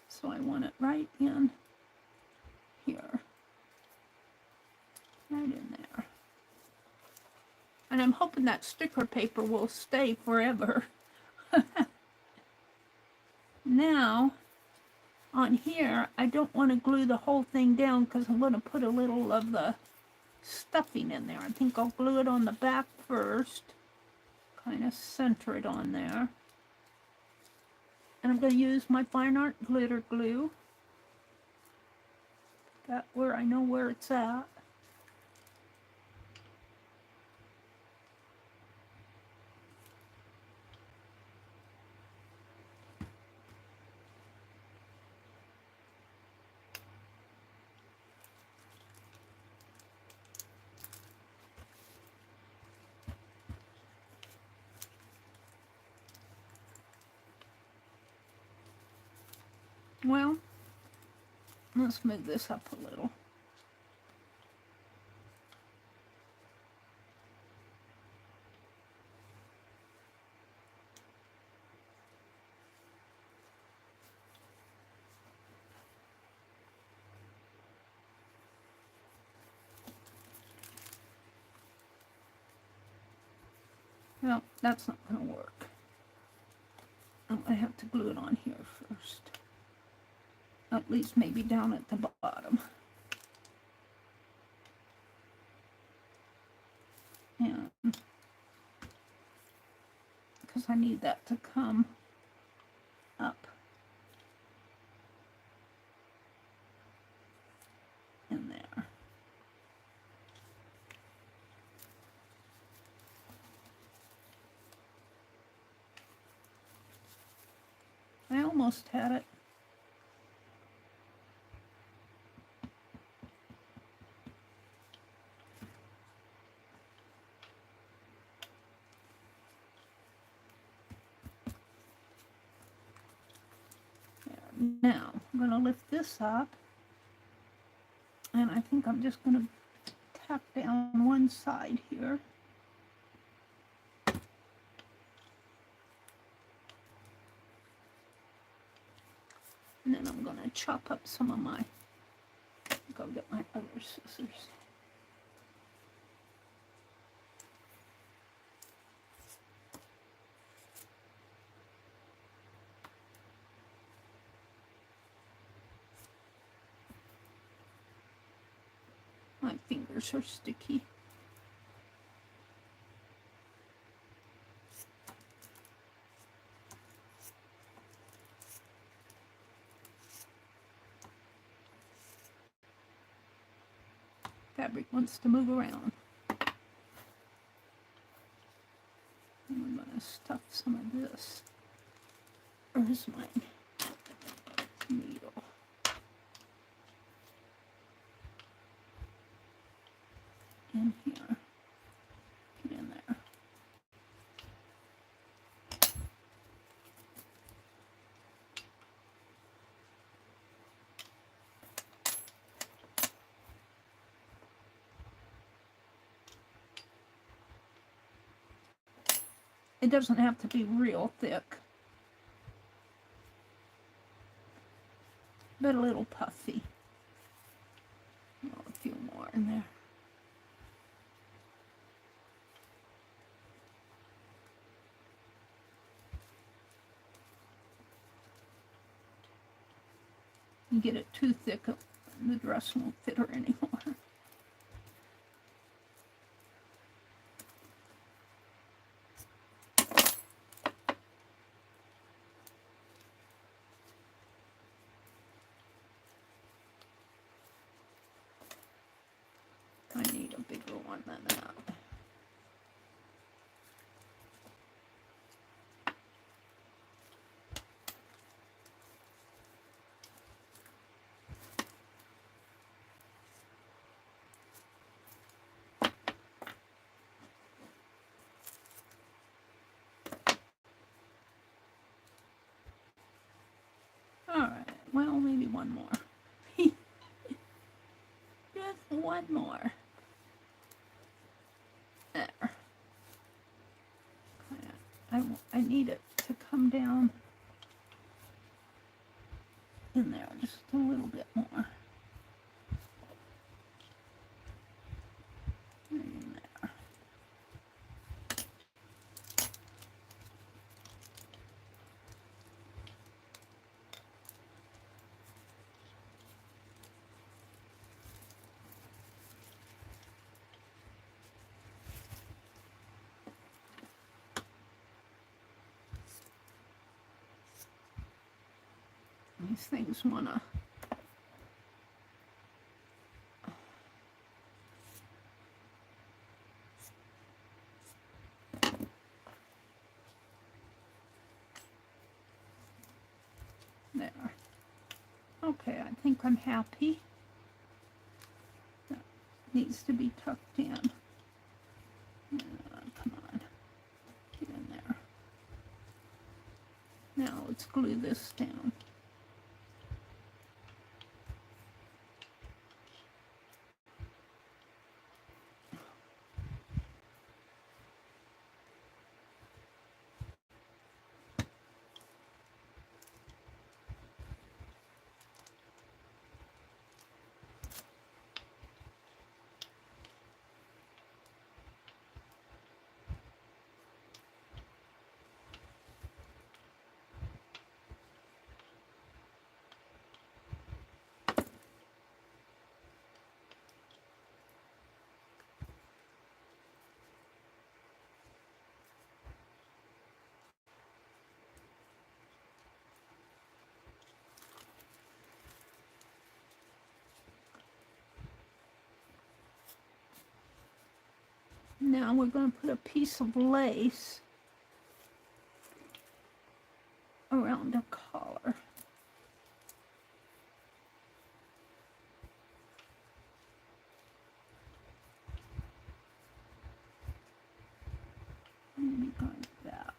So I want it right in here. Right in there. And I'm hoping that sticker paper will stay forever. Now, on here, I don't want to glue the whole thing down because I'm going to put a little of the stuffing in there. I think I'll glue it on the back first. Kind of center it on there. And I'm going to use my Fine Art glitter glue. That where I know where it's at. Well, let's move this up a little. Well, that's not going to work. I'm going to have to glue it on here first. At least maybe down at the bottom. And because I need that to come up in there. I almost had it. Now, I'm going to lift this up, and I think I'm just going to tap down one side here. And then I'm going to chop up some of my, go get my other scissors. My fingers are sticky. Fabric wants to move around. And I'm going to stuff some of this. Where's my needle? In here. Get in there. It doesn't have to be real thick, but a little puffy. Oh, a few more in there. You get it too thick, the dress won't fit her anymore. I need a bigger one than that. Alright, well, maybe one more. Just one more. There. I need it to come down in there just a little bit more. In there. These things wanna there. Okay, I think I'm happy. That needs to be tucked in. Come on, get in there. Now let's glue this down. Now we're going to put a piece of lace around the collar. Maybe like that.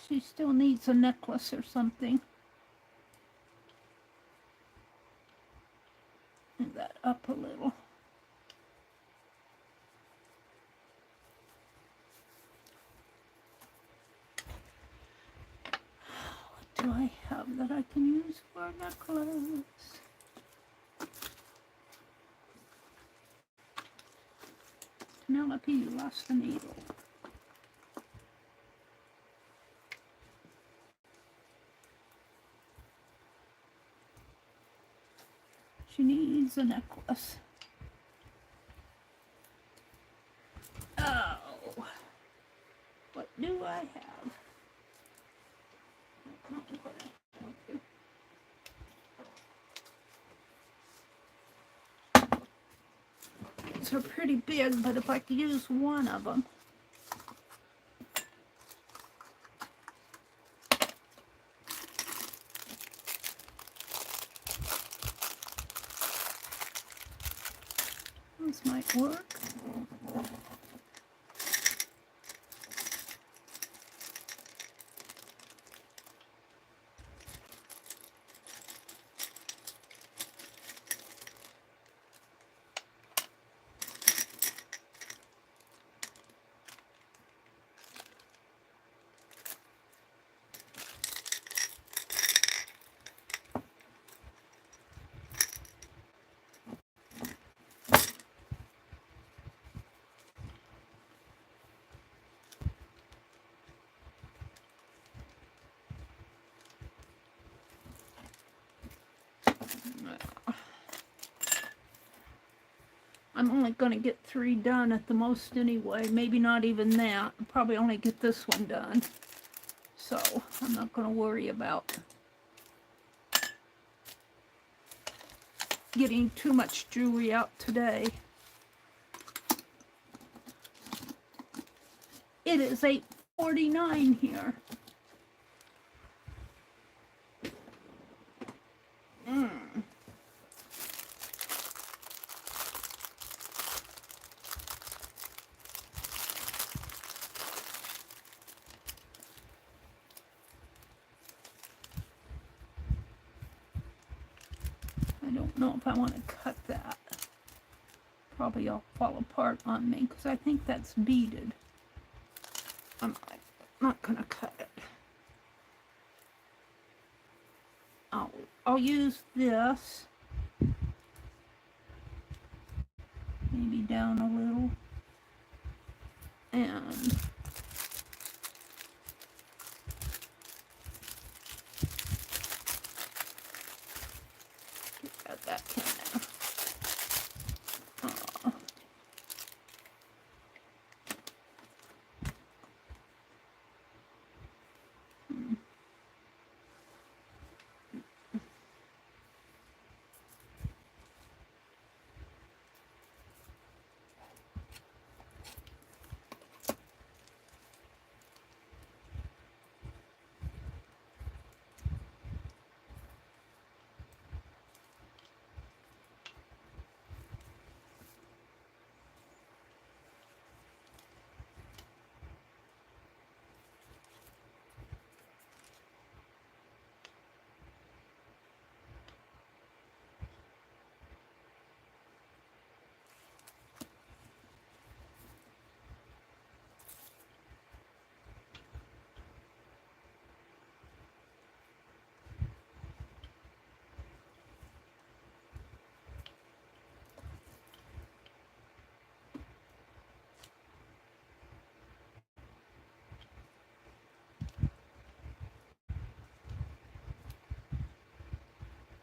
She still needs a necklace or something. Move that up a little. What do I have that I can use for a necklace? Penelope, you lost the needle. She needs a necklace. Oh, what do I have? These are pretty big, but if I could use one of them. This might work. I'm only going to get 3 done at the most anyway. Maybe not even that. I'll probably only get this one done. So I'm not going to worry about getting too much jewelry out today. It is 8:49 here. I don't know if I want to cut that. Probably all fall apart on me because I think that's beaded. I'm not going to cut it. I'll use this. Maybe down a little. And get that in there.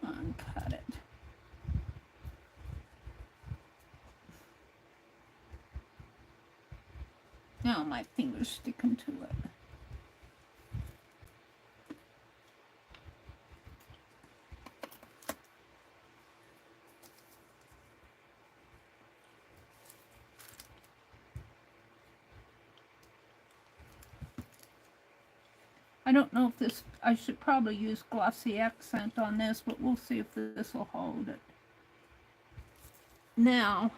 Uncut it. Now my finger's sticking to it. I don't know if this, I should probably use glossy accent on this, but we'll see if this will hold it. Now,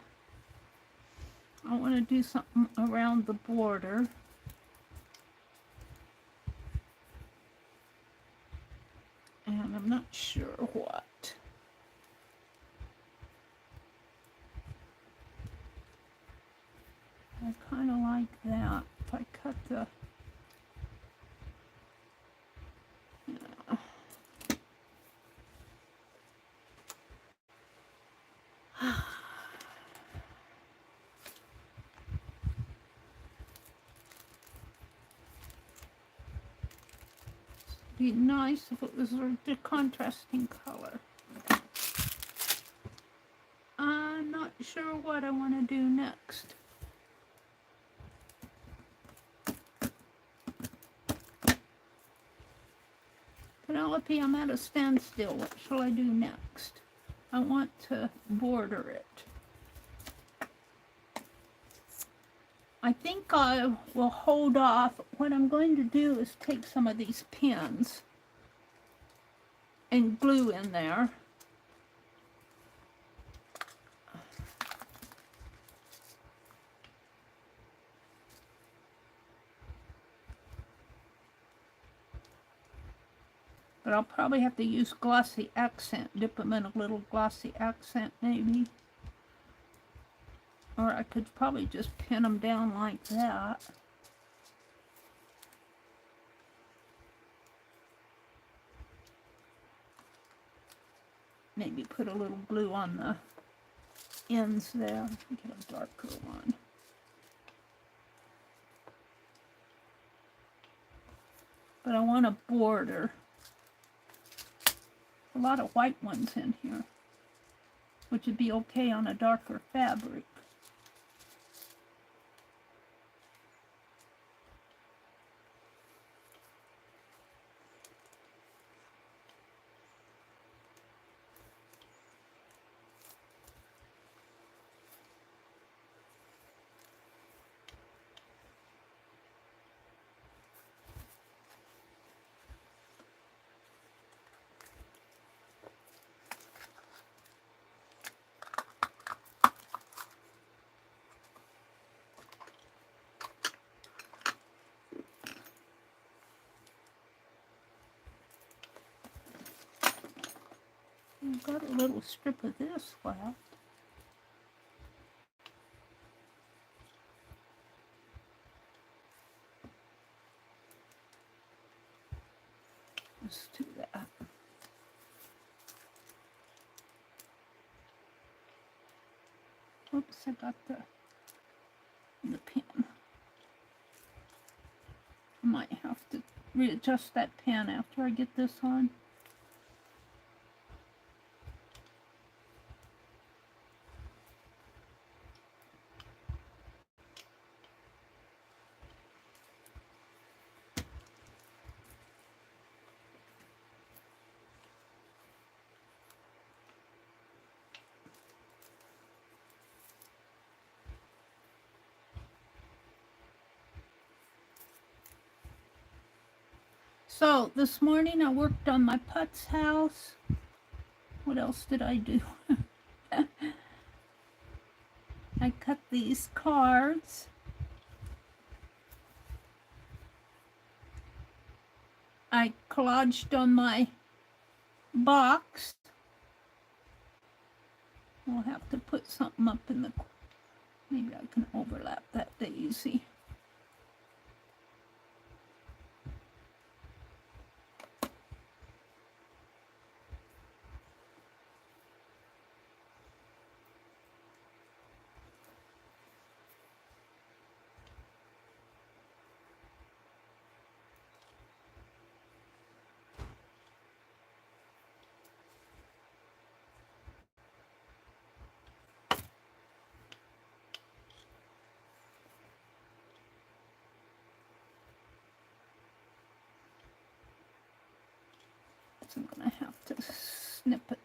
I want to do something around the border. And I'm not sure what. I kind of like that. If I cut the... Be nice if it was a contrasting color. what I want to do next. Penelope, I'm at a standstill. What shall I do next? I want to border it. I think I will hold off. What I'm going to do is take some of these pins and glue in there. But I'll probably have to use glossy accent, dip them in a little glossy accent maybe. Or I could probably just pin them down like that. Maybe put a little glue on the ends there. Get a darker one. But I want a border. A lot of white ones in here, which would be okay on a darker fabric. I've got a little strip of this left. Let's do that. Oops, I got the pin. I might have to readjust that pin after I get this on. So this morning I worked on my Putz house. What else did I do? I cut these cards. I collaged on my box. I'll have to put something up in the... Maybe I can overlap that daisy. I'm going to have to snip it.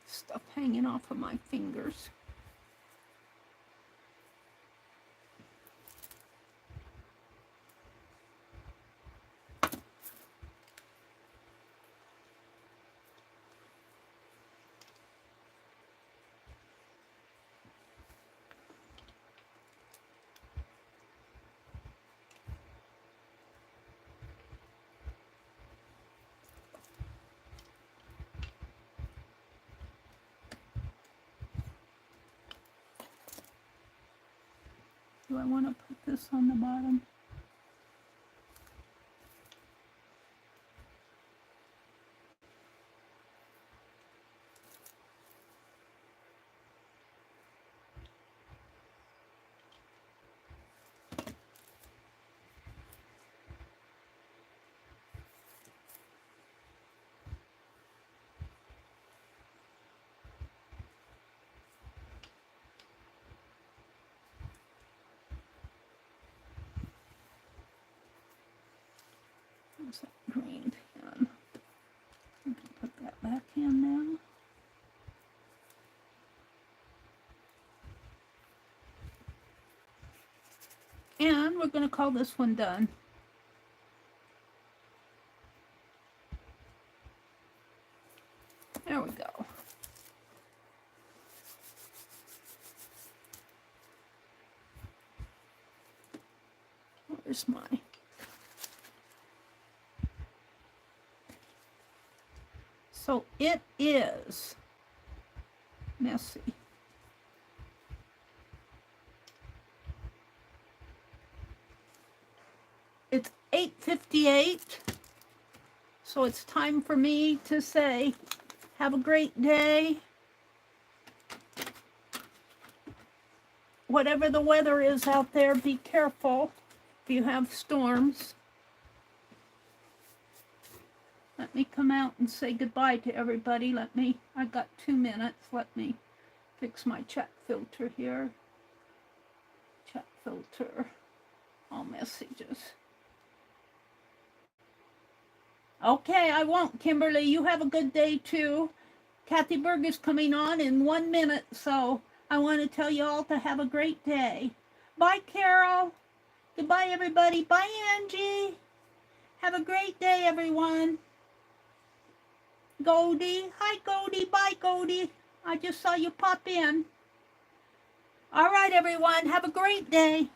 Stuff hanging off of my fingers. Do I want to put this on the bottom? Where's that green pen? I can put that back in now. And we're going to call this one done. There we go. Where's my... So it is messy. It's 8:58, so it's time for me to say, have a great day. Whatever the weather is out there, be careful if you have storms. Let me come out and say goodbye to everybody. I've got 2 minutes. Let me fix my chat filter here. Chat filter, all messages. Okay, I won't, Kimberly. You have a good day too. Kathy Berg is coming on in 1 minute, so I want to tell you all to have a great day. Bye, Carol. Goodbye, everybody. Bye, Angie. Have a great day, everyone. Goldie. Hi, Goldie. Bye, Goldie. I just saw you pop in. All right, everyone. Have a great day.